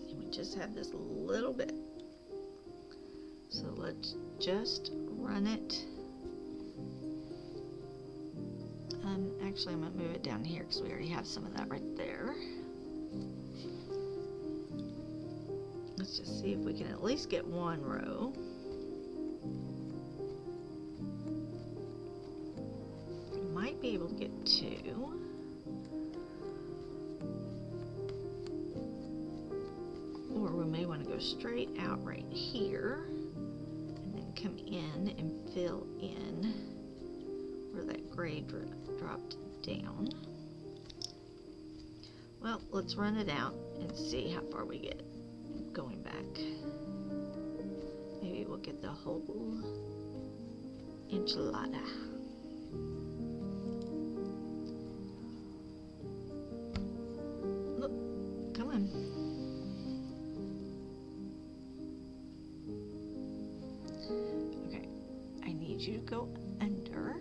And we just have this little bit. So let's just run it. Actually, I'm going to move it down here because we already have some of that right there. Let's just see if we can at least get one row. We might be able to get two. Or we may want to go straight out right here and then come in and fill in where that gray dropped down. Well, let's run it out and see how far we get going back. Maybe we'll get the whole enchilada. Look, come on. Okay, I need you to go under.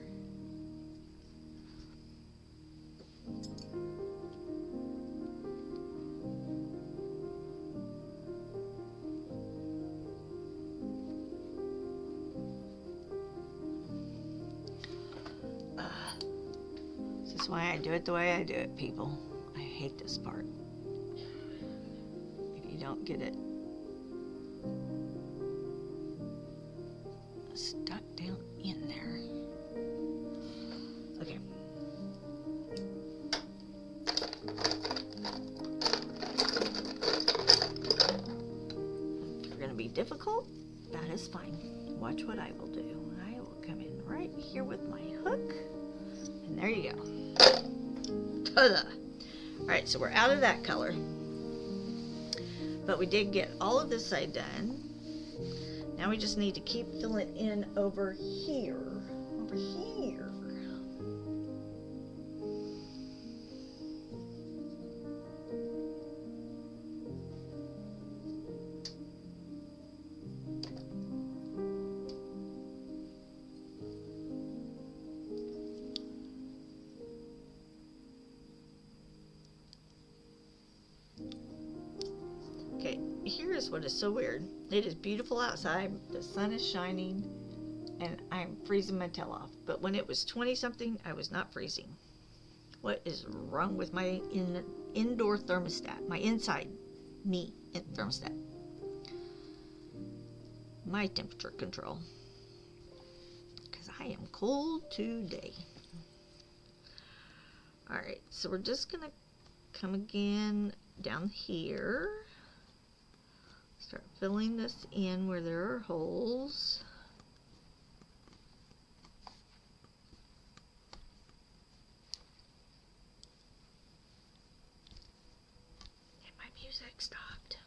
This is why I do it the way I do it, people. I hate this part. If you don't get it stuck down in there. Okay. If you're going to be difficult, that is fine. Watch what I will do. I will come in right here with my hook. And there you go. Ta-da! Alright, so we're out of that color. But we did get all of this side done. Now we just need to keep filling in over here. Over here. Okay, here's what is so weird. It is beautiful outside, the sun is shining, and I'm freezing my tail off. But when it was 20 something, I was not freezing. What is wrong with my indoor thermostat? My inside me thermostat. My temperature control. Because I am cold today. Alright, so we're just going to come again down here. Start filling this in where there are holes. And my music stopped.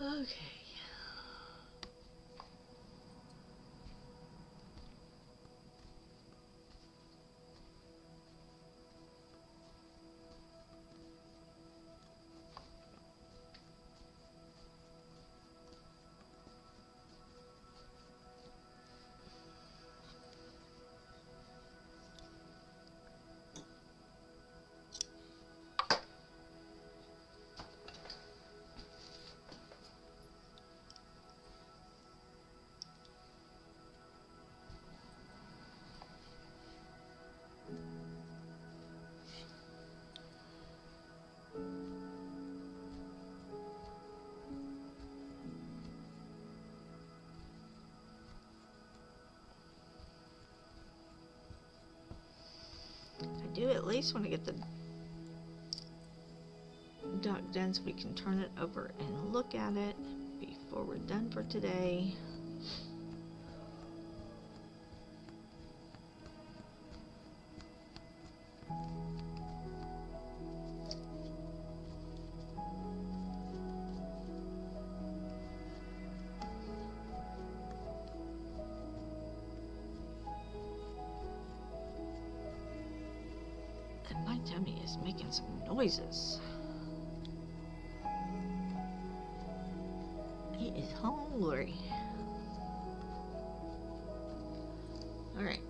Okay. I do at least want to get the duck done so we can turn it over and look at it before we're done for today. tummy is making some noises. He is hungry. Alright.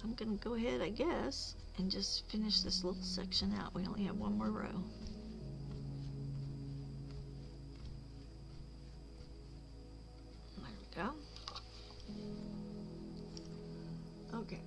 I'm gonna go ahead, I guess, and just finish this little section out. We only have one more row. There we go. Okay.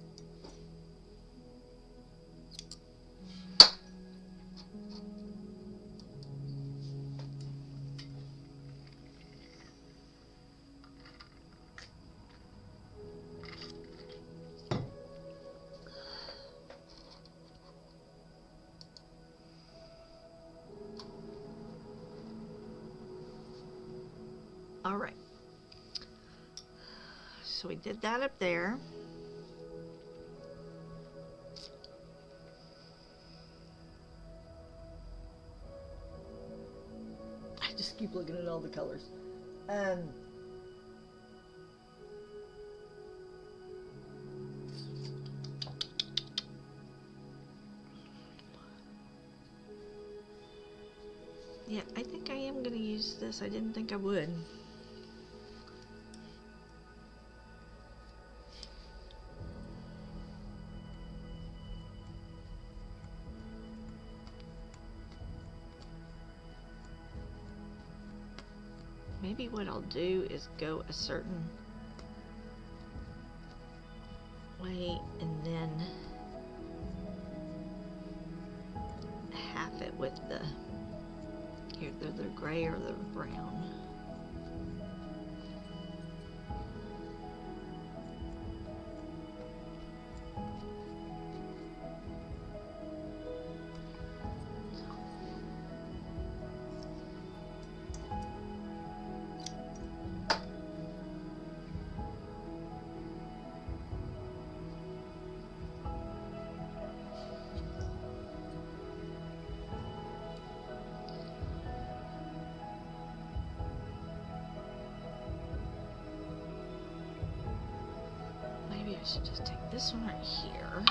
All right. So we did that up there. I just keep looking at all the colors. Yeah, I think I am going to use this. I didn't think I would. Maybe what I'll do is go a certain way and then half it with the either the gray or the brown. I should just take this one right here.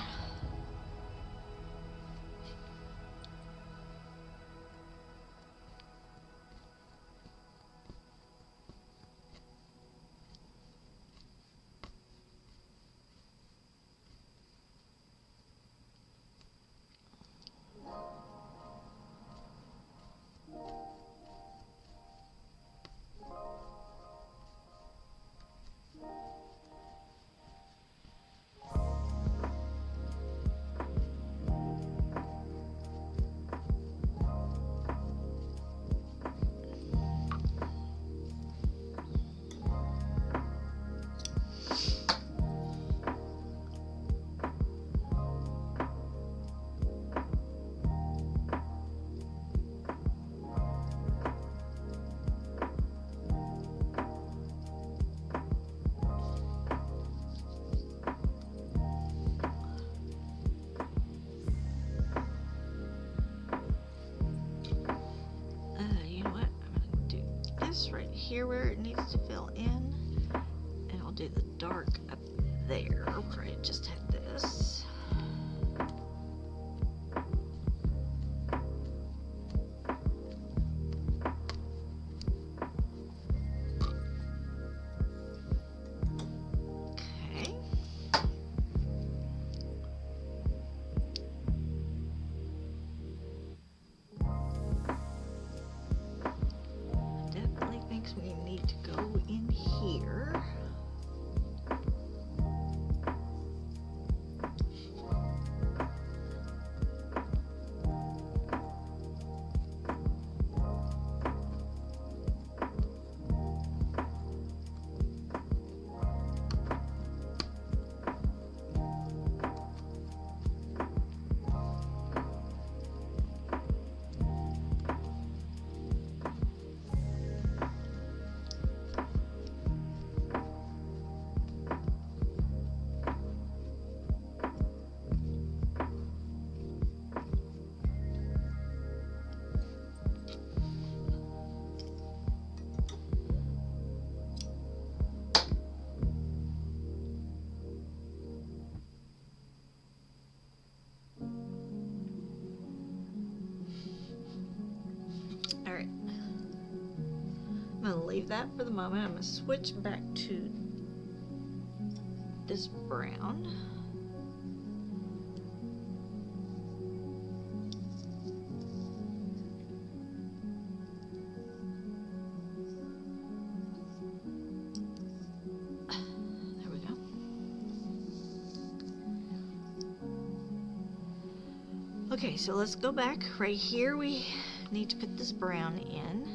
Right here where it needs to fill in, and I'll do the dark up there where I just had this. Okay. We need to go in here. I'm going to leave that for the moment. I'm going to switch back to this brown. There we go. Okay, so let's go back. Right here we need to put this brown in.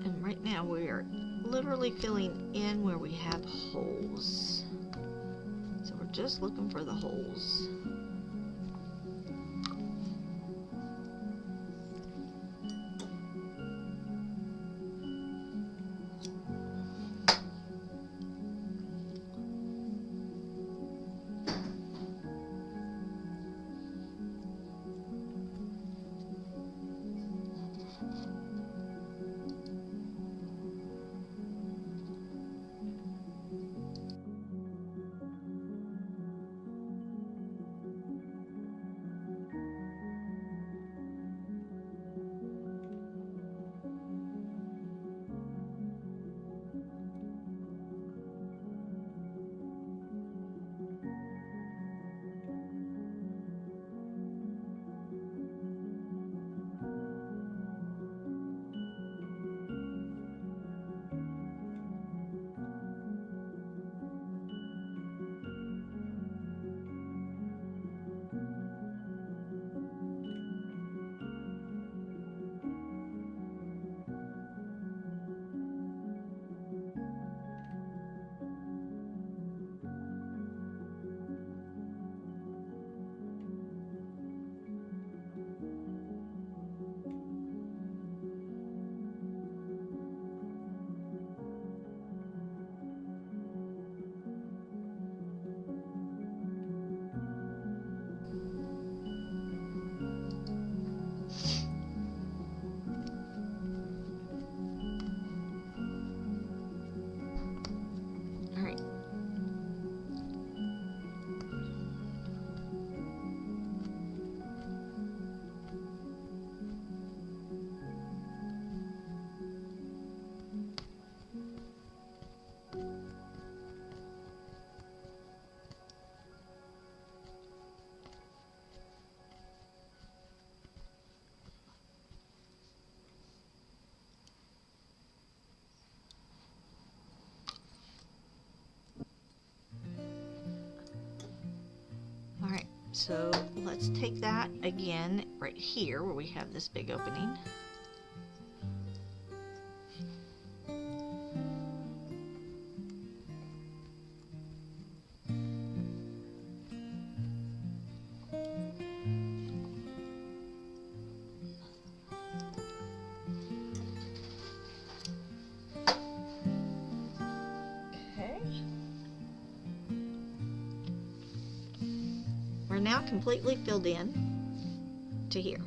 And right now we are literally filling in where we have holes. So we're just looking for the holes. So let's take that again right here where we have this big opening. Now completely filled in to here.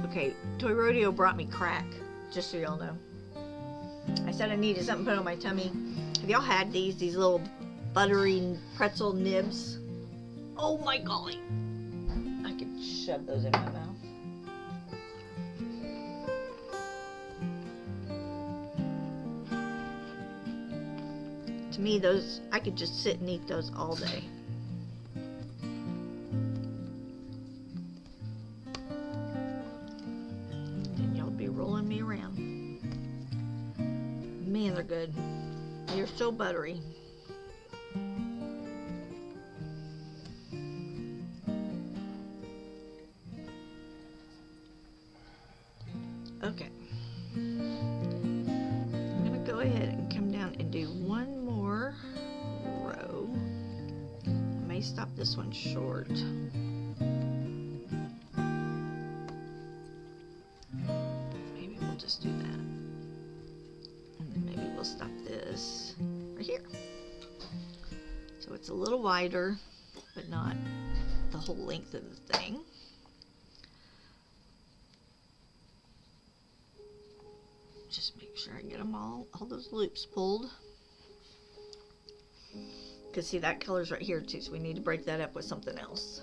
Okay, Toy Rodeo brought me crack, just so y'all know. I said I needed something put on my tummy. Have y'all had these little buttery pretzel nibs? Oh my golly. I could shove those in my mouth. To me, those, I could just sit and eat those all day. Rolling me around. Man, they're good. They're so buttery. Okay. I'm gonna go ahead and come down and do one more row. I may stop this one short. do that. And then maybe we'll stop this right here. So it's a little wider, but not the whole length of the thing. Just make sure I get them all those loops pulled. Because see, that color's right here too, so we need to break that up with something else.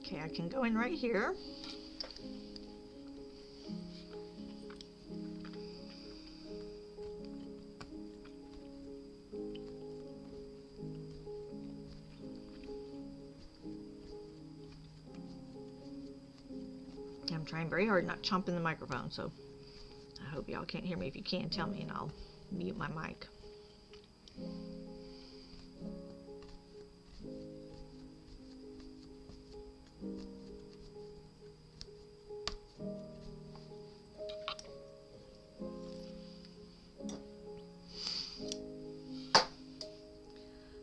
Okay, I can go in right here. I'm trying very hard not chomping the microphone, so I hope y'all can't hear me. If you can, tell me and I'll mute my mic.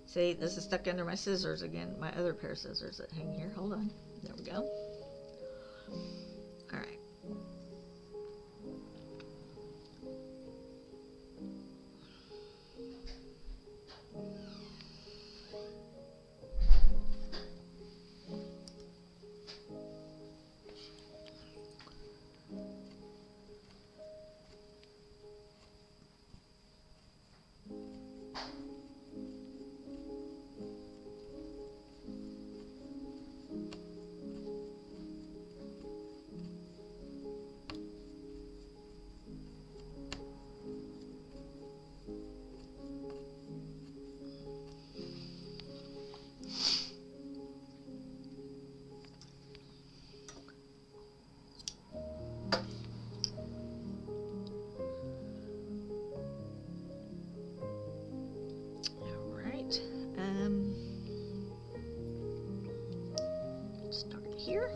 See, this is stuck under my scissors again, my other pair of scissors that hang here. Hold on. There we go. All right. Start here.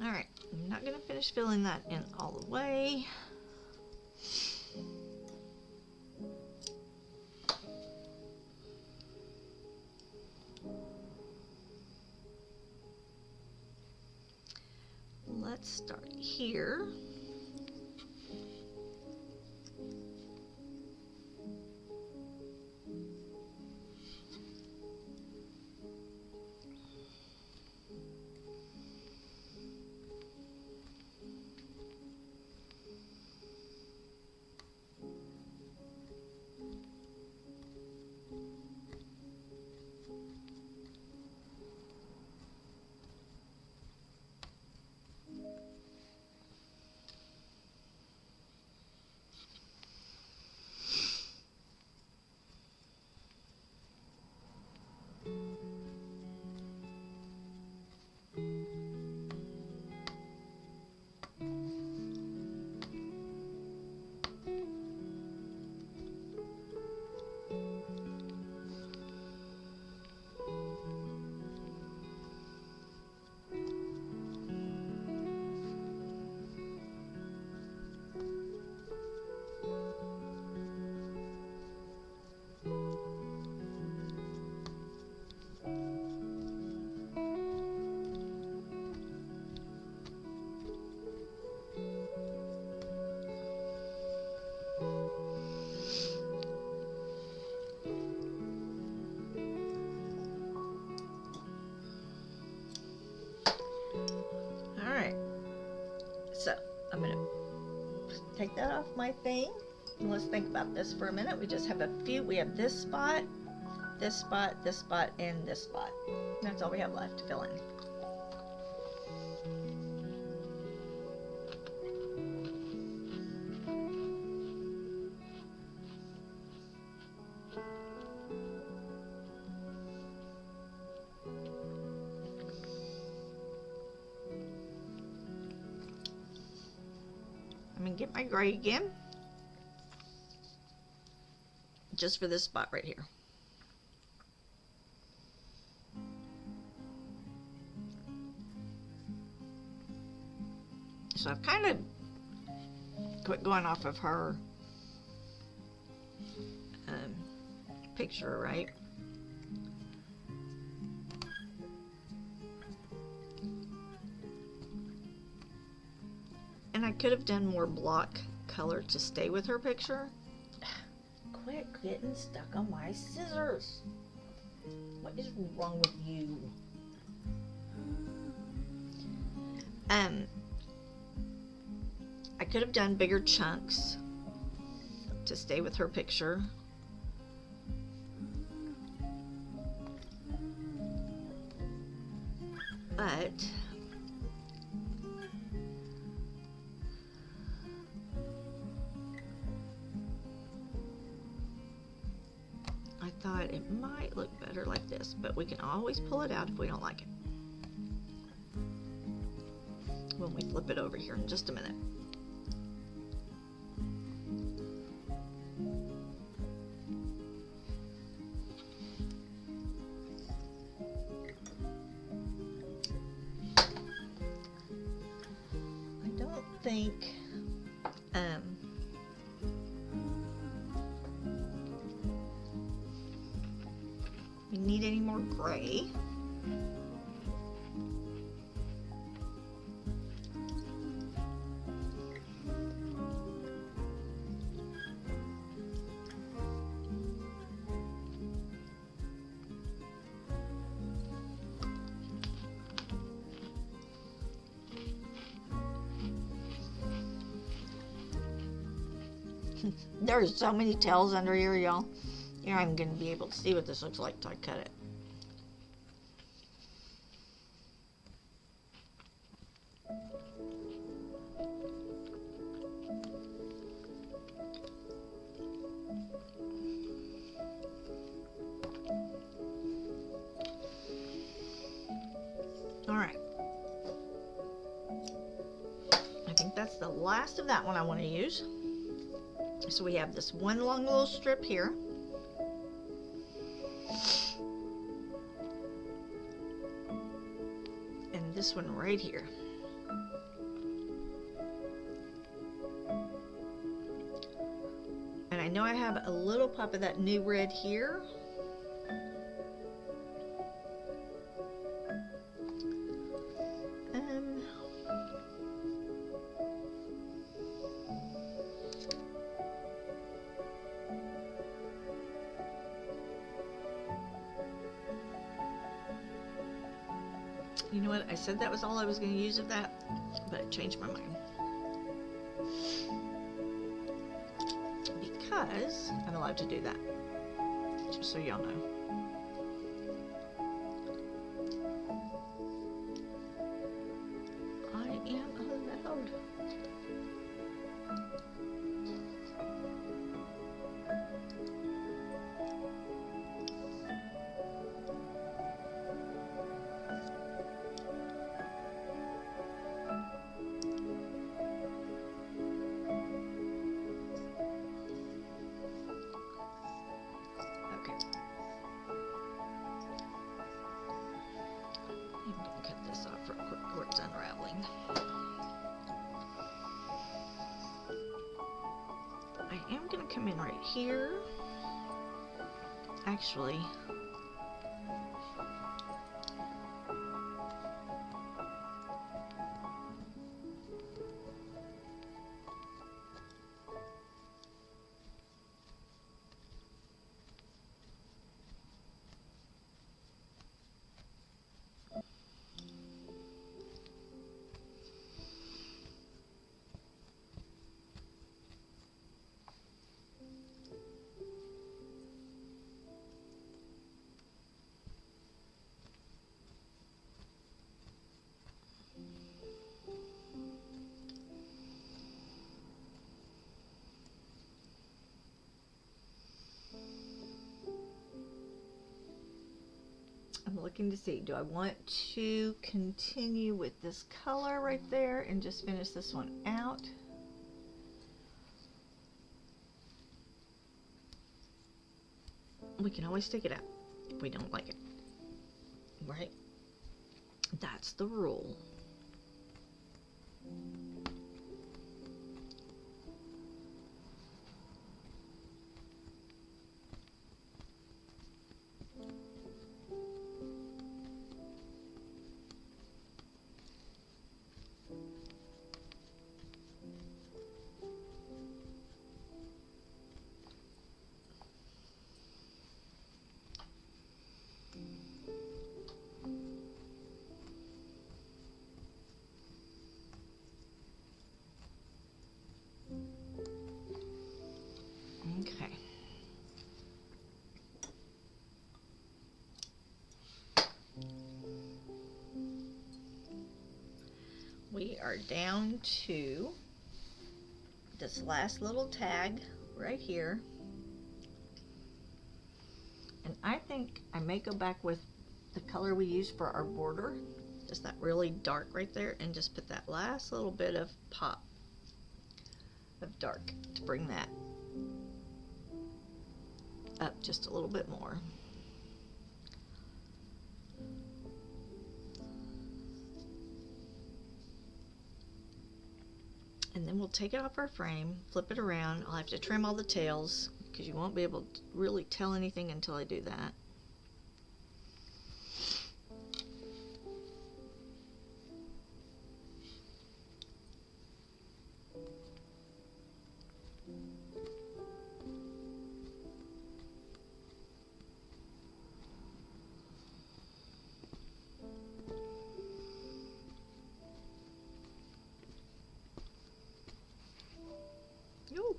Alright, I'm not going to finish filling that in all the way. Let's start here. take that off my thing. And let's think about this for a minute. We just have a few. We have this spot, this spot, this spot, and this spot. That's all we have left to fill in. I'm gonna get my gray again, just for this spot right here. So I've kind of quit going off of her picture, right? And I could have done more block color to stay with her picture. Quit getting stuck on my scissors. What is wrong with you? I could have done bigger chunks to stay with her picture. But I thought it might look better like this, but we can always pull it out if we don't like it. When we flip it over here in just a minute. I don't think we need any more gray. There's so many tails under here, y'all. You're not even going to be able to see what this looks like till I cut it. Alright. I think that's the last of that one I want to use. So we have this one long little strip here. And this one right here. And I know I have a little pop of that new red here. You know what? I said that was all I was going to use of that, but I changed my mind. Because I'm allowed to do that. Just so y'all know. I am allowed. I am going to come in right here. Actually, I'm looking to see, do I want to continue with this color right there and just finish this one out? We can always take it out if we don't like it, right? That's the rule. Okay. We are down to this last little tag right here. And I think I may go back with the color we used for our border, just that really dark right there, and just put that last little bit of pop of dark to bring that up just a little bit more. And then we'll take it off our frame, flip it around. I'll have to trim all the tails because you won't be able to really tell anything until I do that. Yo.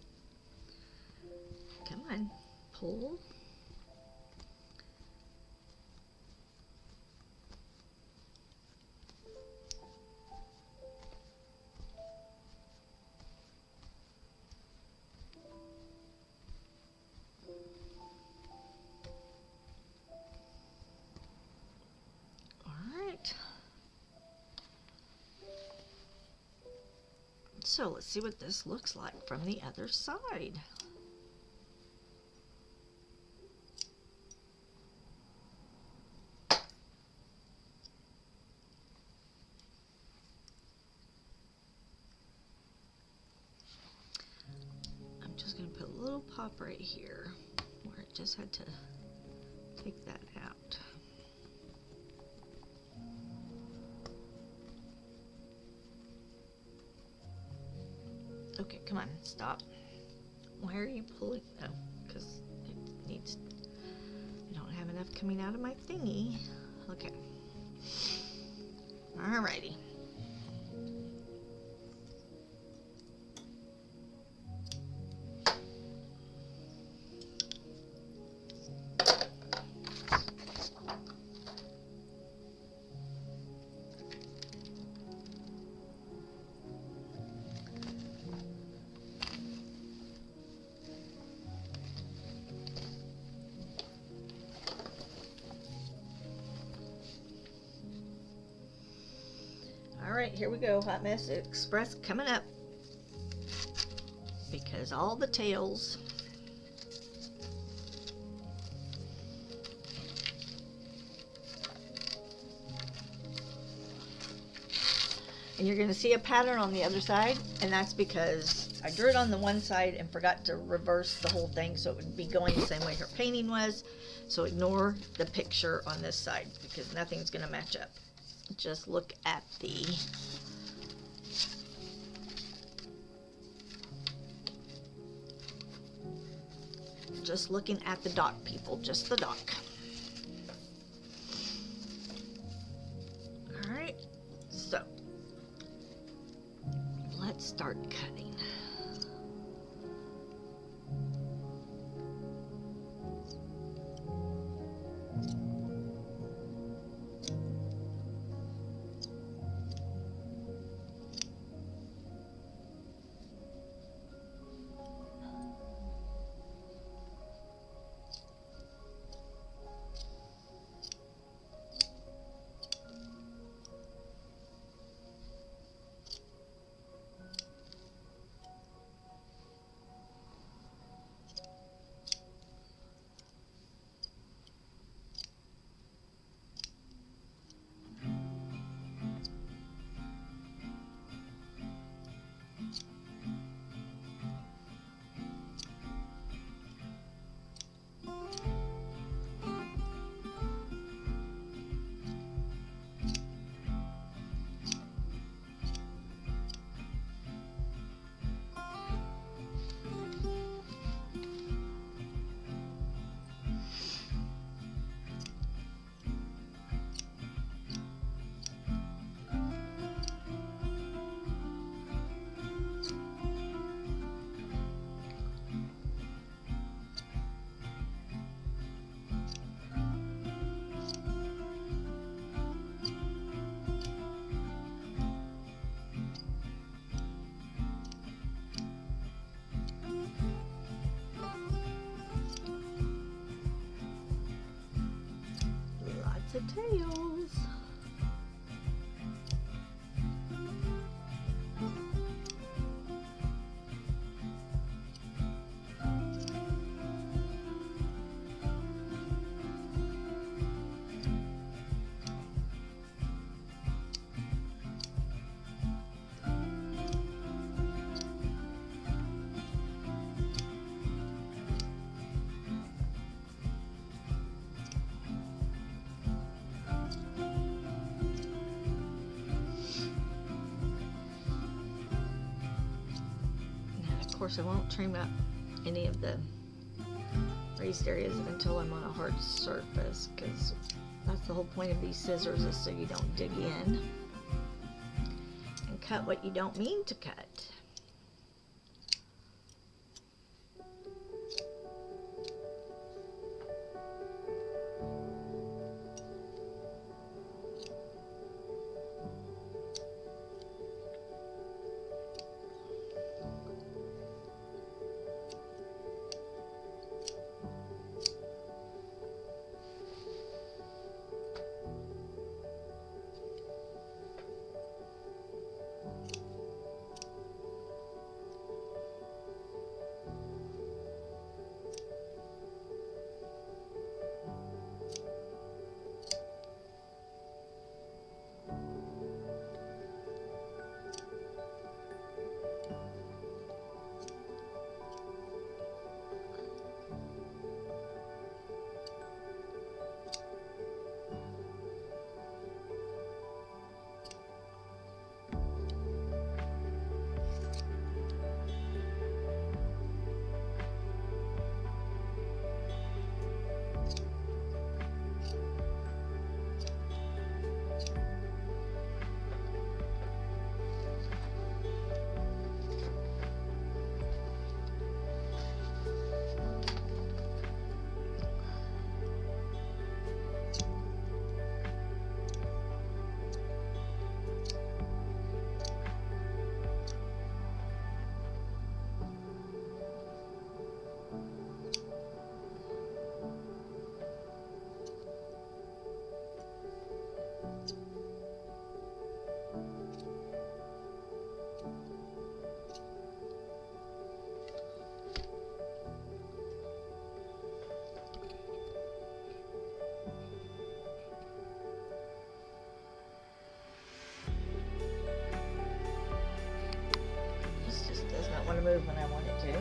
Come on, pull. All right. So let's see what this looks like from the other side. I'm just going to put a little pop right here where it just had to take that out. Okay, come on, stop. Why are you pulling? Oh, because it needs, I don't have enough coming out of my thingy. Okay. Alrighty. Alright, here we go. Hot Mess Express coming up. Because all the tails and you're going to see a pattern on the other side, and that's because I drew it on the one side and forgot to reverse the whole thing so it would be going the same way her painting was. So ignore the picture on this side because nothing's going to match up. Just look at the looking at the dock, people, just the dock. All right, so let's start cutting. tails. Of course, I won't trim up any of the raised areas until I'm on a hard surface, because that's the whole point of these scissors, is so you don't dig in and cut what you don't mean to cut. Want to move when I want it to.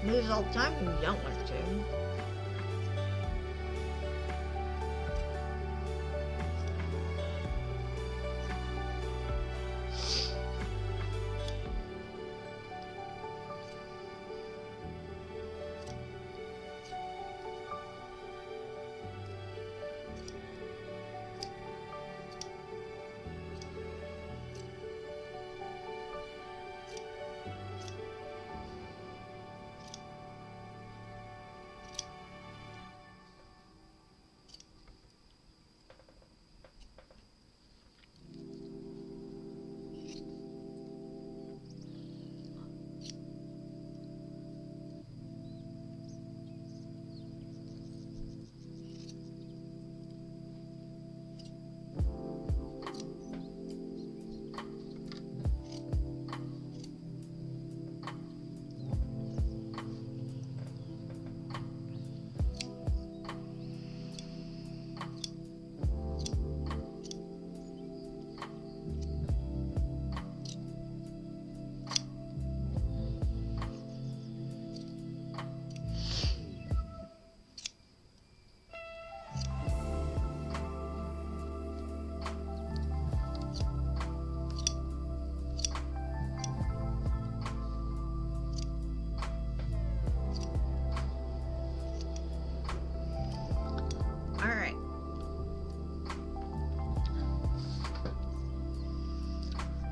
Moves all the time when you don't want it to.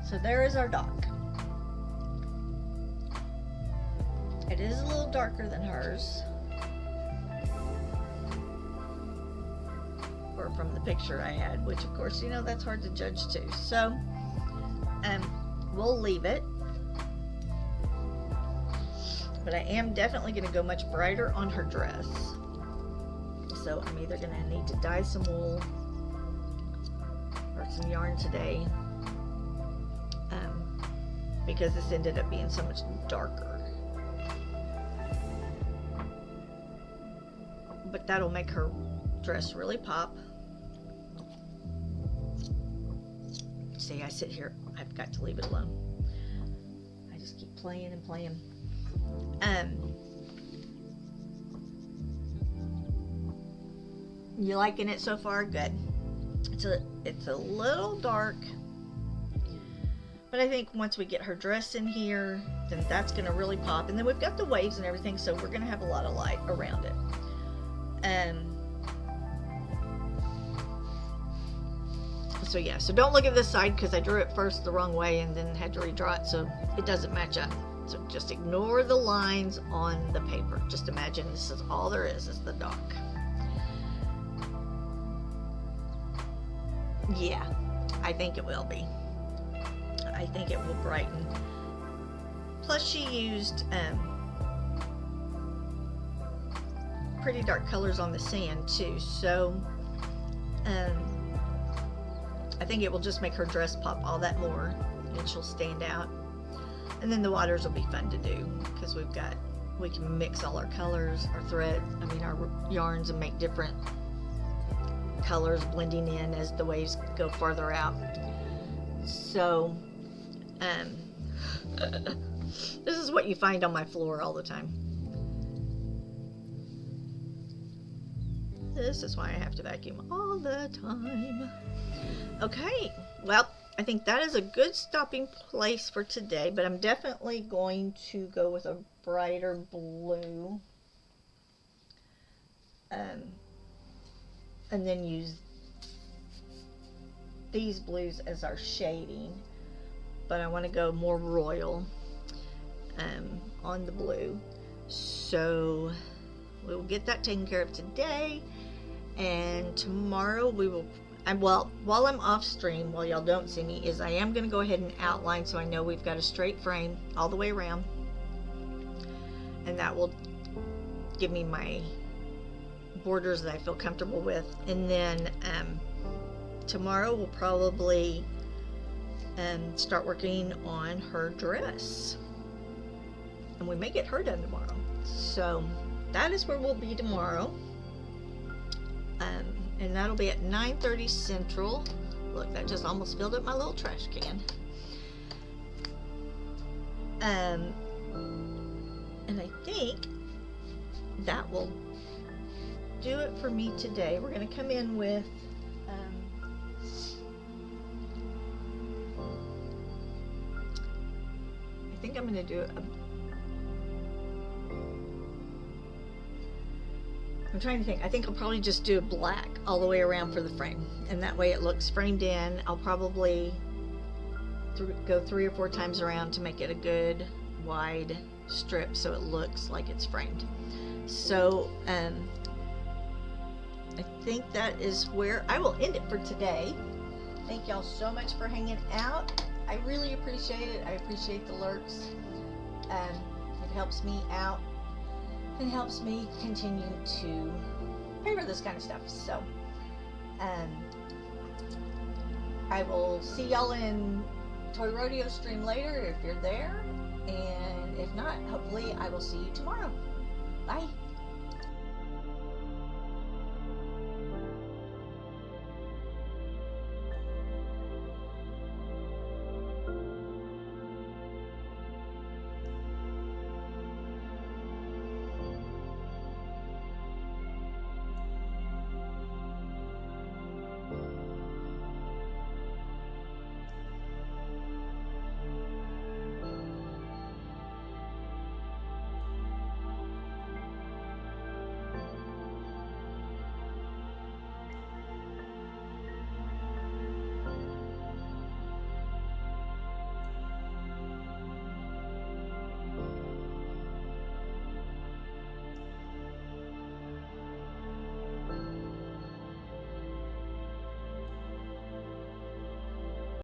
So there is our dock. It is a little darker than hers. or from the picture I had, which of course, you know, that's hard to judge too. So, we'll leave it. But I am definitely going to go much brighter on her dress. So I'm either going to need to dye some wool or some yarn today, because this ended up being so much darker. But that'll make her dress really pop. See, I sit here, I've got to leave it alone. I just keep playing and playing. You liking it so far? Good. It's a little dark, but I think once we get her dress in here, then that's going to really pop. And then we've got the waves and everything, so we're going to have a lot of light around it. So yeah, so don't look at this side because I drew it first the wrong way and then had to redraw it, so it doesn't match up. So just ignore the lines on the paper. Just imagine this is all there is the dark. Yeah, I think it will be. I think it will brighten. Plus she used pretty dark colors on the sand too, so I think it will just make her dress pop all that more, and she'll stand out. And then the waters will be fun to do because we can mix all our colors, our thread, our yarns, and make different colors blending in as the waves go farther out. So this is what you find on my floor all the time. This is why I have to vacuum all the time. Okay, well, I think that is a good stopping place for today, but I'm definitely going to go with a brighter blue. And then use these blues as our shading. But I want to go more royal on the blue. So we'll get that taken care of today. And tomorrow we will, while I'm off stream, while y'all don't see me, I am going to go ahead and outline so I know we've got a straight frame all the way around. And that will give me my borders that I feel comfortable with. And then tomorrow we'll probably start working on her dress. And we may get her done tomorrow. So that is where we'll be tomorrow. And that'll be at 9:30 Central. Look, that just almost filled up my little trash can. And I think that will do it for me today. We're going to come in with I think I'm going to do I'm trying to think. I think I'll probably just do black all the way around for the frame, and that way it looks framed in. I'll probably go 3 or 4 times around to make it a good wide strip so it looks like it's framed. So I think that is where I will end it for today. Thank y'all so much for hanging out. I really appreciate it. I appreciate the lurks. It helps me out and helps me continue to pay for this kind of stuff. So I will see y'all in Toy Rodeo stream later if you're there, and if not, hopefully I will see you tomorrow. Bye.